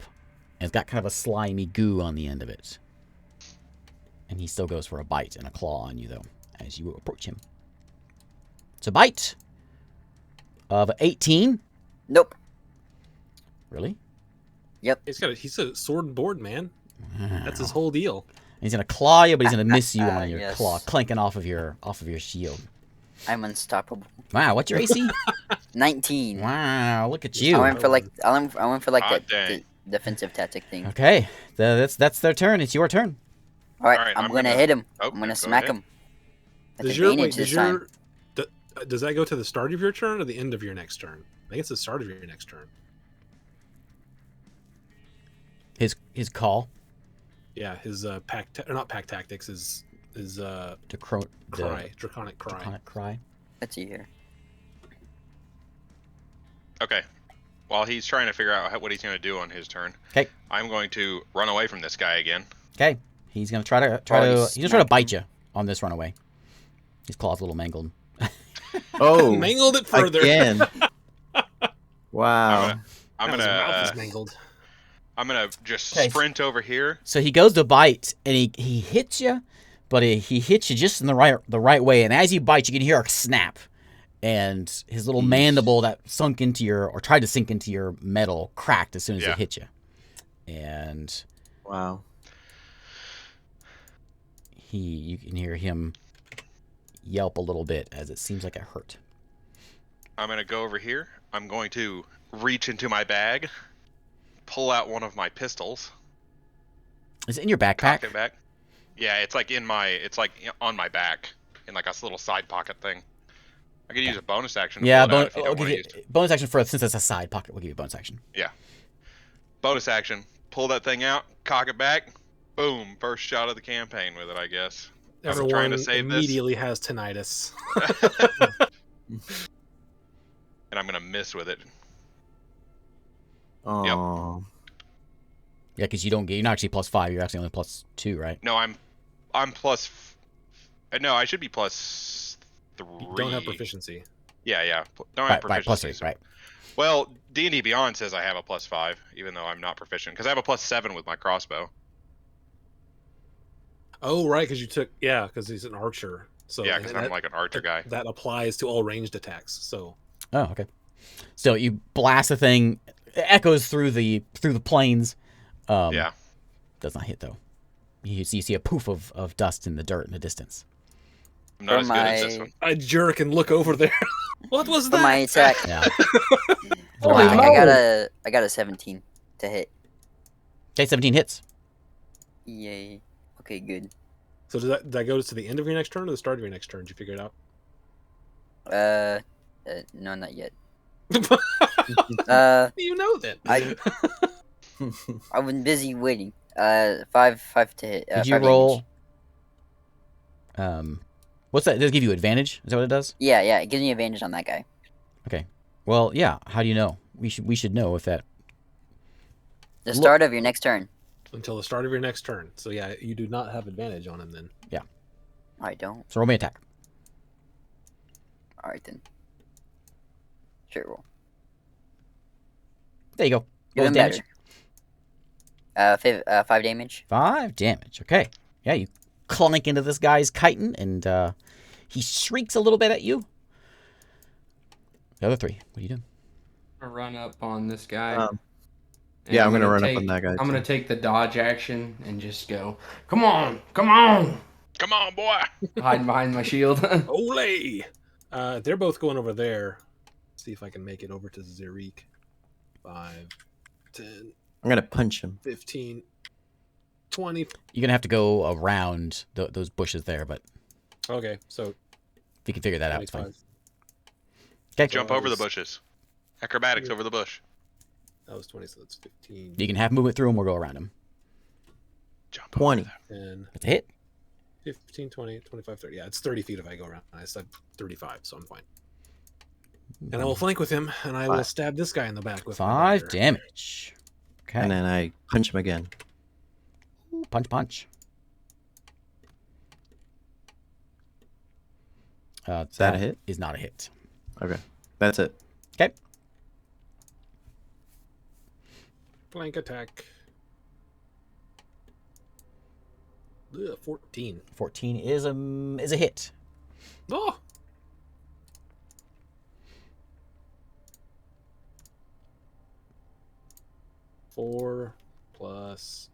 [SPEAKER 1] And it's got kind of a slimy goo on the end of it. And he still goes for a bite and a claw on you, though, as you approach him. It's a bite of 18.
[SPEAKER 5] Nope.
[SPEAKER 1] Really?
[SPEAKER 3] He's a sword and board man. That's his whole deal.
[SPEAKER 1] He's gonna claw you, but he's gonna miss you on your
[SPEAKER 5] Yes.
[SPEAKER 1] claw, clanking off of your shield.
[SPEAKER 5] I'm unstoppable.
[SPEAKER 1] Wow, what's your AC?
[SPEAKER 5] 19.
[SPEAKER 1] Wow, look at
[SPEAKER 5] I
[SPEAKER 1] you.
[SPEAKER 5] went for like
[SPEAKER 2] Hot
[SPEAKER 5] the
[SPEAKER 2] dang.
[SPEAKER 5] defensive tactic thing.
[SPEAKER 1] Okay, that's their turn. It's your turn.
[SPEAKER 5] All right,
[SPEAKER 2] Alright,
[SPEAKER 5] I'm
[SPEAKER 2] I'm
[SPEAKER 5] gonna
[SPEAKER 2] gonna-
[SPEAKER 5] hit him.
[SPEAKER 2] Oh,
[SPEAKER 5] I'm gonna
[SPEAKER 2] go
[SPEAKER 5] smack
[SPEAKER 2] ahead.
[SPEAKER 5] him. With advantage this time.
[SPEAKER 3] Does that go to the start of your turn or the end of your next turn? I think it's the start of your next turn.
[SPEAKER 1] His call
[SPEAKER 3] Yeah, his not pack tactics. His
[SPEAKER 1] to
[SPEAKER 3] draconic cry.
[SPEAKER 1] draconic cry.
[SPEAKER 5] Let's see here.
[SPEAKER 2] Okay. While he's trying to figure out what he's gonna do on his turn,
[SPEAKER 1] 'Kay.
[SPEAKER 2] I'm going to run away from this guy again.
[SPEAKER 1] Okay, he's gonna try to he's gonna try to bite you on this runaway. His claw's a little mangled.
[SPEAKER 4] Oh,
[SPEAKER 3] Mangled it further.
[SPEAKER 4] again. Wow.
[SPEAKER 2] I'm
[SPEAKER 3] Now his mouth
[SPEAKER 2] gonna
[SPEAKER 3] is mangled.
[SPEAKER 2] I'm gonna just
[SPEAKER 1] 'Kay.
[SPEAKER 2] sprint over here.
[SPEAKER 1] So he goes to bite, and he hits you, but he hits you just in the right way. And as you bite, you can hear a snap, and his little mandible that sunk into tried to sink into your metal cracked as soon as
[SPEAKER 2] Yeah.
[SPEAKER 1] it hit you. And
[SPEAKER 4] Wow.
[SPEAKER 1] you can hear him yelp a little bit as it seems like it hurt.
[SPEAKER 2] I'm gonna go over here. I'm going to reach into my bag, pull out one of my pistols,
[SPEAKER 1] Is it in your
[SPEAKER 2] cock
[SPEAKER 1] backpack?
[SPEAKER 2] it back. Yeah, it's like on my back in like a little side pocket thing. I could use a bonus action. To
[SPEAKER 1] Yeah,
[SPEAKER 2] pull it out if you
[SPEAKER 1] I'll
[SPEAKER 2] don't
[SPEAKER 1] give
[SPEAKER 2] wanna
[SPEAKER 1] you
[SPEAKER 2] use
[SPEAKER 1] bonus action since it's a side pocket. We'll give you a bonus action.
[SPEAKER 2] bonus action. Pull that thing out, cock it back, boom! First shot of the campaign with it, I guess. I'm
[SPEAKER 3] Everyone
[SPEAKER 2] trying to save this.
[SPEAKER 3] immediately has tinnitus.
[SPEAKER 2] And I'm gonna miss with it.
[SPEAKER 4] Oh.
[SPEAKER 1] Yeah, because you're not actually +5. You're actually only +2, right?
[SPEAKER 2] No, I'm plus. No, I should be plus 3.
[SPEAKER 3] You don't have proficiency.
[SPEAKER 2] Yeah. Don't have
[SPEAKER 1] Right,
[SPEAKER 2] proficiency.
[SPEAKER 1] +3, right?
[SPEAKER 2] Well, D&D Beyond says I have a +5, even though I'm not proficient, because I have a +7 with my crossbow.
[SPEAKER 3] Oh, right, because because he's an archer. So
[SPEAKER 2] Yeah, because I'm like an archer guy.
[SPEAKER 3] that applies to all ranged attacks. So
[SPEAKER 1] Oh, okay. So you blast the thing, it echoes through the plains.
[SPEAKER 2] Yeah.
[SPEAKER 1] Does not hit though. You see a poof of dust in the dirt in the distance.
[SPEAKER 2] I'm not as good at this one.
[SPEAKER 3] I jerk and look over there. What was
[SPEAKER 5] For
[SPEAKER 3] that?
[SPEAKER 5] my attack,
[SPEAKER 1] Yeah.
[SPEAKER 6] Holy
[SPEAKER 5] I
[SPEAKER 6] moly.
[SPEAKER 5] got a 17 to hit.
[SPEAKER 1] Okay, 17 hits.
[SPEAKER 5] Yay. Okay, good.
[SPEAKER 3] So does that go to the end of your next turn or the start of your next turn? Did you figure it out?
[SPEAKER 5] No, not yet.
[SPEAKER 3] You know that.
[SPEAKER 5] I've been busy waiting. 5 to hit.
[SPEAKER 1] Did you
[SPEAKER 5] 5
[SPEAKER 1] roll?
[SPEAKER 5] damage.
[SPEAKER 1] What's that? Does it give you advantage? Is that what it does?
[SPEAKER 5] Yeah, it gives me advantage on that guy.
[SPEAKER 1] Okay. Well, yeah. How do you know? We should know if that.
[SPEAKER 5] The start of your next turn.
[SPEAKER 3] Until the start of your next turn. So yeah, you do not have advantage on him then.
[SPEAKER 1] Yeah.
[SPEAKER 5] I don't.
[SPEAKER 1] So roll me attack.
[SPEAKER 5] All right then. Sure roll.
[SPEAKER 1] There you go. Roll
[SPEAKER 5] Even
[SPEAKER 1] damage.
[SPEAKER 5] better. 5 damage.
[SPEAKER 1] 5 damage. Okay. Yeah, you clunk into this guy's chitin, and he shrieks a little bit at you. The other 3. What are you doing?
[SPEAKER 6] I run up on this guy.
[SPEAKER 4] Yeah, I'm gonna run
[SPEAKER 6] take,
[SPEAKER 4] up on that guy.
[SPEAKER 6] I'm gonna take the dodge action and just go, come on, come on!
[SPEAKER 2] Come on, boy.
[SPEAKER 6] Hiding behind my shield.
[SPEAKER 3] Ole! They're both going over there. See if I can make it over to Zerik. 5, 10,
[SPEAKER 4] I'm gonna punch him.
[SPEAKER 3] 15, 20.
[SPEAKER 1] You're going to have to go around those bushes there, but
[SPEAKER 3] Okay, so
[SPEAKER 1] if you can figure that out, it's fine.
[SPEAKER 3] 25.
[SPEAKER 1] Okay.
[SPEAKER 2] Jump over the bushes. Acrobatics over the bush.
[SPEAKER 3] That was 20, so that's 15.
[SPEAKER 1] You can have movement through him or go around him.
[SPEAKER 2] Jump
[SPEAKER 4] 20.
[SPEAKER 2] over there.
[SPEAKER 3] 10,
[SPEAKER 1] It's a hit.
[SPEAKER 3] 15, 20, 25, 30. Yeah, it's 30 feet if I go around. I said 35, so I'm fine. And I will flank with him, and I will
[SPEAKER 4] 5.
[SPEAKER 3] stab this guy in the back with my
[SPEAKER 1] 5
[SPEAKER 3] dagger.
[SPEAKER 1] damage. Okay.
[SPEAKER 4] And then I punch him again.
[SPEAKER 1] Ooh, punch.
[SPEAKER 4] Is that a hit?
[SPEAKER 1] Is not a hit.
[SPEAKER 4] Okay, that's it.
[SPEAKER 1] Okay.
[SPEAKER 3] Flank attack. Ugh, 14.
[SPEAKER 1] 14 is a hit.
[SPEAKER 3] Oh! Four plus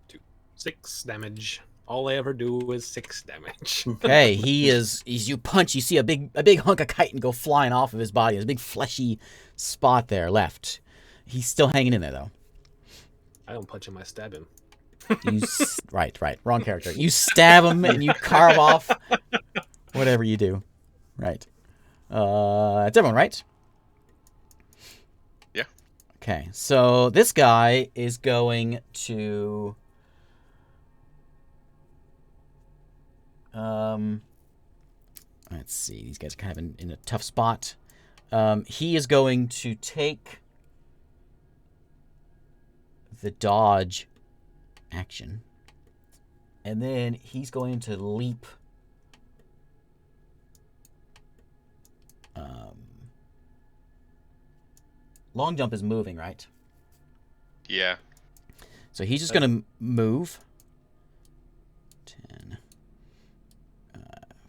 [SPEAKER 3] 2. 6 damage. All I ever do is 6 damage.
[SPEAKER 1] Okay, as you punch, you see a big hunk of chitin go flying off of his body. There's a big fleshy spot there left. He's still hanging in there though.
[SPEAKER 3] I don't punch him, I stab him.
[SPEAKER 1] Right. Wrong character. You stab him and you carve off whatever you do. Right. It's everyone, right?
[SPEAKER 2] Yeah.
[SPEAKER 1] Okay, so this guy is going to let's see. These guys are kind of in a tough spot. He is going to take the dodge action, and then he's going to leap. Long jump is moving, right?
[SPEAKER 2] Yeah.
[SPEAKER 1] So he's just going to move. 10,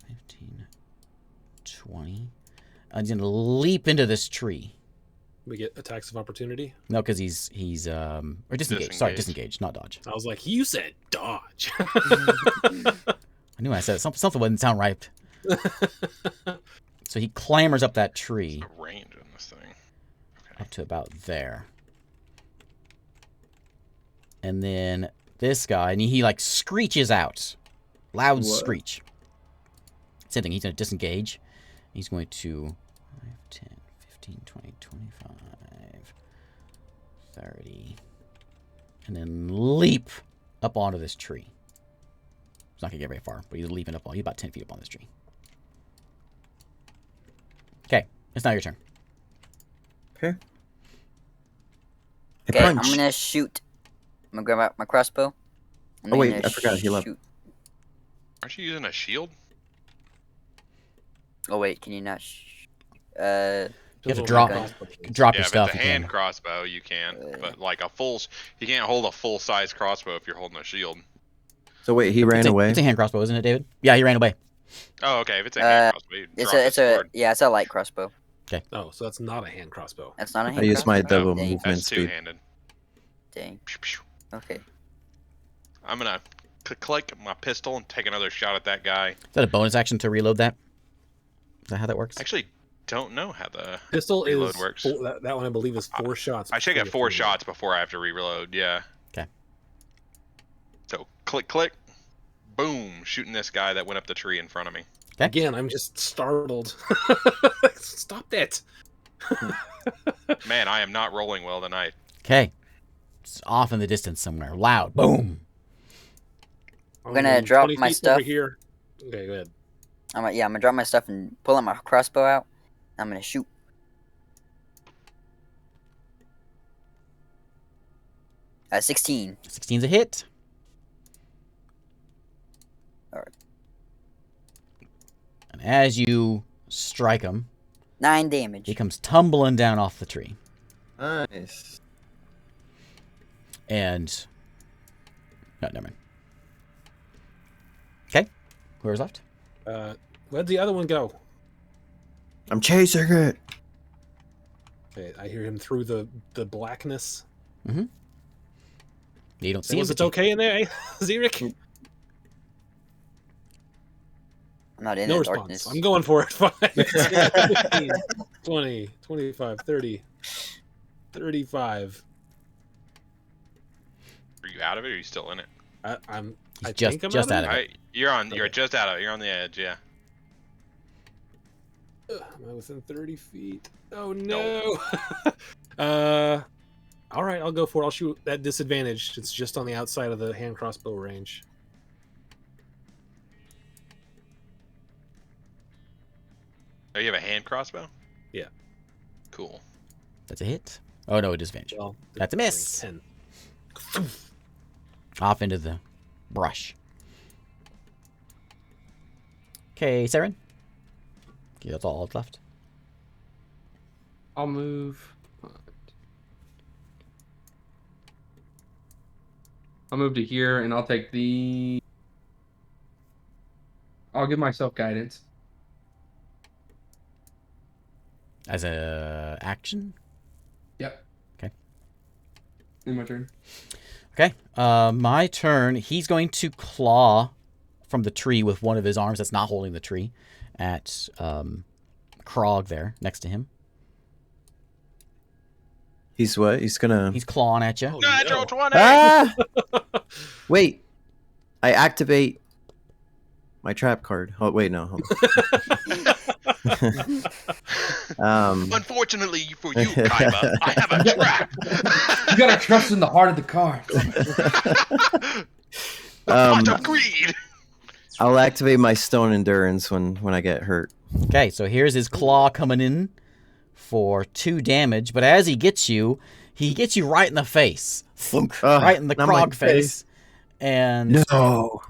[SPEAKER 1] 15, 20. He's going to leap into this tree.
[SPEAKER 3] We get attacks of opportunity.
[SPEAKER 1] No, because he's or disengage. Sorry, disengage, not dodge.
[SPEAKER 3] I was like, you said dodge.
[SPEAKER 1] I knew I said something wouldn't sound right. So he clambers up that tree.
[SPEAKER 2] What's the range on this thing?
[SPEAKER 1] Up to about there. And then this guy, and he like screeches out. Loud screech. Same thing, he's going to disengage. He's going to 5, 10, 15, 20, 25, 30. And then leap up onto this tree. He's not going to get very far, but he's leaping up on. He's about 10 feet up on this tree. Okay, it's now your turn.
[SPEAKER 4] Okay.
[SPEAKER 5] Okay, I'm gonna shoot. I'm gonna grab out my crossbow.
[SPEAKER 4] Oh wait, I forgot to heal up.
[SPEAKER 2] Aren't you using a shield?
[SPEAKER 5] Oh wait, can you not?
[SPEAKER 1] You have to
[SPEAKER 3] Those
[SPEAKER 1] drop
[SPEAKER 3] are my
[SPEAKER 2] Yeah,
[SPEAKER 1] your
[SPEAKER 2] if it's
[SPEAKER 1] stuff.
[SPEAKER 2] a
[SPEAKER 1] You
[SPEAKER 2] hand
[SPEAKER 1] can.
[SPEAKER 2] crossbow, you can. But like you can't hold a full-size crossbow if you're holding a shield.
[SPEAKER 4] So wait, he ran away.
[SPEAKER 1] It's a hand crossbow, isn't it, David? Yeah, he ran away.
[SPEAKER 2] Oh, okay. If it's a hand crossbow, you
[SPEAKER 5] It's
[SPEAKER 2] drop
[SPEAKER 5] a
[SPEAKER 2] the sword.
[SPEAKER 5] it's a light crossbow.
[SPEAKER 3] Oh, so that's not a hand crossbow.
[SPEAKER 5] That's not a
[SPEAKER 4] I
[SPEAKER 5] hand
[SPEAKER 4] use my
[SPEAKER 5] crossbow?
[SPEAKER 4] double
[SPEAKER 5] Dang.
[SPEAKER 4] movement
[SPEAKER 2] That's
[SPEAKER 4] speed.
[SPEAKER 2] two-handed.
[SPEAKER 5] Dang.
[SPEAKER 2] Pew, pew.
[SPEAKER 5] Okay.
[SPEAKER 2] I'm gonna click my pistol and take another shot at that guy.
[SPEAKER 1] Is that a bonus action to reload that? Is that how that works?
[SPEAKER 2] Actually, don't know how the
[SPEAKER 3] Pistol
[SPEAKER 2] reload
[SPEAKER 3] is
[SPEAKER 2] works.
[SPEAKER 3] that one I believe is 4 shots.
[SPEAKER 2] I should
[SPEAKER 3] before
[SPEAKER 2] get
[SPEAKER 3] you
[SPEAKER 2] 4
[SPEAKER 3] reload.
[SPEAKER 2] shots before I have to reload. Yeah.
[SPEAKER 1] Okay.
[SPEAKER 2] So click, boom, shooting this guy that went up the tree in front of me.
[SPEAKER 3] Again, I'm just startled. Stop that.
[SPEAKER 2] Man, I am not rolling well tonight.
[SPEAKER 1] Okay. It's off in the distance somewhere. Loud. Boom.
[SPEAKER 5] I'm gonna drop
[SPEAKER 3] 20
[SPEAKER 5] my
[SPEAKER 3] feet
[SPEAKER 5] stuff.
[SPEAKER 3] over here. Okay, go ahead.
[SPEAKER 5] I'm gonna drop my stuff and pull out my crossbow out. I'm gonna shoot. At 16.
[SPEAKER 1] 16's a hit.
[SPEAKER 5] Alright.
[SPEAKER 1] And as you strike him,
[SPEAKER 5] 9 damage.
[SPEAKER 1] he comes tumbling down off the tree.
[SPEAKER 4] Nice.
[SPEAKER 1] And... No, never mind. Okay. Whoever's left?
[SPEAKER 3] Where'd the other one go?
[SPEAKER 4] I'm chasing it.
[SPEAKER 3] Okay, I hear him through the blackness.
[SPEAKER 1] Mm-hmm. You don't see
[SPEAKER 3] See
[SPEAKER 1] him.
[SPEAKER 3] if it's
[SPEAKER 1] but you-
[SPEAKER 3] okay in there, eh? Xeric?
[SPEAKER 5] I'm not in
[SPEAKER 3] No
[SPEAKER 5] the
[SPEAKER 3] response.
[SPEAKER 5] darkness.
[SPEAKER 3] I'm going for it. 5, 15, 20, 25, 30, 35.
[SPEAKER 2] Are you out of it or are you still in it?
[SPEAKER 3] I'm
[SPEAKER 1] He's
[SPEAKER 3] I
[SPEAKER 1] just-
[SPEAKER 3] think I'm
[SPEAKER 1] just
[SPEAKER 3] out
[SPEAKER 1] out
[SPEAKER 3] of
[SPEAKER 1] of
[SPEAKER 3] it.
[SPEAKER 2] Alright, you're
[SPEAKER 3] Okay.
[SPEAKER 2] just out of it. You're on the edge, yeah.
[SPEAKER 3] Am I within 30 feet? Oh no. All right, I'll go for it. I'll shoot at disadvantage. It's just on the outside of the hand crossbow range.
[SPEAKER 2] Oh, you have a hand crossbow?
[SPEAKER 3] Yeah.
[SPEAKER 2] Cool.
[SPEAKER 1] That's a hit. Oh, no, a disadvantage.
[SPEAKER 3] Well,
[SPEAKER 1] That's a miss.
[SPEAKER 3] 10.
[SPEAKER 1] Off into the brush. Okay, Saren. Okay, that's all that's left.
[SPEAKER 6] I'll move. I'll move to here, and I'll take the. I'll give myself guidance.
[SPEAKER 1] As a action?
[SPEAKER 6] Yep.
[SPEAKER 1] Okay.
[SPEAKER 6] In my turn.
[SPEAKER 1] Okay. My turn. He's going to claw from the tree with one of his arms that's not holding the tree at Krog there next to him.
[SPEAKER 4] He's what? He's gonna.
[SPEAKER 1] He's clawing at you.
[SPEAKER 3] Oh,
[SPEAKER 2] Natural
[SPEAKER 3] no.
[SPEAKER 2] 20!
[SPEAKER 4] Ah! Wait. I activate my trap card. Oh wait, no. Hold on.
[SPEAKER 2] Unfortunately for you, Kaiba, I have a trap!
[SPEAKER 6] You gotta trust in the heart of the card.
[SPEAKER 2] The heart of greed!
[SPEAKER 4] I'll activate my stone endurance when I get hurt.
[SPEAKER 1] Okay, so here's his claw coming in for 2 damage, but as he gets you right in the face. Thunk, right in the
[SPEAKER 4] not my
[SPEAKER 1] Krog face. And
[SPEAKER 4] No.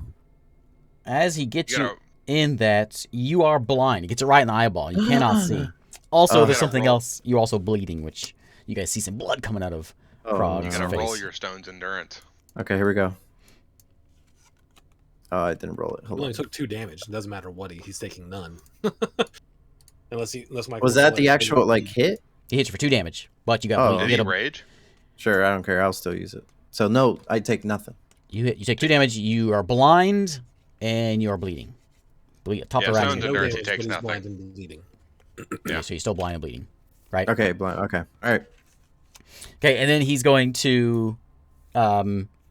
[SPEAKER 1] as he gets
[SPEAKER 2] You
[SPEAKER 1] you
[SPEAKER 2] gotta-
[SPEAKER 1] in that, you are blind. He gets it right in the eyeball. You cannot see. Also,
[SPEAKER 4] Oh.
[SPEAKER 1] there's
[SPEAKER 2] You gotta
[SPEAKER 1] something
[SPEAKER 2] roll.
[SPEAKER 1] else. You're also bleeding, which you guys see some blood coming out of Krog's
[SPEAKER 2] You gotta
[SPEAKER 1] face.
[SPEAKER 2] roll your stone's endurance.
[SPEAKER 4] Okay, here we go. Oh, I didn't roll it.
[SPEAKER 3] He
[SPEAKER 4] Hold
[SPEAKER 3] only
[SPEAKER 4] on.
[SPEAKER 3] took 2 damage. It doesn't matter what he's taking none. unless Michael
[SPEAKER 4] Was that the
[SPEAKER 3] selects
[SPEAKER 4] actual like hit?
[SPEAKER 1] He hits you for 2 damage, but you got
[SPEAKER 4] Oh.
[SPEAKER 1] you
[SPEAKER 2] Did
[SPEAKER 1] get
[SPEAKER 2] he
[SPEAKER 1] a,
[SPEAKER 2] rage?
[SPEAKER 4] Sure, I don't care. I'll still use it. So no, I take nothing.
[SPEAKER 1] you take 2 damage. You are blind and you are bleeding. Top
[SPEAKER 2] Yeah,
[SPEAKER 1] of the
[SPEAKER 2] stone's
[SPEAKER 1] right.
[SPEAKER 3] no
[SPEAKER 2] endurance,
[SPEAKER 3] damage,
[SPEAKER 2] he takes
[SPEAKER 3] but he's blind
[SPEAKER 2] nothing.
[SPEAKER 3] and bleeding.
[SPEAKER 2] Yeah.
[SPEAKER 1] So you're still blind and bleeding, right?
[SPEAKER 4] Okay, blind. Okay, all right.
[SPEAKER 1] Okay, and then he's going to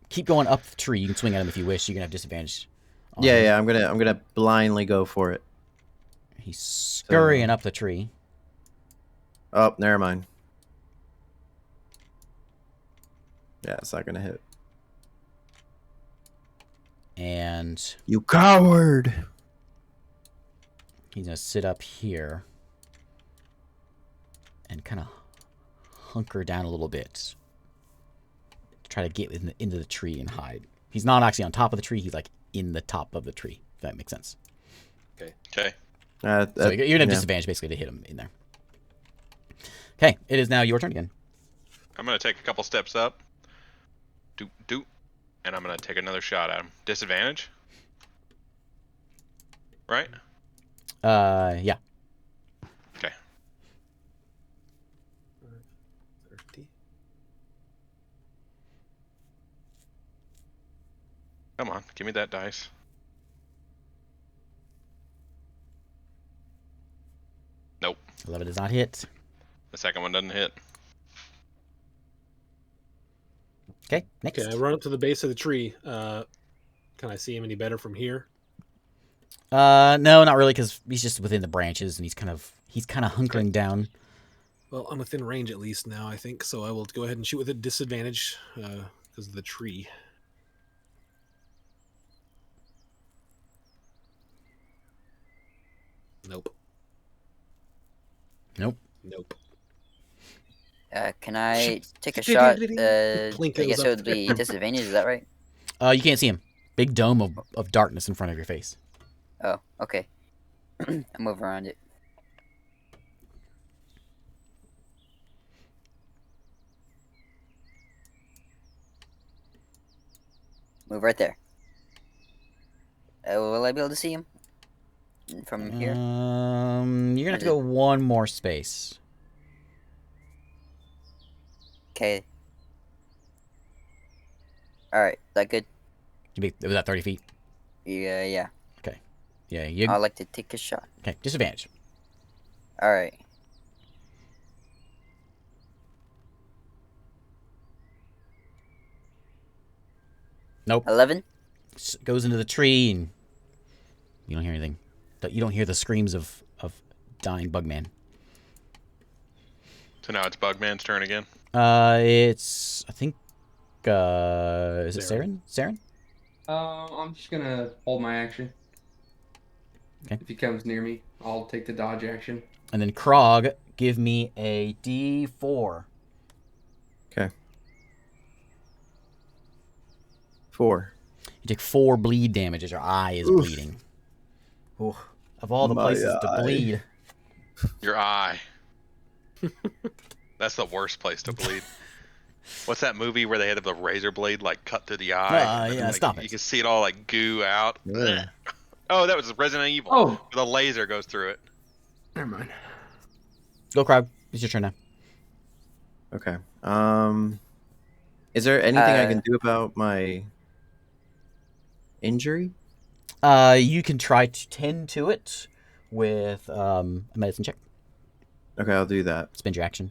[SPEAKER 1] keep going up the tree. You can swing at him if you wish. You can have disadvantage. on him.
[SPEAKER 4] Yeah. I'm gonna blindly go for it.
[SPEAKER 1] He's scurrying up the tree.
[SPEAKER 4] Oh, never mind. Yeah, it's not gonna hit.
[SPEAKER 1] And
[SPEAKER 4] You coward!
[SPEAKER 1] he's going to sit up here and kind of hunker down a little bit to try to get into the tree and hide. He's not actually on top of the tree. He's like in the top of the tree, if that makes sense.
[SPEAKER 2] Okay.
[SPEAKER 1] So you're going to have
[SPEAKER 4] yeah.
[SPEAKER 1] disadvantage basically to hit him in there. Okay, it is now your turn again.
[SPEAKER 2] I'm gonna take a couple steps up. Doop. And I'm gonna take another shot at him. Disadvantage? Right?
[SPEAKER 1] Yeah.
[SPEAKER 2] Okay. Come on, give me that dice. Nope.
[SPEAKER 1] 11 does not hit.
[SPEAKER 2] The second one doesn't hit.
[SPEAKER 1] Okay, next.
[SPEAKER 3] Okay, I run up to the base of the tree. Can I see him any better from here?
[SPEAKER 1] No, not really, because he's just within the branches, and he's kind of hunkering down.
[SPEAKER 3] Well, I'm within range at least now, I think, so I will go ahead and shoot with a disadvantage because of the tree. Nope.
[SPEAKER 1] Nope.
[SPEAKER 3] Nope.
[SPEAKER 5] Can I take a shot? I
[SPEAKER 3] Blinking's
[SPEAKER 5] guess
[SPEAKER 3] up
[SPEAKER 5] it would be
[SPEAKER 3] there.
[SPEAKER 5] disadvantage. Is that right?
[SPEAKER 1] You can't see him. Big dome of darkness in front of your face.
[SPEAKER 5] Oh, okay. I'll move around it. Move right there. Will I be able to see him from here?
[SPEAKER 1] You're gonna have to go one more space.
[SPEAKER 5] Okay. All right. Is that good?
[SPEAKER 1] Was that 30 feet?
[SPEAKER 5] Yeah. Yeah.
[SPEAKER 1] Yeah. You.
[SPEAKER 5] I'd like to take a shot.
[SPEAKER 1] Okay. Disadvantage.
[SPEAKER 5] All right.
[SPEAKER 1] Nope.
[SPEAKER 5] 11.
[SPEAKER 1] Goes into the tree, and you don't hear anything. You don't hear the screams of dying Bugman.
[SPEAKER 2] So now it's Bugman's turn again.
[SPEAKER 1] It's I think. Is it Saren? Saren?
[SPEAKER 6] I'm just gonna hold my action.
[SPEAKER 1] Okay.
[SPEAKER 6] If he comes near me, I'll take the dodge action.
[SPEAKER 1] And then Krog, give me a D4.
[SPEAKER 4] Okay. 4.
[SPEAKER 1] You take 4 bleed damage as your eye is bleeding. Ooh. Of all the
[SPEAKER 4] My
[SPEAKER 1] places to
[SPEAKER 4] eye.
[SPEAKER 1] bleed.
[SPEAKER 2] Your eye. That's the worst place to bleed. What's that movie where they had the razor blade like cut through the eye?
[SPEAKER 1] Yeah,
[SPEAKER 2] like,
[SPEAKER 1] stop it.
[SPEAKER 2] You can see it all like goo out.
[SPEAKER 4] Yeah.
[SPEAKER 2] Oh, that was Resident Evil.
[SPEAKER 6] Oh.
[SPEAKER 2] The laser goes through it.
[SPEAKER 6] Never mind.
[SPEAKER 1] Go, Krog. It's your turn now.
[SPEAKER 4] Okay. Is there anything I can do about my injury?
[SPEAKER 1] You can try to tend to it with a medicine check.
[SPEAKER 4] Okay, I'll do that.
[SPEAKER 1] Spend your action.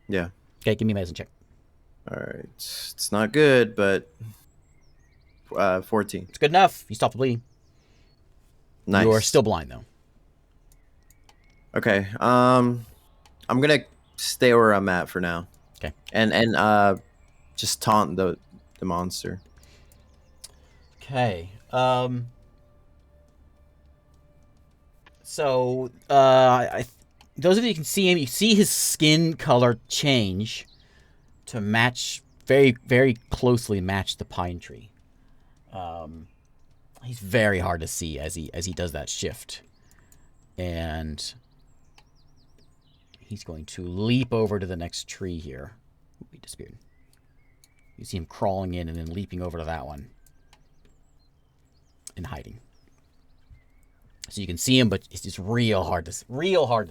[SPEAKER 4] Yeah.
[SPEAKER 1] Okay, give me a medicine check.
[SPEAKER 4] All right. It's not good, but 14.
[SPEAKER 1] It's good enough. You stop the bleeding.
[SPEAKER 4] Nice.
[SPEAKER 1] You are still blind, though.
[SPEAKER 4] Okay. I'm gonna stay where I'm at for now.
[SPEAKER 1] Okay.
[SPEAKER 4] And just taunt the monster.
[SPEAKER 1] Okay. So, those of you who can see him, you see his skin color change to match very, very closely match the pine tree. He's very hard to see as he does that shift, and he's going to leap over to the next tree here. Ooh, he disappeared. You see him crawling in and then leaping over to that one and hiding. So you can see him, but it's just real hard to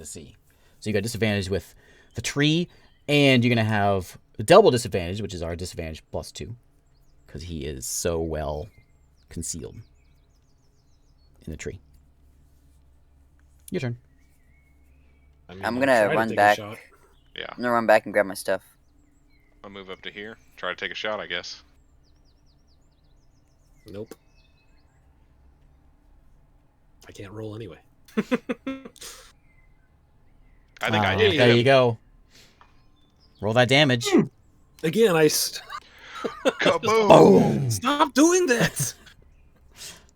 [SPEAKER 1] see. So you got disadvantage with the tree, and you're gonna have a double disadvantage, which is our disadvantage +2, because he is so well concealed in the tree. Your turn.
[SPEAKER 3] I mean,
[SPEAKER 5] I'm
[SPEAKER 3] I'll
[SPEAKER 5] gonna
[SPEAKER 3] try to
[SPEAKER 5] run
[SPEAKER 3] take a
[SPEAKER 5] back.
[SPEAKER 3] shot.
[SPEAKER 2] Yeah.
[SPEAKER 5] I'm gonna run back and grab my stuff.
[SPEAKER 2] I'll move up to here. Try to take a shot, I guess.
[SPEAKER 3] Nope. I can't roll anyway.
[SPEAKER 2] I think I
[SPEAKER 1] There
[SPEAKER 2] hit him.
[SPEAKER 1] you go. Roll that damage.
[SPEAKER 3] Again,
[SPEAKER 2] Kaboom!
[SPEAKER 3] Stop doing that.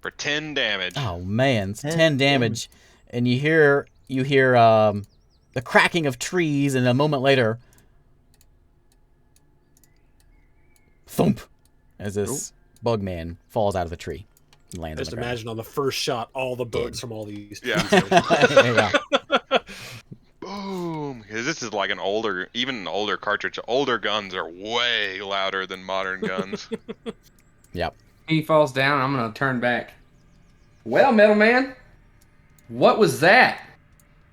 [SPEAKER 2] For 10 damage.
[SPEAKER 1] Oh man, it's 10
[SPEAKER 4] 10
[SPEAKER 1] damage, and you hear the cracking of trees, and a moment later, thump, as this bug man falls out of the tree and lands
[SPEAKER 3] Just
[SPEAKER 1] on the ground.
[SPEAKER 3] imagine on the first shot, all the bugs from all these.
[SPEAKER 2] Yeah.
[SPEAKER 3] trees
[SPEAKER 1] There you go.
[SPEAKER 2] Boom! Because this is like even an older cartridge. Older guns are way louder than modern guns.
[SPEAKER 1] Yep.
[SPEAKER 6] He falls down. I'm gonna turn back. Well, Metal Man, what was that?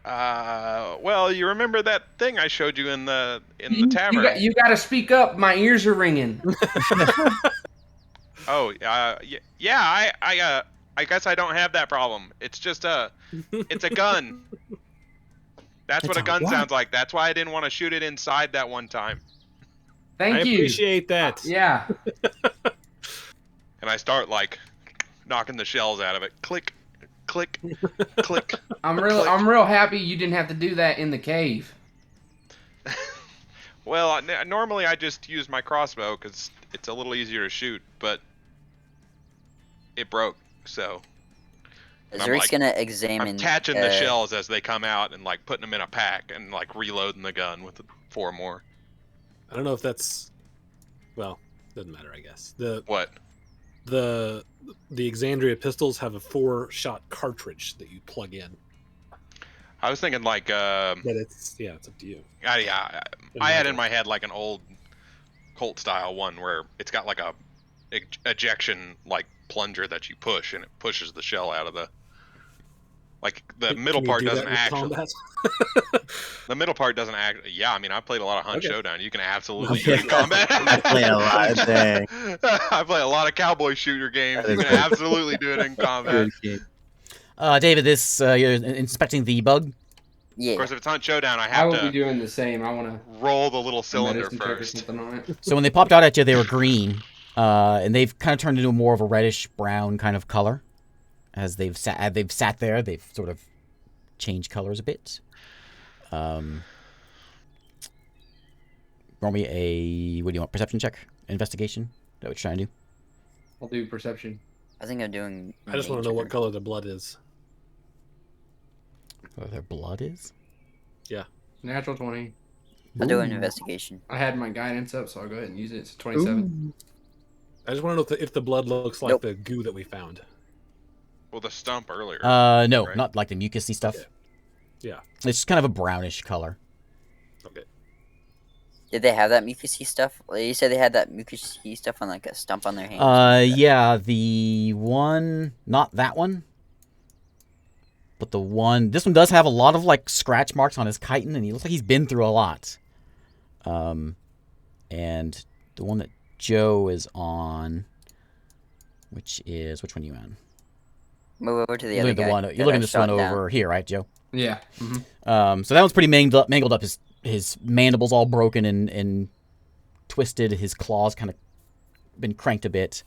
[SPEAKER 2] Well, you remember that thing I showed you in the tavern?
[SPEAKER 6] You got to speak up. My ears are ringing.
[SPEAKER 2] Oh, yeah. I guess I don't have that problem. It's just it's a gun. That's what
[SPEAKER 1] It's
[SPEAKER 2] a
[SPEAKER 1] a
[SPEAKER 2] gun
[SPEAKER 4] what?
[SPEAKER 2] sounds like. That's why I didn't want to shoot it inside that one time.
[SPEAKER 6] Thank
[SPEAKER 3] I
[SPEAKER 6] you.
[SPEAKER 3] appreciate that.
[SPEAKER 6] Yeah.
[SPEAKER 2] And I start like knocking the shells out of it. Click, click, click.
[SPEAKER 6] I'm
[SPEAKER 2] Click.
[SPEAKER 6] real happy you didn't have to do that in the cave.
[SPEAKER 2] Well, normally I just use my crossbow because it's a little easier to shoot, but it broke, so And I'm,
[SPEAKER 5] Zerik's
[SPEAKER 2] like,
[SPEAKER 5] gonna
[SPEAKER 2] I'm
[SPEAKER 5] examine.
[SPEAKER 2] catching the shells as they come out and like putting them in a pack and like reloading the gun with 4 more.
[SPEAKER 3] I don't know if that's. Well, doesn't matter, I guess.
[SPEAKER 2] What?
[SPEAKER 3] The Exandria pistols have a 4-shot cartridge that you plug in.
[SPEAKER 2] I was thinking like
[SPEAKER 3] But it's up to you.
[SPEAKER 2] yeah, I had in my head like an old Colt style one where it's got like a ejection like plunger that you push and it pushes the shell out of the the middle
[SPEAKER 3] Can you
[SPEAKER 2] part
[SPEAKER 3] do that
[SPEAKER 2] doesn't
[SPEAKER 3] with
[SPEAKER 2] actually
[SPEAKER 3] combat?
[SPEAKER 2] the middle part doesn't act. Yeah, I mean I played a lot of Hunt
[SPEAKER 3] Okay.
[SPEAKER 2] Showdown. You can absolutely
[SPEAKER 4] Okay.
[SPEAKER 2] do it in combat.
[SPEAKER 4] I play a lot. Dang.
[SPEAKER 2] I play a lot of cowboy shooter games.
[SPEAKER 4] That
[SPEAKER 2] You
[SPEAKER 4] is
[SPEAKER 2] can
[SPEAKER 4] good.
[SPEAKER 2] absolutely do it in combat.
[SPEAKER 4] Good game.
[SPEAKER 1] David, this you're inspecting the bug.
[SPEAKER 2] Of
[SPEAKER 5] Yeah.
[SPEAKER 2] course, if it's Hunt Showdown, I
[SPEAKER 6] I
[SPEAKER 2] have
[SPEAKER 6] will be
[SPEAKER 2] to
[SPEAKER 6] doing the same. I want
[SPEAKER 2] roll the little
[SPEAKER 6] a
[SPEAKER 2] cylinder
[SPEAKER 6] medicine check or
[SPEAKER 2] first.
[SPEAKER 6] something on it.
[SPEAKER 1] So when they popped out at you, they were green, and they've kind of turned into more of a reddish brown kind of color. As they've sat there, they've sort of changed colors a bit. Roll me a what do you want? Perception check, investigation. Is that what you're trying to do?
[SPEAKER 6] I'll do perception.
[SPEAKER 5] I think I'm doing.
[SPEAKER 3] I just want to know what color the blood is.
[SPEAKER 1] What their blood is?
[SPEAKER 6] Natural 20.
[SPEAKER 5] I'll do an investigation.
[SPEAKER 6] I had my guidance up, so I'll go ahead and use it. It's 27.
[SPEAKER 3] I just want to know if the blood looks like
[SPEAKER 5] Nope.
[SPEAKER 3] the goo that we found.
[SPEAKER 2] Well, the stump earlier.
[SPEAKER 1] No,
[SPEAKER 2] right?
[SPEAKER 1] not like the mucusy stuff.
[SPEAKER 3] Okay. Yeah.
[SPEAKER 1] It's just kind of a brownish color.
[SPEAKER 3] Okay.
[SPEAKER 5] Did they have that mucusy stuff? You said they had that mucusy stuff on like a stump on their hand.
[SPEAKER 1] Yeah, the one, not that one, but the one. This one does have a lot of like scratch marks on his chitin, and he looks like he's been through a lot. And the one that Joe is on, which one are you on?
[SPEAKER 5] Move over to the
[SPEAKER 1] You're
[SPEAKER 5] other
[SPEAKER 1] looking at
[SPEAKER 5] guy.
[SPEAKER 1] the one.
[SPEAKER 5] that
[SPEAKER 1] You're
[SPEAKER 5] I
[SPEAKER 1] looking at this one
[SPEAKER 5] shot down.
[SPEAKER 1] over here, right, Joe?
[SPEAKER 6] Yeah. Mm-hmm.
[SPEAKER 1] So that one's pretty mangled up. His mandibles all broken and twisted. His claws kind of been cranked a bit.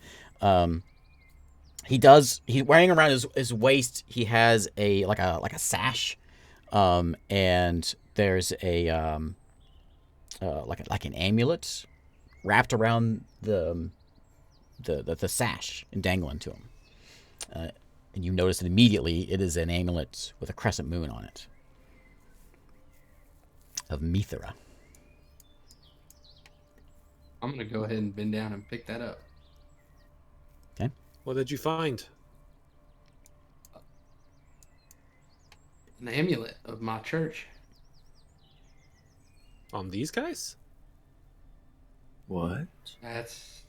[SPEAKER 1] He's wearing around his waist. He has a sash, and there's a like an amulet wrapped around the sash and dangling to him. And you notice that immediately it is an amulet with a crescent moon on it of Mithra.
[SPEAKER 6] I'm going to go ahead and bend down and pick that up.
[SPEAKER 3] What did you find?
[SPEAKER 6] An amulet of my church.
[SPEAKER 3] On these guys?
[SPEAKER 4] What?
[SPEAKER 6] That's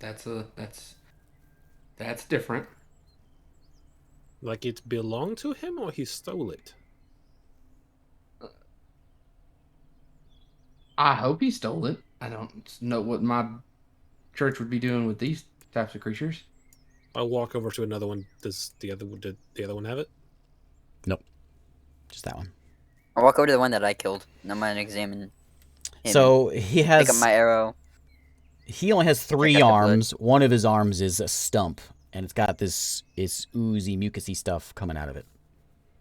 [SPEAKER 6] different.
[SPEAKER 3] Like it belonged to him or he stole it?
[SPEAKER 6] I hope he stole it. I don't know what my church would be doing with these types of creatures.
[SPEAKER 3] I'll walk over to another one. Did the other one have it?
[SPEAKER 1] Nope, just that one.
[SPEAKER 5] I'll walk over to the one that I killed. And I'm gonna examine him.
[SPEAKER 1] So he has.
[SPEAKER 5] Pick up my arrow.
[SPEAKER 1] He only has 3
[SPEAKER 5] Check out the blood.
[SPEAKER 1] arms. One of his arms is a stump, and it's got this oozy, mucusy stuff coming out of it.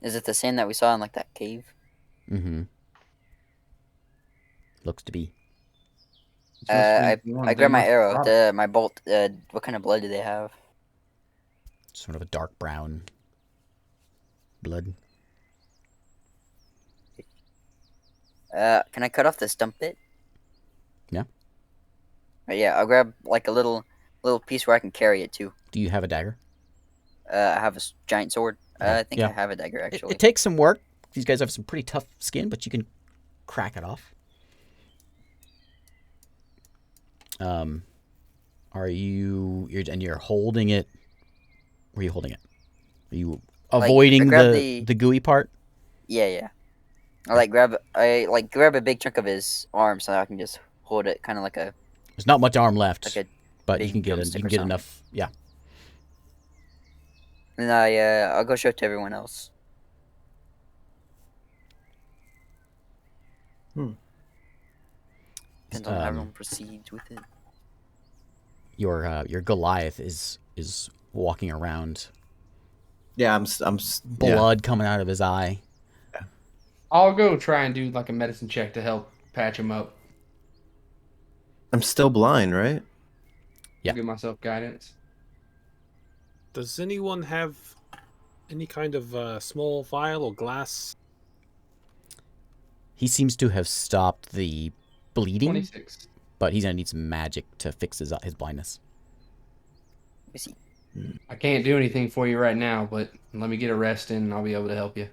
[SPEAKER 5] Is it the same that we saw in like that cave?
[SPEAKER 1] Mm-hmm. Looks to be.
[SPEAKER 5] I grabbed my arrow. My bolt. What kind of blood do they have?
[SPEAKER 1] Sort of a dark brown blood.
[SPEAKER 5] Can I cut off the stump bit?
[SPEAKER 1] Yeah.
[SPEAKER 5] Yeah, I'll grab like a little piece where I can carry it too.
[SPEAKER 1] Do you have a dagger?
[SPEAKER 5] I have a giant sword. I think
[SPEAKER 1] Yeah.
[SPEAKER 5] I have a dagger actually.
[SPEAKER 1] It takes some work. These guys have some pretty tough skin, but you can crack it off. You're holding it. Where are you holding it? Are you avoiding
[SPEAKER 5] grab
[SPEAKER 1] the gooey part?
[SPEAKER 5] Yeah. I grab a big chunk of his arm so I can just hold it kind of like a.
[SPEAKER 1] There's not much arm left,
[SPEAKER 5] Like a
[SPEAKER 1] but you
[SPEAKER 5] big
[SPEAKER 1] can get
[SPEAKER 5] drumstick or
[SPEAKER 1] get
[SPEAKER 5] something.
[SPEAKER 1] enough. Yeah.
[SPEAKER 5] And I'll go show it to everyone else. Depends on how everyone proceeds with it.
[SPEAKER 1] Your Goliath is walking around,
[SPEAKER 4] Yeah, I'm
[SPEAKER 1] blood coming out of his eye.
[SPEAKER 6] I'll go try and do like a medicine check to help patch him up.
[SPEAKER 4] I'm still blind, right?
[SPEAKER 1] Yeah.
[SPEAKER 6] Give myself guidance.
[SPEAKER 3] Does anyone have any kind of small vial or glass?
[SPEAKER 1] He seems to have stopped the bleeding,
[SPEAKER 6] 26.
[SPEAKER 1] but he's gonna need some magic to fix his blindness.
[SPEAKER 5] Let me see.
[SPEAKER 6] I can't do anything for you right now, but let me get a rest in and I'll be able to help you.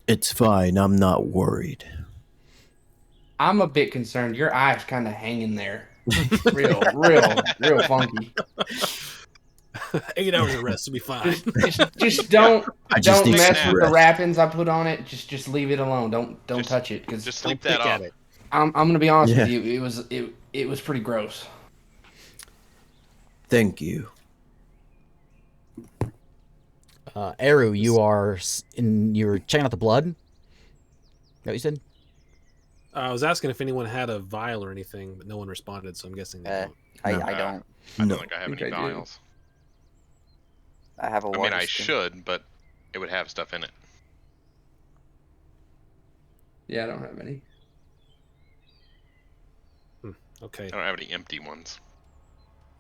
[SPEAKER 4] It's fine. I'm not worried.
[SPEAKER 6] I'm a bit concerned. Your eye's kind of hanging there. real funky.
[SPEAKER 3] 8 hours of rest will be fine.
[SPEAKER 6] Just don't
[SPEAKER 4] just need
[SPEAKER 6] mess
[SPEAKER 4] some
[SPEAKER 6] with the
[SPEAKER 4] rest.
[SPEAKER 6] wrappings I put on it. Just leave it alone. Don't
[SPEAKER 2] Just-
[SPEAKER 6] touch it because
[SPEAKER 2] Just
[SPEAKER 3] Don't
[SPEAKER 2] sleep
[SPEAKER 3] pick
[SPEAKER 2] that
[SPEAKER 3] at
[SPEAKER 2] off.
[SPEAKER 3] it.
[SPEAKER 6] I'm gonna be honest
[SPEAKER 4] Yeah.
[SPEAKER 6] with you. It was pretty gross.
[SPEAKER 4] Thank you.
[SPEAKER 1] Eru, you're checking out the blood. Is that what you said?
[SPEAKER 3] I was asking if anyone had a vial or anything, but no one responded, so I'm guessing they don't.
[SPEAKER 5] I
[SPEAKER 4] No.
[SPEAKER 5] don't.
[SPEAKER 2] I
[SPEAKER 4] No.
[SPEAKER 2] don't think I have
[SPEAKER 6] think
[SPEAKER 2] any
[SPEAKER 6] I do.
[SPEAKER 2] vials.
[SPEAKER 5] I have a
[SPEAKER 2] I
[SPEAKER 5] water
[SPEAKER 2] mean, I
[SPEAKER 5] skin.
[SPEAKER 2] should, but it would have stuff in it.
[SPEAKER 6] Yeah, I don't have any.
[SPEAKER 3] Okay.
[SPEAKER 2] I don't have any empty ones.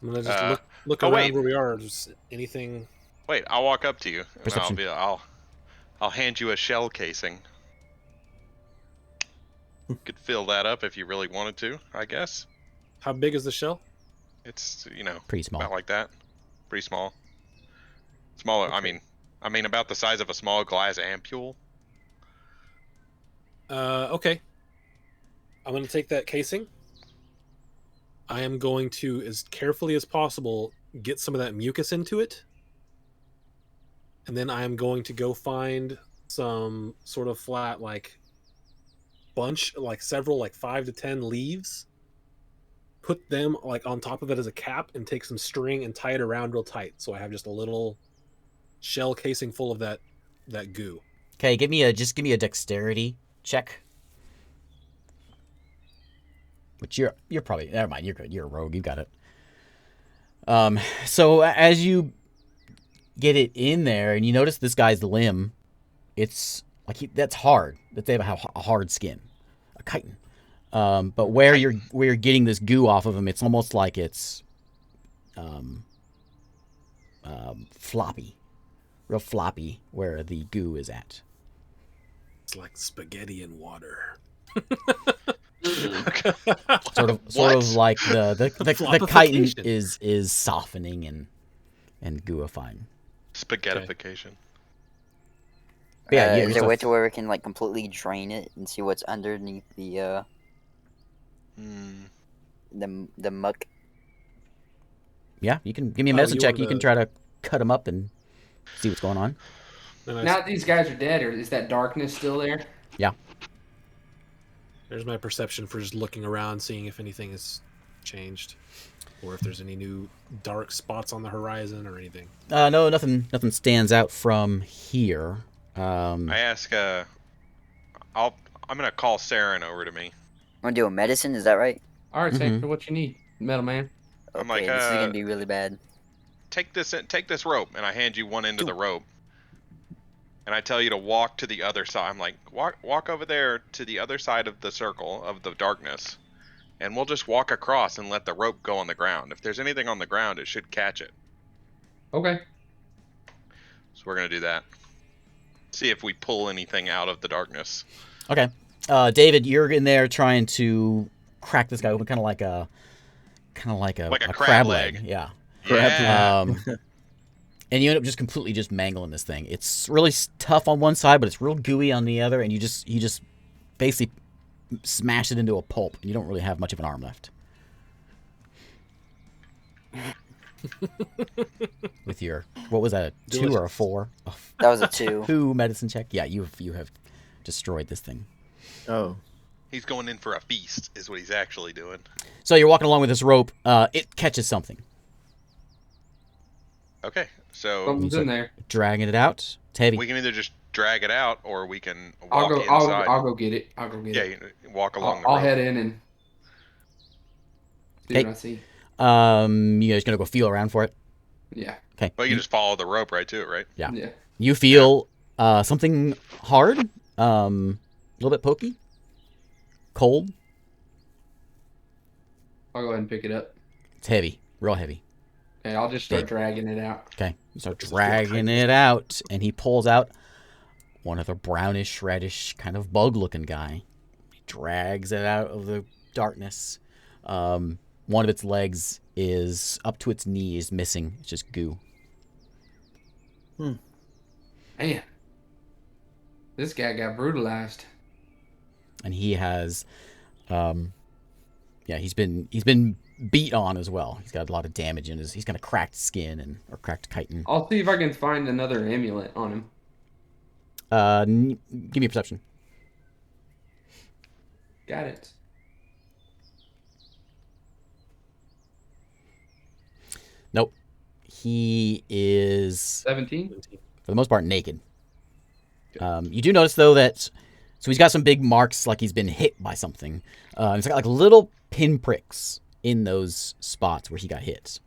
[SPEAKER 3] I'm gonna just look
[SPEAKER 2] oh,
[SPEAKER 3] around
[SPEAKER 2] wait.
[SPEAKER 3] where we are. Just anything.
[SPEAKER 2] Wait, I'll walk up to you and
[SPEAKER 1] Perception.
[SPEAKER 2] I'll hand you a shell casing. Could fill that up if you really wanted to, I guess.
[SPEAKER 3] How big is the shell?
[SPEAKER 2] It's
[SPEAKER 1] Pretty small.
[SPEAKER 2] about like that, pretty small. Smaller.
[SPEAKER 3] Okay.
[SPEAKER 2] I mean about the size of a small glass ampule.
[SPEAKER 3] Okay. I'm gonna take that casing. I am going to, as carefully as possible, get some of that mucus into it. And then I am going to go find some sort of flat, bunch, several, 5 to 10 leaves. Put them, on top of it as a cap and take some string and tie it around real tight. So I have just a little shell casing full of that goo.
[SPEAKER 1] Okay, give me a dexterity check. Which you're probably, never mind, you're good. You're a rogue. You got it. So as you get it in there, and you notice this guy's limb, it's that's hard. That they have a hard skin, a chitin. But where you're getting this goo off of him, it's almost like it's floppy, real floppy where the goo is at.
[SPEAKER 3] It's like spaghetti in water.
[SPEAKER 1] Sort of like the chitin is softening and gooifying.
[SPEAKER 2] Spaghettification.
[SPEAKER 1] Yeah,
[SPEAKER 5] is there a way to where we can completely drain it and see what's underneath the muck?
[SPEAKER 1] Yeah, you can give me a medicine
[SPEAKER 3] you
[SPEAKER 1] check.
[SPEAKER 3] wanted
[SPEAKER 1] You can
[SPEAKER 3] to-
[SPEAKER 1] try to cut him up and see what's going on.
[SPEAKER 3] Then
[SPEAKER 6] Now that these guys are dead, or is that darkness still there?
[SPEAKER 1] Yeah.
[SPEAKER 3] There's my perception for just looking around, seeing if anything has changed, or if there's any new dark spots on the horizon or anything.
[SPEAKER 1] No, nothing stands out from here.
[SPEAKER 2] I ask. I'm gonna call Saren over to me.
[SPEAKER 5] Want to do a medicine? Is that right?
[SPEAKER 6] All right,
[SPEAKER 1] Mhm.
[SPEAKER 6] Sanford, what you need, metal man?
[SPEAKER 5] Okay,
[SPEAKER 2] I'm like,
[SPEAKER 5] this is gonna be really bad.
[SPEAKER 2] Take this rope, and I hand you one end of the rope. And I tell you to walk to the other side. I'm like, walk over there to the other side of the circle of the darkness, and we'll just walk across and let the rope go on the ground. If there's anything on the ground, it should catch it.
[SPEAKER 6] Okay.
[SPEAKER 2] So we're gonna do that. See if we pull anything out of the darkness.
[SPEAKER 1] Okay. David, you're in there trying to crack this guy open, kind of like a crab leg. Yeah.
[SPEAKER 2] Yeah.
[SPEAKER 1] And you end up just completely just mangling this thing. It's really tough on one side, but it's real gooey on the other, and you just basically smash it into a pulp, and you don't really have much of an arm left. With your, what was that, a 2 or a 4?
[SPEAKER 5] That was a 2.
[SPEAKER 1] 2 medicine check. Yeah, you have destroyed this thing.
[SPEAKER 4] Oh.
[SPEAKER 2] He's going in for a feast, is what he's actually doing.
[SPEAKER 1] So you're walking along with this rope. It catches something.
[SPEAKER 2] Okay, so
[SPEAKER 6] Something's
[SPEAKER 1] So-
[SPEAKER 6] in there.
[SPEAKER 1] Dragging it out. It's heavy.
[SPEAKER 2] we can either just drag it out, or we can
[SPEAKER 6] I'll
[SPEAKER 2] walk
[SPEAKER 6] go.
[SPEAKER 2] inside.
[SPEAKER 6] I'll go get it. I'll go get
[SPEAKER 2] Yeah,
[SPEAKER 6] it.
[SPEAKER 2] you walk along the
[SPEAKER 6] I'll
[SPEAKER 2] rope.
[SPEAKER 6] head in and see
[SPEAKER 1] Okay.
[SPEAKER 6] what I see.
[SPEAKER 1] You guys gonna go feel around for it?
[SPEAKER 6] Yeah.
[SPEAKER 1] Okay.
[SPEAKER 2] But you can just follow the rope right to it, right?
[SPEAKER 1] Yeah.
[SPEAKER 6] Yeah.
[SPEAKER 1] You feel something hard, a little bit pokey, cold.
[SPEAKER 6] I'll go ahead and pick it up.
[SPEAKER 1] It's heavy, real heavy.
[SPEAKER 6] Okay, I'll just start
[SPEAKER 1] Big.
[SPEAKER 6] dragging it out.
[SPEAKER 1] Okay, you start
[SPEAKER 3] Does it feel
[SPEAKER 1] dragging
[SPEAKER 3] kind of-
[SPEAKER 1] it out, and he pulls out one of the brownish, reddish, kind of bug-looking guy. He drags it out of the darkness. One of its legs is up to its knees, missing. It's just goo.
[SPEAKER 6] Man, this guy got brutalized.
[SPEAKER 1] And he has, he's been beat on as well. He's got a lot of damage in his. He's got a cracked skin or cracked chitin.
[SPEAKER 6] I'll see if I can find another amulet on him.
[SPEAKER 1] Give me a perception.
[SPEAKER 6] Got it.
[SPEAKER 1] Nope. He is
[SPEAKER 6] 17.
[SPEAKER 1] for the most part naked. You do notice though that so he's got some big marks like he's been hit by something. He's got like little pinpricks in those spots where he got hit.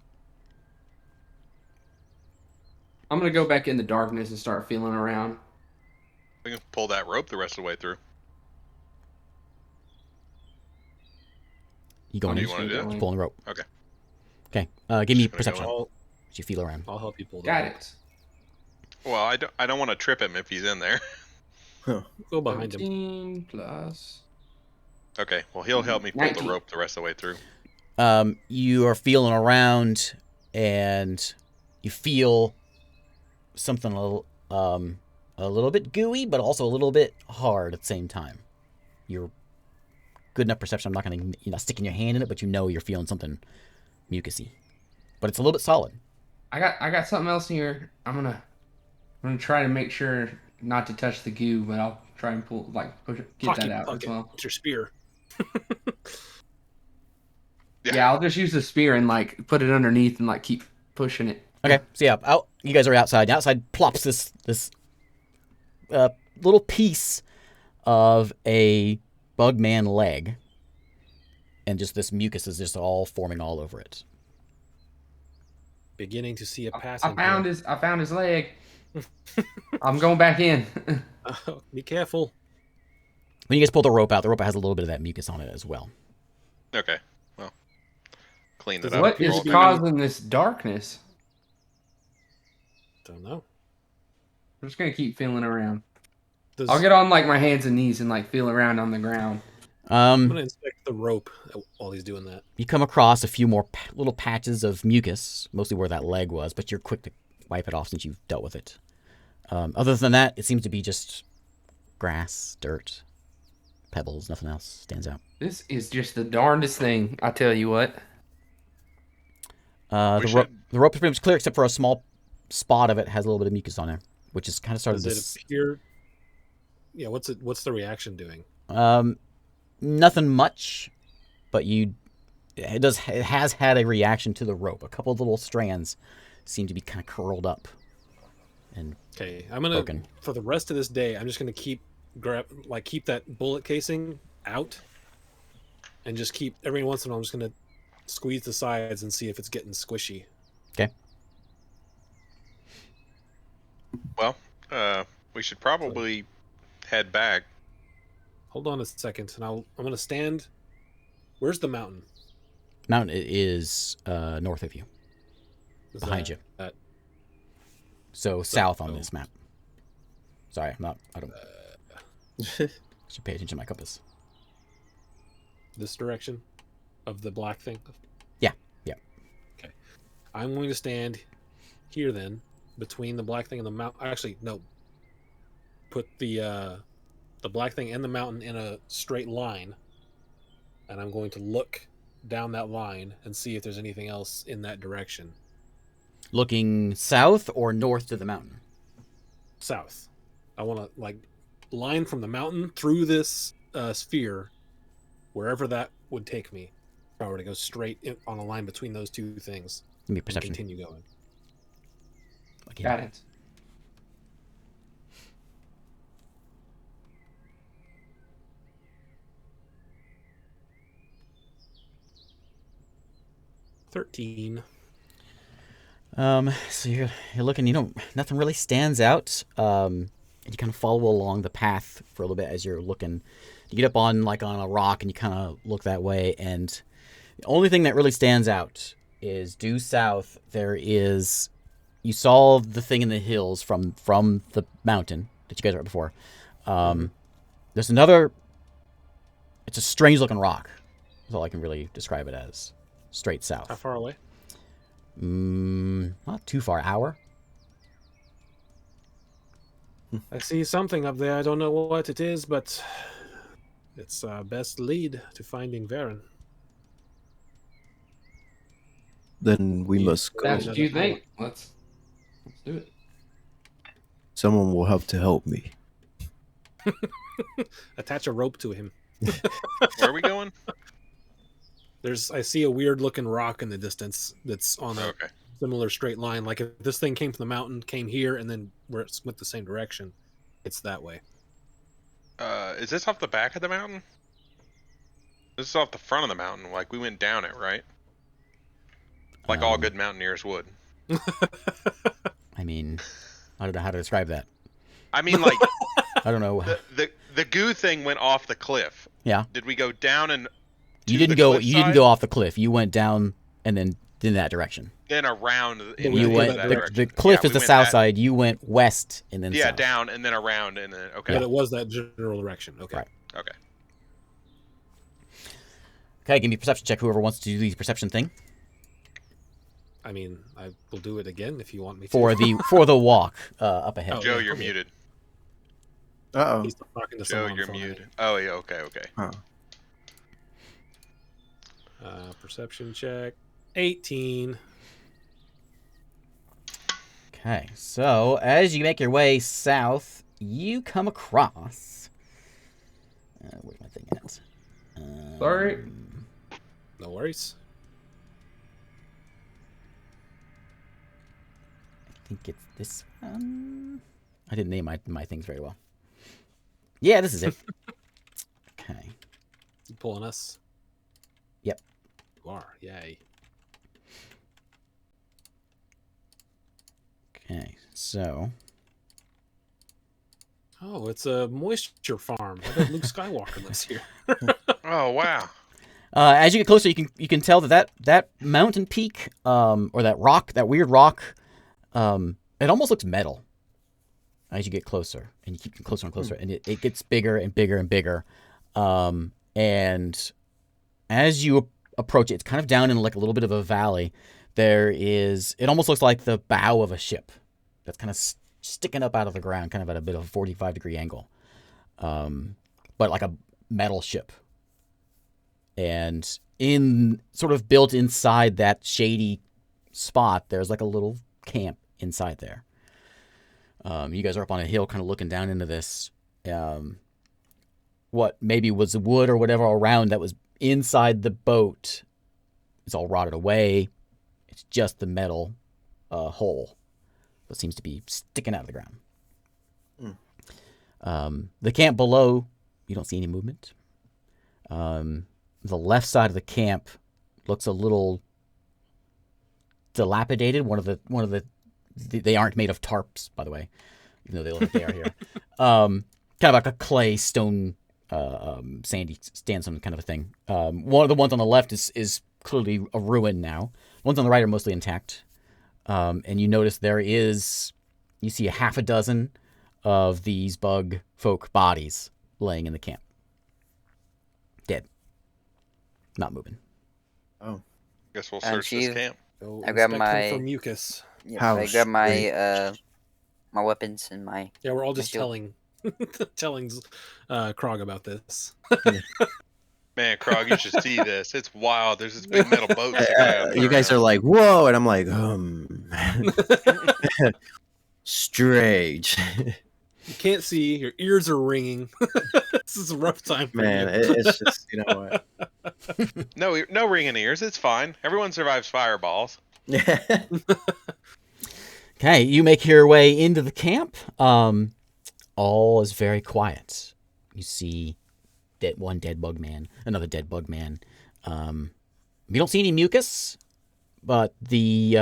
[SPEAKER 6] I'm gonna go back in the darkness and start feeling around.
[SPEAKER 2] We can pull that rope the rest of the way through.
[SPEAKER 1] You going
[SPEAKER 2] do
[SPEAKER 1] in?
[SPEAKER 2] you want to do
[SPEAKER 1] He's
[SPEAKER 2] it?
[SPEAKER 1] pulling the rope.
[SPEAKER 2] Okay.
[SPEAKER 1] Okay. Give me
[SPEAKER 2] Just gonna go
[SPEAKER 1] perception.
[SPEAKER 2] in.
[SPEAKER 1] As you feel around.
[SPEAKER 3] I'll help you pull.
[SPEAKER 6] Got it.
[SPEAKER 2] Well, I don't want to trip him if he's in there.
[SPEAKER 3] Go behind him.
[SPEAKER 6] 17 plus.
[SPEAKER 2] Okay, well he'll help me pull
[SPEAKER 6] 19.
[SPEAKER 2] the rope the rest of the way through.
[SPEAKER 1] You are feeling around, and you feel something a little bit gooey, but also a little bit hard at the same time. You're good enough perception. I'm not going to, you're not sticking your hand in it, but you know you're feeling something mucusy. But it's a little bit solid.
[SPEAKER 6] I got something else here. I'm gonna try to make sure not to touch the goo, but I'll try and push it, get
[SPEAKER 3] Hockey
[SPEAKER 6] that out
[SPEAKER 3] puck
[SPEAKER 6] as
[SPEAKER 3] it.
[SPEAKER 6] well.
[SPEAKER 3] It's your spear.
[SPEAKER 6] Yeah, I'll just use the spear and put it underneath and keep pushing it.
[SPEAKER 1] Okay, so yeah, you guys are outside. Outside plops this little piece of a bugman leg, and just this mucus is just all forming all over it.
[SPEAKER 3] Beginning to see a pass.
[SPEAKER 6] I found his leg. I'm going back in.
[SPEAKER 3] Be careful.
[SPEAKER 1] When you guys pull the rope out has a little bit of that mucus on it as well.
[SPEAKER 2] Okay, well, clean that
[SPEAKER 3] Does
[SPEAKER 2] up.
[SPEAKER 6] What is
[SPEAKER 2] Roll it.
[SPEAKER 6] causing this darkness?
[SPEAKER 3] Don't know.
[SPEAKER 6] I'm just gonna keep feeling around.
[SPEAKER 3] Does,
[SPEAKER 6] I'll get on my hands and knees and feel around on the ground.
[SPEAKER 3] I'm gonna inspect the rope while he's doing that.
[SPEAKER 1] You come across a few more little patches of mucus, mostly where that leg was, but you're quick to wipe it off since you've dealt with it. Other than that, it seems to be just grass, dirt, pebbles, nothing else stands out.
[SPEAKER 6] This is just the darndest thing, I tell you what.
[SPEAKER 1] The rope is pretty much clear except for a small spot of it has a little bit of mucus on there, which is kind of started
[SPEAKER 3] Does it appear? Yeah. What's the reaction doing?
[SPEAKER 1] Nothing much, but it has had a reaction to the rope. A couple of little strands seem to be kind of curled up and
[SPEAKER 3] Okay, I'm gonna
[SPEAKER 1] broken.
[SPEAKER 3] for the rest of this day. I'm just gonna keep that bullet casing out, and just keep every once in a while. I'm just gonna squeeze the sides and see if it's getting squishy.
[SPEAKER 1] Okay.
[SPEAKER 2] Well, we should probably head back.
[SPEAKER 3] Hold on a second, and I'm gonna stand. Where's the mountain?
[SPEAKER 1] Mountain is north of you,
[SPEAKER 3] Is
[SPEAKER 1] behind
[SPEAKER 3] that-
[SPEAKER 1] you.
[SPEAKER 3] that-
[SPEAKER 1] So south on
[SPEAKER 3] oh.
[SPEAKER 1] this map. Sorry, I don't. Should pay attention to my compass.
[SPEAKER 3] this direction of the black thing?
[SPEAKER 1] Yeah.
[SPEAKER 3] Okay. I'm going to stand here then, between the black thing and the mountain. Actually, no. Put the black thing and the mountain in a straight line, and I'm going to look down that line and see if there's anything else in that direction.
[SPEAKER 1] Looking south or north to the mountain?
[SPEAKER 3] South. I want to line from the mountain through this sphere, wherever that would take me. If I were to go straight on a line between those two things,
[SPEAKER 1] Give me a
[SPEAKER 3] and
[SPEAKER 1] perception.
[SPEAKER 3] continue going.
[SPEAKER 1] again.
[SPEAKER 6] Got it.
[SPEAKER 3] $13.
[SPEAKER 1] So you're looking. Nothing really stands out. And you kind of follow along the path for a little bit as you're looking. You get up on a rock and you kind of look that way, and the only thing that really stands out is due south. You saw the thing in the hills from the mountain that you guys were at before. There's another. It's a strange looking rock. That's all I can really describe it as. Straight south.
[SPEAKER 3] How far away?
[SPEAKER 1] Not too far. Hour.
[SPEAKER 3] I see something up there. I don't know what it is, but it's our best lead to finding Varen.
[SPEAKER 4] Then we must go.
[SPEAKER 6] That's what you think. Let's do it.
[SPEAKER 4] Someone will have to help me.
[SPEAKER 3] Attach a rope to him.
[SPEAKER 2] Where are we going?
[SPEAKER 3] I see a weird looking rock in the distance that's on a
[SPEAKER 2] Okay.
[SPEAKER 3] similar straight line. Like if this thing came from the mountain, came here, and then went the same direction, it's that way.
[SPEAKER 2] Is this off the back of the mountain? This is off the front of the mountain. Like we went down it, right? Like all good mountaineers would.
[SPEAKER 1] I mean, I don't know how to describe that.
[SPEAKER 2] I mean, like
[SPEAKER 1] I don't know.
[SPEAKER 2] the goo thing went off the cliff.
[SPEAKER 1] Yeah.
[SPEAKER 2] Did we go down and?
[SPEAKER 1] You didn't go off the cliff. You went down and then in that direction.
[SPEAKER 2] Then around.
[SPEAKER 1] The cliff is the south side. You went west and then south.
[SPEAKER 2] Down and then around and then okay.
[SPEAKER 3] But it was that general direction. Okay.
[SPEAKER 1] Right.
[SPEAKER 2] Okay.
[SPEAKER 1] Okay, give me a perception check. Whoever wants to do the perception thing
[SPEAKER 3] I mean, I will do it again if you want me to.
[SPEAKER 1] for the walk up ahead.
[SPEAKER 3] Oh,
[SPEAKER 2] Joe,
[SPEAKER 3] yeah,
[SPEAKER 2] you're
[SPEAKER 3] okay.
[SPEAKER 2] muted.
[SPEAKER 4] Uh
[SPEAKER 3] He's talking to
[SPEAKER 2] Joe,
[SPEAKER 3] someone on
[SPEAKER 2] you're
[SPEAKER 3] the phone, I
[SPEAKER 2] muted. Oh yeah. Okay. Okay.
[SPEAKER 4] oh.
[SPEAKER 3] Perception check. 18.
[SPEAKER 1] Okay, so as you make your way south, you come across. Where's my thing at?
[SPEAKER 6] Sorry.
[SPEAKER 3] No worries.
[SPEAKER 1] I think it's this one. I didn't name my things very well. Yeah, this is it. Okay.
[SPEAKER 3] You pulling us?
[SPEAKER 1] Yep.
[SPEAKER 3] You are. Yay.
[SPEAKER 1] Okay, so
[SPEAKER 3] Oh, it's a moisture farm. I bet Luke Skywalker lives here.
[SPEAKER 2] Oh wow.
[SPEAKER 1] as you get closer, you can tell that mountain peak, or that weird rock, it almost looks metal. As you get closer, and you keep getting closer and closer, and it gets bigger and bigger and bigger, and as you approach it, it's kind of down in like a little bit of a valley. It almost looks like the bow of a ship that's kind of sticking up out of the ground, kind of at a bit of a 45-degree angle, but like a metal ship. And sort of built inside that shady spot, there's like a little camp inside there. You guys are up on a hill kind of looking down into this, what maybe was the wood or whatever around that was inside the boat. It's all rotted away. It's just the metal hole that seems to be sticking out of the ground. The camp below, you don't see any movement. The left side of the camp looks a little dilapidated. One of the they aren't made of tarps, by the way, even though they look like they are here. Kind of like a clay, stone, sandy sandstone kind of a thing. One of the ones on the left is clearly a ruin now. Ones on the right are mostly intact. And you notice you see a half a dozen of these bug folk bodies laying in the camp. Dead. Not moving.
[SPEAKER 4] Oh.
[SPEAKER 2] Guess we'll
[SPEAKER 5] And
[SPEAKER 2] search this
[SPEAKER 5] Chief,
[SPEAKER 2] camp.
[SPEAKER 3] So
[SPEAKER 5] I grabbed
[SPEAKER 3] inspect him
[SPEAKER 5] my-
[SPEAKER 3] for mucus.
[SPEAKER 5] Yep,
[SPEAKER 4] How
[SPEAKER 5] I grab my
[SPEAKER 4] strange.
[SPEAKER 5] my weapons and my.
[SPEAKER 3] Yeah, we're all just
[SPEAKER 5] shield.
[SPEAKER 3] telling Krog about this.
[SPEAKER 2] Man, Krog, you should see this. It's wild. There's this big metal boat. sticking out
[SPEAKER 4] You guys are
[SPEAKER 2] around.
[SPEAKER 4] like, whoa, and I'm like, strange.
[SPEAKER 3] You can't see. Your ears are ringing. This is a rough time for
[SPEAKER 4] Man,
[SPEAKER 3] you.
[SPEAKER 4] it's just, you know what?
[SPEAKER 2] No ringing ears. It's fine. Everyone survives fireballs.
[SPEAKER 1] Okay, you make your way into the camp. All is very quiet. You see one dead bug man, another dead bug man. You don't see any mucus, but the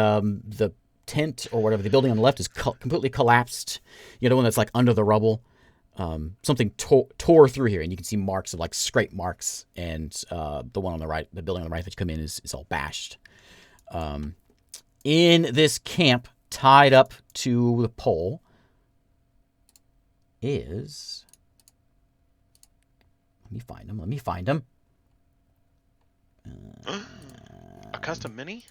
[SPEAKER 1] tent or whatever, the building on the left is completely collapsed. You know, the one that's like under the rubble. Something tore through here, and you can see marks of like scrape marks. And the one on the right, the building on the right that you come in is all bashed. In this camp, tied up to the pole, is... Let me find him.
[SPEAKER 2] A custom mini?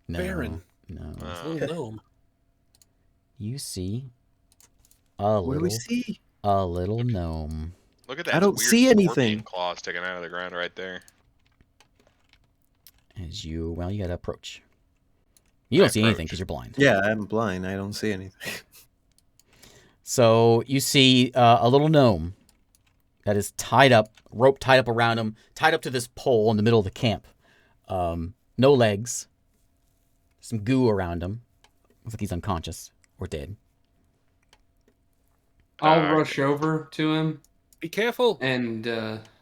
[SPEAKER 1] No.
[SPEAKER 3] Baron.
[SPEAKER 1] No.
[SPEAKER 3] Little gnome.
[SPEAKER 1] You see a
[SPEAKER 4] What do we
[SPEAKER 1] little,
[SPEAKER 4] see?
[SPEAKER 1] a little gnome.
[SPEAKER 2] Look at that
[SPEAKER 4] I don't
[SPEAKER 2] weird
[SPEAKER 4] see
[SPEAKER 2] scorpion
[SPEAKER 4] anything.
[SPEAKER 2] claw sticking out of the ground right there.
[SPEAKER 1] You gotta approach. You don't see anything because you're blind.
[SPEAKER 4] Yeah, I'm blind. I don't see anything.
[SPEAKER 1] So you see a little gnome that is tied up, rope tied up around him, tied up to this pole in the middle of the camp. No legs. Some goo around him. Looks like he's unconscious or dead.
[SPEAKER 6] I'll rush over to him,
[SPEAKER 3] Be careful.
[SPEAKER 6] and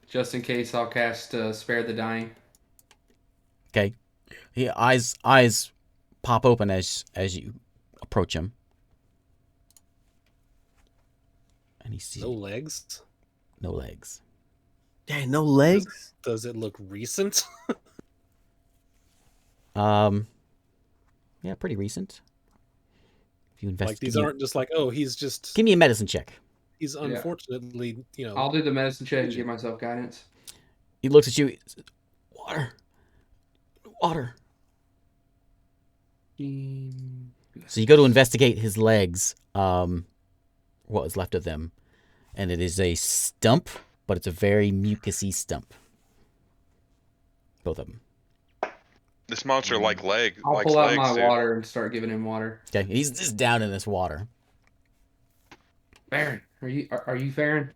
[SPEAKER 6] just in case, I'll cast Spare the Dying.
[SPEAKER 1] Okay. Eyes pop open as you approach him. And he sees
[SPEAKER 3] No legs.
[SPEAKER 1] no legs.
[SPEAKER 4] Yeah, no legs.
[SPEAKER 3] Does it look recent?
[SPEAKER 1] Yeah, pretty recent. If you invest,
[SPEAKER 3] Like these aren't just like, oh, he's just,
[SPEAKER 1] give me a medicine check.
[SPEAKER 3] he's unfortunately,
[SPEAKER 6] I'll do the medicine check and give myself guidance.
[SPEAKER 1] He looks at you. Water. So you go to investigate his legs, what was left of them, and it is a stump, but it's a very mucusy stump. Both of them.
[SPEAKER 2] This monster likes legs.
[SPEAKER 6] I'll pull out my water and start giving him water.
[SPEAKER 1] Okay, he's just down in this water.
[SPEAKER 6] Baron, are you Baron?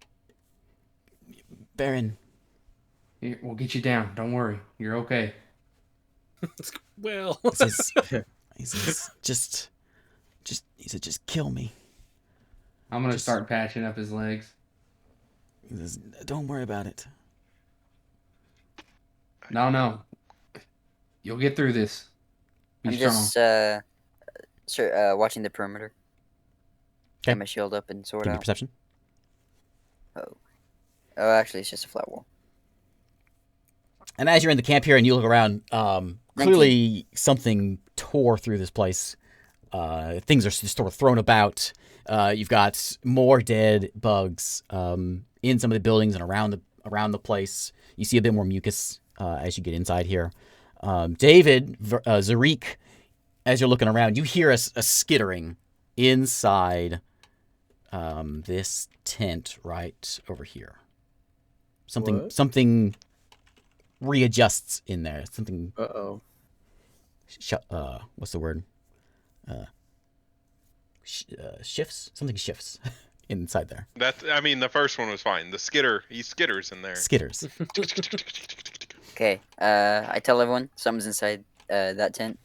[SPEAKER 1] Baron.
[SPEAKER 6] Here, we'll get you down. Don't worry, you're okay.
[SPEAKER 3] well,
[SPEAKER 1] He says, just kill me.
[SPEAKER 6] I'm gonna start patching up his legs.
[SPEAKER 1] He says, don't worry about it.
[SPEAKER 6] No. You'll get through this. Be
[SPEAKER 5] I'm
[SPEAKER 6] strong.
[SPEAKER 5] just watching the perimeter.
[SPEAKER 1] Okay.
[SPEAKER 5] Get my shield up and sword
[SPEAKER 1] Give me
[SPEAKER 5] out.
[SPEAKER 1] perception.
[SPEAKER 5] Oh, actually, it's just a flat wall.
[SPEAKER 1] And as you're in the camp here and you look around, clearly something tore through this place. Things are just sort of thrown about. You've got more dead bugs in some of the buildings and around the place. You see a bit more mucus as you get inside here. David, Zarik, as you're looking around, you hear a skittering inside this tent right over here. Something readjusts in there. Something.
[SPEAKER 4] Uh-oh.
[SPEAKER 1] What's the word? Shifts. Something shifts inside there.
[SPEAKER 2] The first one was fine. He skitters in there.
[SPEAKER 1] Skitters.
[SPEAKER 5] Okay, I tell everyone something's inside that tent,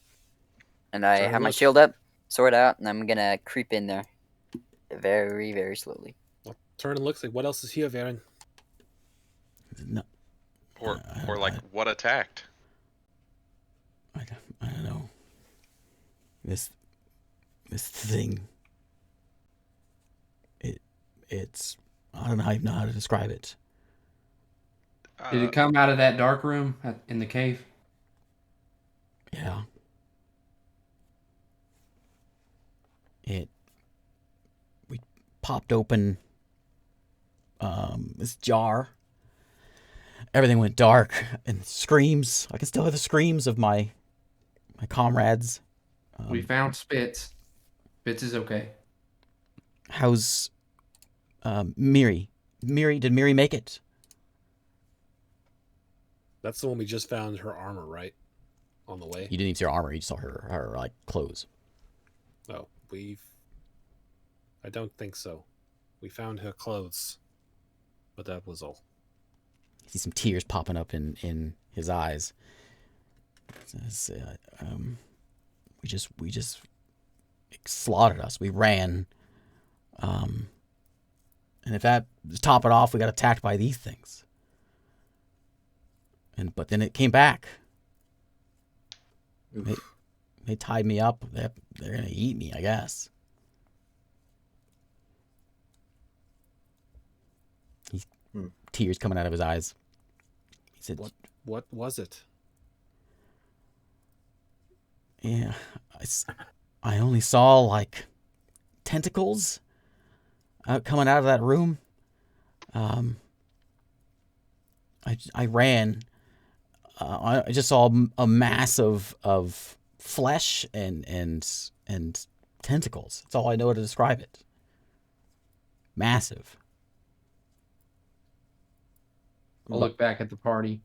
[SPEAKER 5] and I have my shield up, sword out, and I'm gonna creep in there, very, very slowly.
[SPEAKER 3] I'll turn and look. Like, what else is here, Baron?
[SPEAKER 1] No.
[SPEAKER 2] Or like what attacked?
[SPEAKER 1] I don't know. This thing. It's I don't know how to describe it.
[SPEAKER 6] Did it come out of that dark room in the cave?
[SPEAKER 1] Yeah. We popped open this jar. Everything went dark and screams. I can still hear the screams of my comrades.
[SPEAKER 6] We found Spitz. Spitz is okay.
[SPEAKER 1] How's Miri? Did Miri make it?
[SPEAKER 3] That's the one we just found her armor, right? On the way.
[SPEAKER 1] You didn't even see her armor. You just saw her like clothes.
[SPEAKER 3] Oh, I don't think so. We found her clothes, but that was all.
[SPEAKER 1] You see some tears popping up in his eyes. It says, slaughtered us. We ran. And if that to top it off, we got attacked by these things. But then it came back. They tied me up. They're gonna eat me, I guess. Tears coming out of his eyes. He said,
[SPEAKER 3] "What was it?"
[SPEAKER 1] Yeah, I only saw like tentacles coming out of that room. I ran. I just saw a mass of flesh and tentacles. That's all I know to describe it. Massive.
[SPEAKER 6] I'll look back at the party.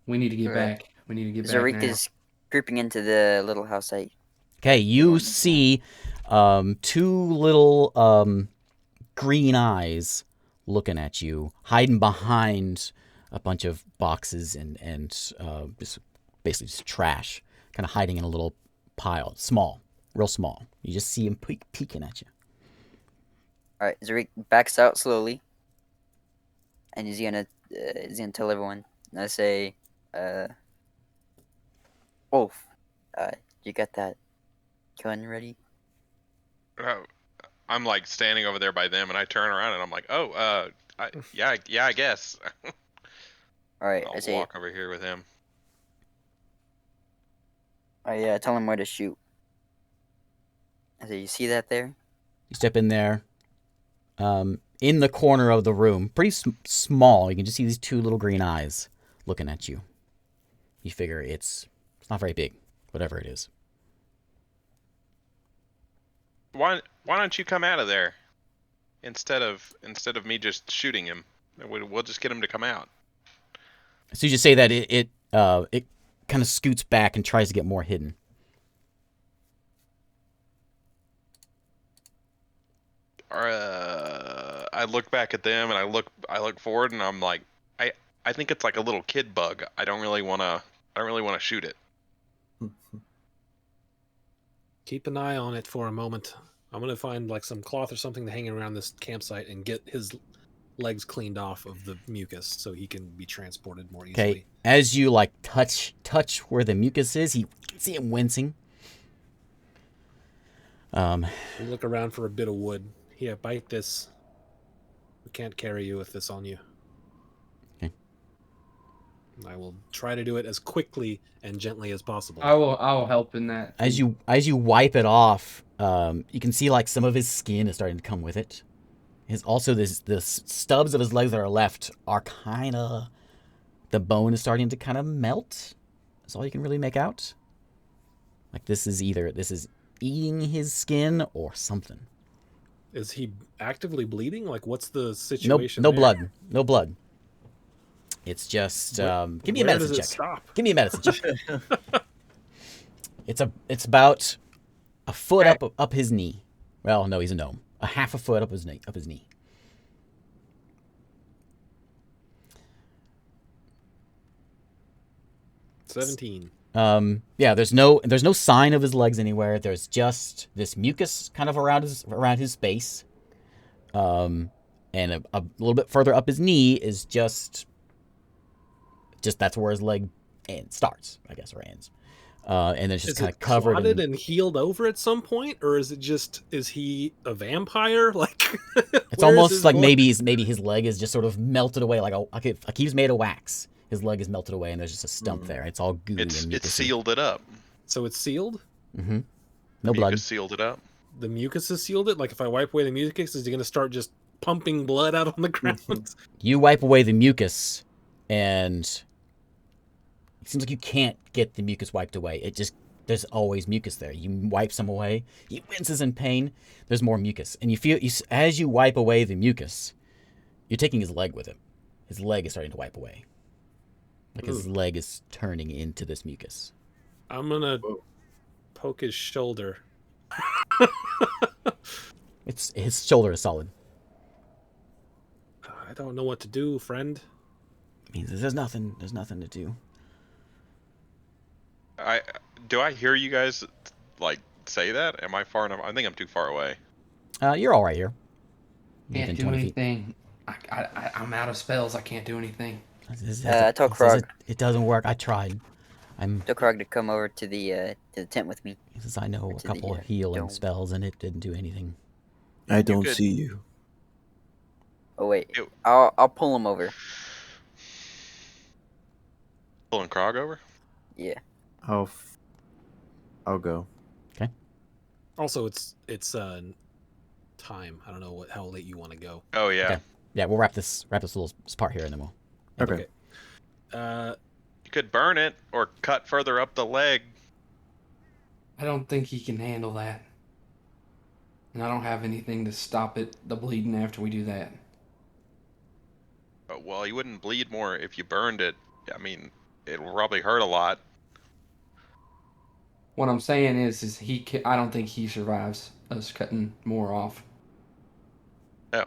[SPEAKER 6] We need to get
[SPEAKER 5] Alright.
[SPEAKER 6] back. We need to get
[SPEAKER 5] Zarik
[SPEAKER 6] back now.
[SPEAKER 5] is creeping into the little house.
[SPEAKER 1] Okay, you see two little green eyes looking at you, hiding behind a bunch of boxes and just basically just trash, kind of hiding in a little pile, small, real small. You just see him peeking at you.
[SPEAKER 5] All right, Zarik backs out slowly, and he's gonna tell everyone. And I say, Wolf, you got that gun ready?
[SPEAKER 2] I'm like standing over there by them, and I turn around and I'm like, oh, yeah, I guess.
[SPEAKER 5] All right,
[SPEAKER 2] I'll
[SPEAKER 5] I say,
[SPEAKER 2] walk over here with him.
[SPEAKER 5] I tell him where to shoot. I say, you see that there?
[SPEAKER 1] You step in there. In the corner of the room, pretty small. You can just see these two little green eyes looking at you. You figure it's not very big, whatever it is.
[SPEAKER 2] Why don't you come out of there instead of me just shooting him? We'll just get him to come out.
[SPEAKER 1] So you just say that it kind of scoots back and tries to get more hidden.
[SPEAKER 2] I look back at them and I look forward and I'm like, I think it's like a little kid bug. I don't really wanna shoot it.
[SPEAKER 3] Keep an eye on it for a moment. I'm gonna find like some cloth or something to hang around this campsite and get his legs cleaned off of the mucus so he can be transported more easily.
[SPEAKER 1] Okay, as you like touch where the mucus is, you can see him wincing.
[SPEAKER 3] We look around for a bit of wood. Here, bite this. We can't carry you with this on you.
[SPEAKER 1] Okay.
[SPEAKER 3] I will try to do it as quickly and gently as possible.
[SPEAKER 6] I will help in that.
[SPEAKER 1] As you wipe it off, you can see like some of his skin is starting to come with it. The stubs of his legs that are left are kind of, the bone is starting to kind of melt. That's all you can really make out. Like this is eating his skin or something.
[SPEAKER 3] Is he actively bleeding? Like, what's the situation?
[SPEAKER 1] No
[SPEAKER 3] there?
[SPEAKER 1] blood. No blood. It's just give me a
[SPEAKER 3] Where
[SPEAKER 1] medicine
[SPEAKER 3] does it
[SPEAKER 1] check.
[SPEAKER 3] stop?
[SPEAKER 1] Give me a medicine check. It's about a foot up his knee. Well, no, he's a gnome. A half a foot up his knee.
[SPEAKER 3] 17.
[SPEAKER 1] Yeah, there's no sign of his legs anywhere. There's just this mucus kind of around his base. And a little bit further up his knee is just that's where his leg starts, I guess, or ends. And it's just kind of covered.
[SPEAKER 3] Clotted and healed over at some point, or is he a vampire? Like,
[SPEAKER 1] it's almost like maybe his leg is just sort of melted away, like he's made of wax. His leg is melted away, and there's just a stump there. It's all gooey and mucusy.
[SPEAKER 2] It's sealed it up.
[SPEAKER 3] So it's sealed?
[SPEAKER 1] Mm-hmm. No blood.
[SPEAKER 2] Mucus sealed it up.
[SPEAKER 3] The mucus has sealed it? Like, if I wipe away the mucus, is he going to start just pumping blood out on the ground?
[SPEAKER 1] You wipe away the mucus, and it seems like you can't get the mucus wiped away. There's always mucus there. You wipe some away. He winces in pain. There's more mucus. And you feel, as you wipe away the mucus, you're taking his leg with him. His leg is starting to wipe away. Like his leg is turning into this mucus.
[SPEAKER 3] I'm going to poke his shoulder.
[SPEAKER 1] His shoulder is solid.
[SPEAKER 3] I don't know what to do, friend.
[SPEAKER 1] It means there's nothing to do.
[SPEAKER 2] Do I hear you guys like say that? Am I far enough? I think I'm too far away.
[SPEAKER 1] You're all right here.
[SPEAKER 6] Can't
[SPEAKER 1] Within
[SPEAKER 6] do
[SPEAKER 1] 20 feet.
[SPEAKER 6] anything. I'm out of spells. I can't do anything.
[SPEAKER 5] I told Krog.
[SPEAKER 1] It doesn't work. I tried.
[SPEAKER 5] Told Krog to come over to the tent with me.
[SPEAKER 1] He says I know a
[SPEAKER 5] to
[SPEAKER 1] couple
[SPEAKER 5] the,
[SPEAKER 1] of healing
[SPEAKER 5] dome.
[SPEAKER 1] spells, and it didn't do anything.
[SPEAKER 4] I don't
[SPEAKER 2] could-
[SPEAKER 4] see you.
[SPEAKER 5] Oh wait,
[SPEAKER 2] Ew.
[SPEAKER 5] I'll pull him over.
[SPEAKER 2] Pulling Krog over?
[SPEAKER 5] Yeah.
[SPEAKER 4] I'll go.
[SPEAKER 3] Also, it's time. I don't know how late you want to go.
[SPEAKER 2] Oh yeah.
[SPEAKER 1] Okay. Yeah, we'll wrap this little part here, and then we'll.
[SPEAKER 4] Okay.
[SPEAKER 2] You could burn it or cut further up the leg.
[SPEAKER 6] I don't think he can handle that. And I don't have anything to stop the bleeding after we do that.
[SPEAKER 2] Well, you wouldn't bleed more if you burned it. I mean, it will probably hurt a lot.
[SPEAKER 6] What I'm saying is I don't think he survives us cutting more off.
[SPEAKER 2] No.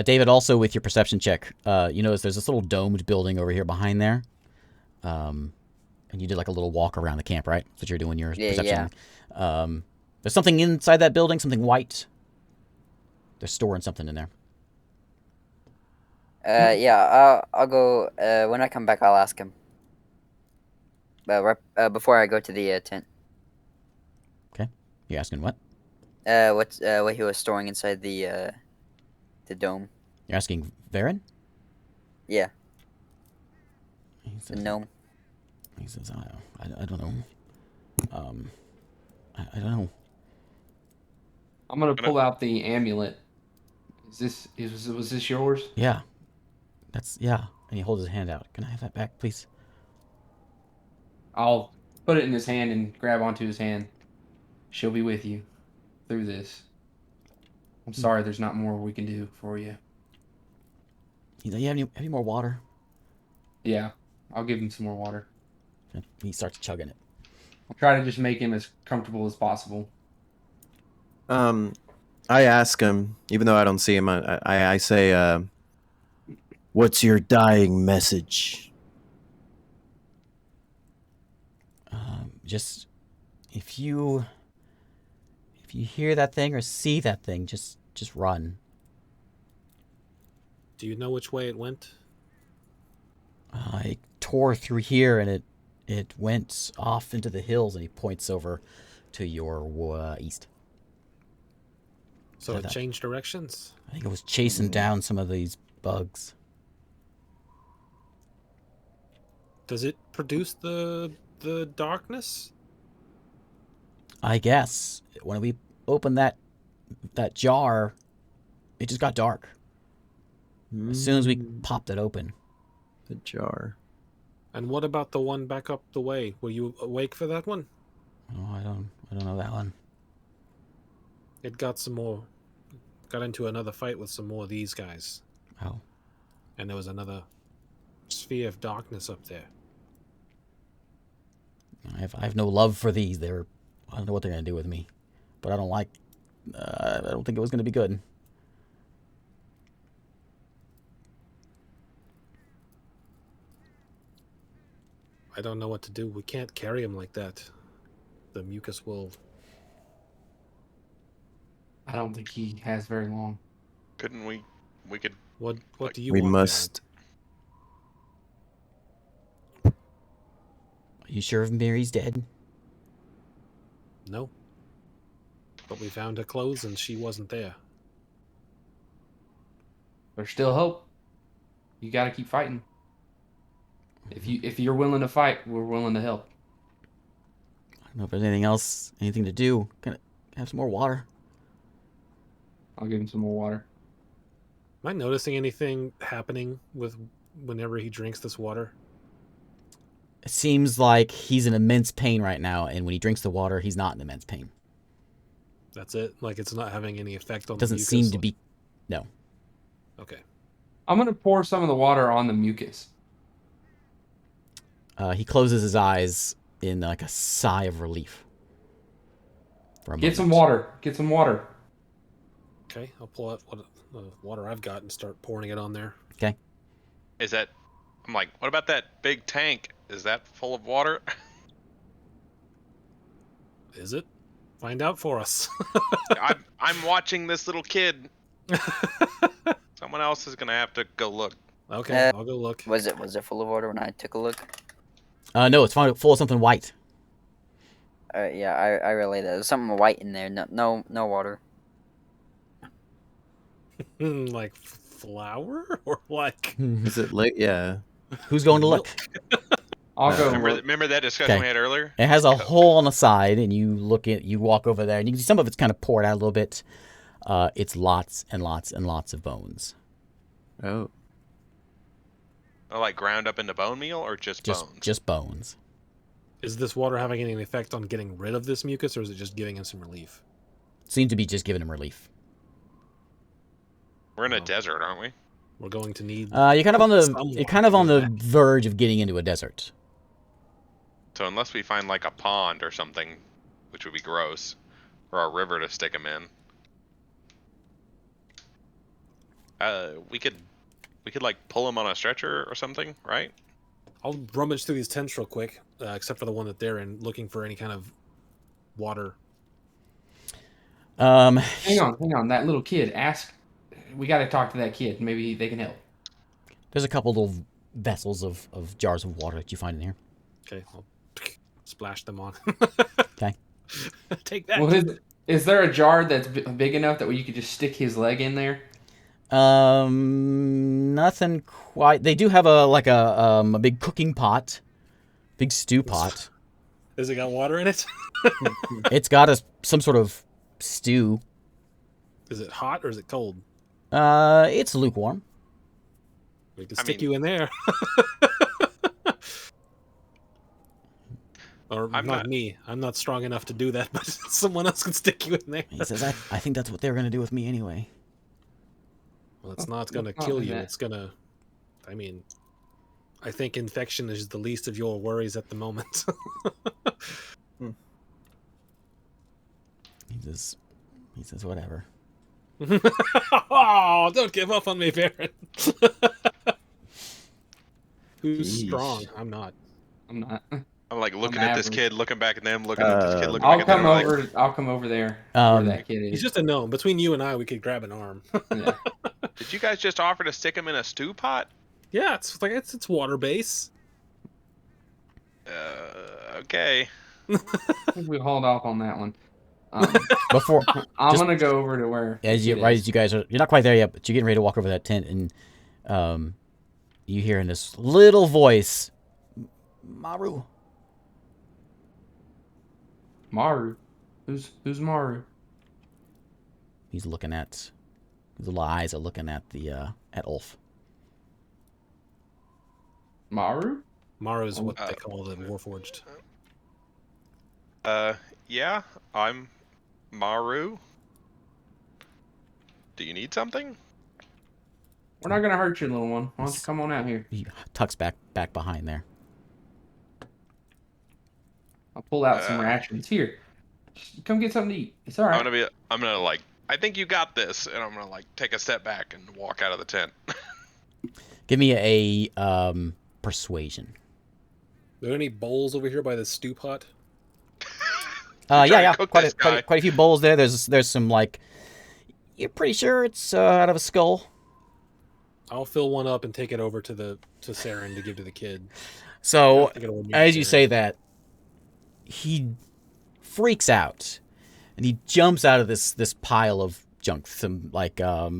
[SPEAKER 1] David, also with your perception check, you notice there's this little domed building over here behind there. And you did like a little walk around the camp, right? That's what you're doing your perception.
[SPEAKER 5] Yeah.
[SPEAKER 1] There's something inside that building, something white. They're storing something in there.
[SPEAKER 5] Yeah. I'll go. When I come back, I'll ask him. But before I go to the tent.
[SPEAKER 1] Okay. You asking what?
[SPEAKER 5] What he was storing inside the dome.
[SPEAKER 1] You're asking Varen?
[SPEAKER 5] Yeah.
[SPEAKER 1] He
[SPEAKER 5] The
[SPEAKER 1] says,
[SPEAKER 5] gnome.
[SPEAKER 1] He says, I don't know. I don't know.
[SPEAKER 6] I'm gonna pull out the amulet. Was this yours?
[SPEAKER 1] Yeah. Yeah. And he holds his hand out. Can I have that back, please?
[SPEAKER 6] I'll put it in his hand and grab onto his hand. She'll be with you through this. I'm sorry there's not more we can do for you.
[SPEAKER 1] He's like, you have any more water?
[SPEAKER 6] Yeah, I'll give him some more water.
[SPEAKER 1] And he starts chugging it.
[SPEAKER 6] I'll try to just make him as comfortable as possible.
[SPEAKER 4] I ask him, even though I don't see him. I say, "What's your dying message?"
[SPEAKER 1] Just if you hear that thing or see that thing, just run.
[SPEAKER 3] Do you know which way it went?
[SPEAKER 1] I tore through here and it went off into the hills, and he points over to your east.
[SPEAKER 3] So it changed directions?
[SPEAKER 1] I think it was chasing down some of these bugs.
[SPEAKER 3] Does it produce the darkness?
[SPEAKER 1] I guess when we opened that jar, it just got dark. As soon as we popped it open.
[SPEAKER 4] The jar.
[SPEAKER 3] And what about the one back up the way? Were you awake for that one?
[SPEAKER 1] Oh, I don't know that one.
[SPEAKER 3] It got into another fight with some more of these guys.
[SPEAKER 1] Oh.
[SPEAKER 3] And there was another sphere of darkness up there.
[SPEAKER 1] I have no love for these. I don't know what they're gonna do with me, but I don't think it was gonna be good.
[SPEAKER 3] I don't know what to do. We can't carry him like that. The mucus will...
[SPEAKER 6] I don't think he has very long.
[SPEAKER 2] Couldn't we? We could.
[SPEAKER 3] What do you
[SPEAKER 4] We
[SPEAKER 3] want,
[SPEAKER 4] must.
[SPEAKER 1] Are you sure Mary's dead?
[SPEAKER 3] Baron? No. But we found her clothes and she wasn't there.
[SPEAKER 6] There's still hope. You got to keep fighting. If you're willing to fight, we're willing to help.
[SPEAKER 1] I don't know if there's anything to do. Can I have some more water?
[SPEAKER 6] I'll give him some more water.
[SPEAKER 3] Am I noticing anything happening with whenever he drinks this water?
[SPEAKER 1] It seems like he's in immense pain right now, and when he drinks the water, he's not in immense pain.
[SPEAKER 3] That's it? Like it's not having any effect on
[SPEAKER 1] Doesn't
[SPEAKER 3] the mucus?
[SPEAKER 1] seem to be. No.
[SPEAKER 3] Okay.
[SPEAKER 6] I'm going to pour some of the water on the mucus.
[SPEAKER 1] He closes his eyes in like a sigh of relief. For a
[SPEAKER 6] Get some
[SPEAKER 1] moment.
[SPEAKER 6] water. Get some water.
[SPEAKER 3] Okay, I'll pull out the water I've got and start pouring it on there.
[SPEAKER 1] Okay.
[SPEAKER 2] Is that? I'm like, what about that big tank? Is that full of water?
[SPEAKER 3] Is it? Find out for us.
[SPEAKER 2] I'm watching this little kid. Someone else is gonna have to go look.
[SPEAKER 3] Okay, I'll go look.
[SPEAKER 5] Was it full of water when I took a look?
[SPEAKER 1] No, it's full of something white.
[SPEAKER 5] Yeah, I relay that. There's something white in there. No water.
[SPEAKER 3] Like flour or like?
[SPEAKER 4] Is it late? Yeah.
[SPEAKER 1] Who's going to look?
[SPEAKER 6] I'll go.
[SPEAKER 2] Remember that discussion
[SPEAKER 1] Okay.
[SPEAKER 2] we had earlier?
[SPEAKER 1] It has a hole on the side, and you walk over there, and you can see some of it's kind of poured out a little bit. It's lots and lots and lots of bones.
[SPEAKER 4] Oh.
[SPEAKER 2] Like ground up into bone meal or just bones?
[SPEAKER 1] Just bones.
[SPEAKER 3] Is this water having any effect on getting rid of this mucus, or is it just giving him some relief?
[SPEAKER 1] Seems to be just giving him relief.
[SPEAKER 2] We're in a desert, aren't we?
[SPEAKER 3] We're going to need.
[SPEAKER 1] You're kind of on the
[SPEAKER 3] that.
[SPEAKER 1] verge of getting into a desert.
[SPEAKER 2] So unless we find like a pond or something, which would be gross, or a river to stick him in, we could like pull him on a stretcher or something, right?
[SPEAKER 3] I'll rummage through these tents real quick, except for the one that they're in, looking for any kind of water.
[SPEAKER 6] Hang on. That little kid. We got to talk to that kid. Maybe they can help.
[SPEAKER 1] There's a couple little vessels of jars of water that you find in here.
[SPEAKER 3] Okay, I'll splash them on.
[SPEAKER 1] Okay.
[SPEAKER 3] Take that.
[SPEAKER 6] Well, is there a jar that's big enough that you could just stick his leg in there?
[SPEAKER 1] Nothing quite. They do have a big cooking pot, big stew pot.
[SPEAKER 3] Has it got water in it?
[SPEAKER 1] It's got some sort of stew.
[SPEAKER 3] Is it hot or is it cold?
[SPEAKER 1] It's lukewarm.
[SPEAKER 3] We can stick you in there. Or not me. I'm not strong enough to do that, but someone else can stick you in there.
[SPEAKER 1] He says, I think that's what they were going to do with me anyway.
[SPEAKER 3] Well, it's not going to kill you. It's going to... I mean, I think infection is the least of your worries at the moment.
[SPEAKER 1] He says, whatever.
[SPEAKER 3] Oh, don't give up on me, Baron. Who's strong? I'm not.
[SPEAKER 2] I'm like looking at this kid, looking back at them, looking at this kid, looking back
[SPEAKER 6] I'll
[SPEAKER 2] at them.
[SPEAKER 6] I'll come over there where that kid is.
[SPEAKER 3] He's just a gnome. Between you and I, we could grab an arm.
[SPEAKER 6] Yeah.
[SPEAKER 2] Did you guys just offer to stick him in a stew pot?
[SPEAKER 3] Yeah, it's like it's water base.
[SPEAKER 2] Okay.
[SPEAKER 6] I think we hold off on that one.
[SPEAKER 1] Before
[SPEAKER 6] I'm gonna go over to where
[SPEAKER 1] as you guys are, you're not quite there yet, but you're getting ready to walk over that tent, and you hear in this little voice, Maru.
[SPEAKER 6] Maru. Who's Maru?
[SPEAKER 1] He's looking at his little eyes are looking at the at Ulf.
[SPEAKER 6] Maru?
[SPEAKER 3] Maru is what they call the Warforged.
[SPEAKER 2] Yeah, I'm Maru. Do you need something?
[SPEAKER 6] We're not gonna hurt you, little one. Why don't you come on out here?
[SPEAKER 1] He tucks back behind there.
[SPEAKER 6] I'll pull out some rations. Here, come get something to eat. It's all right.
[SPEAKER 2] I'm gonna like, I think you got this, and I'm gonna like take a step back and walk out of the tent.
[SPEAKER 1] Give me a persuasion.
[SPEAKER 3] Are there any bowls over here by the stew pot?
[SPEAKER 1] Yeah,
[SPEAKER 2] cook
[SPEAKER 1] quite
[SPEAKER 2] this
[SPEAKER 1] a, quite,
[SPEAKER 2] guy.
[SPEAKER 1] a, quite a few bowls there. There's some like, you're pretty sure it's out of a skull.
[SPEAKER 3] I'll fill one up and take it over to Saren to give to the kid.
[SPEAKER 1] So as you say that, he freaks out, and he jumps out of this pile of junk. Some like a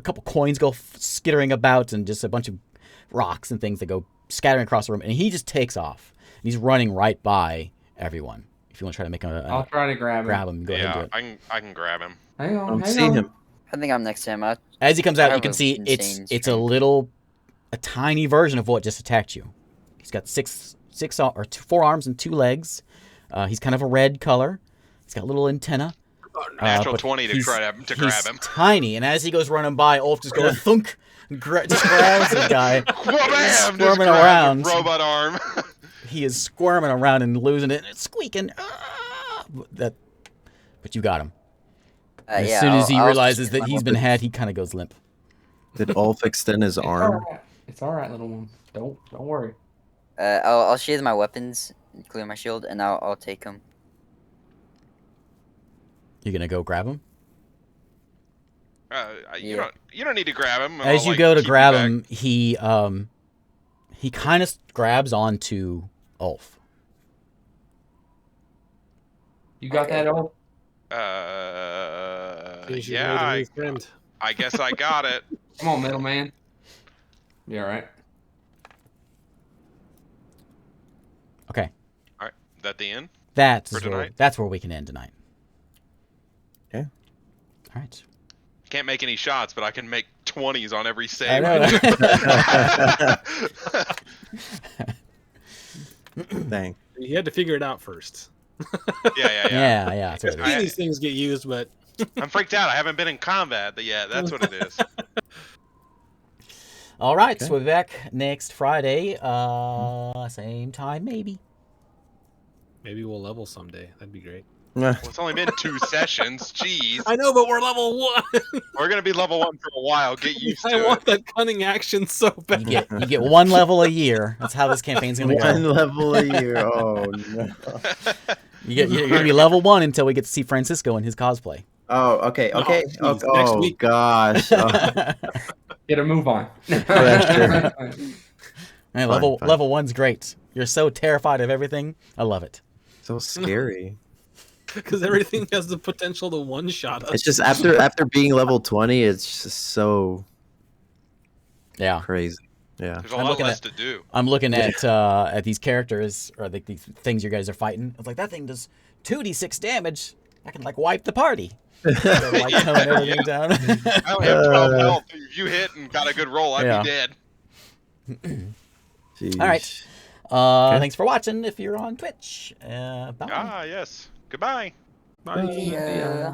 [SPEAKER 1] couple coins go skittering about, and just a bunch of rocks and things that go scattering across the room, and he just takes off. And he's running right by everyone. If you want to try to make
[SPEAKER 6] I'll try to grab him.
[SPEAKER 1] Go ahead and do
[SPEAKER 2] Yeah,
[SPEAKER 1] it.
[SPEAKER 2] I can grab him.
[SPEAKER 6] Hang on.
[SPEAKER 4] I don't
[SPEAKER 6] hang
[SPEAKER 4] see
[SPEAKER 6] on.
[SPEAKER 4] him.
[SPEAKER 5] I think I'm next to him.
[SPEAKER 1] As he comes out,
[SPEAKER 5] I
[SPEAKER 1] you can
[SPEAKER 5] have
[SPEAKER 1] see
[SPEAKER 5] an
[SPEAKER 1] it's
[SPEAKER 5] insane
[SPEAKER 1] a
[SPEAKER 5] strength.
[SPEAKER 1] a tiny version of what just attacked you. He's got four arms and 2 legs. He's kind of a red color. He's got a little antenna.
[SPEAKER 2] Natural
[SPEAKER 1] but
[SPEAKER 2] 20 to
[SPEAKER 1] he's-
[SPEAKER 2] grab
[SPEAKER 1] He's
[SPEAKER 2] him.
[SPEAKER 1] tiny, and as he goes running by, Ulf just goes thunk, and just grabs the guy.
[SPEAKER 2] Wham!
[SPEAKER 1] Squirming
[SPEAKER 2] Just grab
[SPEAKER 1] around.
[SPEAKER 2] the robot arm.
[SPEAKER 1] He is squirming around and losing it, and it's squeaking. But you got him. As
[SPEAKER 5] Yeah,
[SPEAKER 1] soon as he
[SPEAKER 5] I'll
[SPEAKER 1] realizes
[SPEAKER 5] just-
[SPEAKER 1] that he's been had, he kind of goes limp.
[SPEAKER 4] Did Ulf extend his arm?
[SPEAKER 6] It's all right, little one. Don't worry.
[SPEAKER 5] I'll sheathe my weapons, clear my shield, and I'll take them.
[SPEAKER 1] You gonna go grab him?
[SPEAKER 2] You don't need to grab him.
[SPEAKER 1] As you go to grab him, he kind of grabs onto Ulf.
[SPEAKER 6] You got that, Ulf?
[SPEAKER 3] Seems you
[SPEAKER 2] yeah,
[SPEAKER 3] made a new friend.
[SPEAKER 2] I guess I got it.
[SPEAKER 6] Come on, middleman. You all right?
[SPEAKER 1] Okay.
[SPEAKER 2] All right, that the end.
[SPEAKER 1] That's
[SPEAKER 2] For tonight?
[SPEAKER 1] that's where we can end tonight.
[SPEAKER 4] Okay.
[SPEAKER 1] All right.
[SPEAKER 2] Can't make any shots, but I can make 20s on every
[SPEAKER 1] I
[SPEAKER 2] save.
[SPEAKER 1] know.
[SPEAKER 4] Dang.
[SPEAKER 3] You had to figure it out first.
[SPEAKER 2] Yeah.
[SPEAKER 1] Yeah. That's what it
[SPEAKER 3] I've seen
[SPEAKER 1] is.
[SPEAKER 3] these things get used, but
[SPEAKER 2] I'm freaked out. I haven't been in combat yet. That's what it is.
[SPEAKER 1] All right.
[SPEAKER 4] Okay.
[SPEAKER 1] So we'll be back next Friday. Same time, maybe.
[SPEAKER 3] maybe we'll level someday. That'd be great.
[SPEAKER 2] Well, it's only been 2 sessions. Jeez.
[SPEAKER 3] I know, but we're level 1.
[SPEAKER 2] We're going to be level 1 for a while. Get used to
[SPEAKER 3] I
[SPEAKER 2] it.
[SPEAKER 3] want that cunning action so bad.
[SPEAKER 1] You get 1 level a year. That's how this campaign's gonna
[SPEAKER 4] One
[SPEAKER 1] go.
[SPEAKER 4] level a year. Oh no.
[SPEAKER 1] You're gonna be level 1 until we get to see Francisco in his cosplay.
[SPEAKER 4] Oh, okay. Okay.
[SPEAKER 3] Oh,
[SPEAKER 4] Oh,
[SPEAKER 3] geez. Next
[SPEAKER 4] oh
[SPEAKER 3] week.
[SPEAKER 4] gosh. Oh,
[SPEAKER 6] Get a move on.
[SPEAKER 4] Yeah,
[SPEAKER 1] Man,
[SPEAKER 4] Fine.
[SPEAKER 1] level 1's great. You're so terrified of everything. I love it.
[SPEAKER 4] so scary.
[SPEAKER 3] Because everything has the potential to one-shot us.
[SPEAKER 4] It's just after being level 20, it's just so
[SPEAKER 1] Yeah.
[SPEAKER 4] crazy. Yeah.
[SPEAKER 2] There's a
[SPEAKER 1] I'm
[SPEAKER 2] lot
[SPEAKER 1] looking
[SPEAKER 2] less
[SPEAKER 1] at-
[SPEAKER 2] to do.
[SPEAKER 1] I'm looking at these characters or these things you guys are fighting. I was like, that thing does 2d6 damage. I can like wipe the party. They're, like towing everything down.
[SPEAKER 2] I only have 12 health. If you hit and got a good roll, I'd
[SPEAKER 1] Yeah.
[SPEAKER 2] be dead.
[SPEAKER 4] Jeez.
[SPEAKER 1] All right. Thanks for watching. If you're on Twitch, bye.
[SPEAKER 2] Ah, yes. Goodbye.
[SPEAKER 3] Bye.
[SPEAKER 5] Yeah.
[SPEAKER 6] Yeah.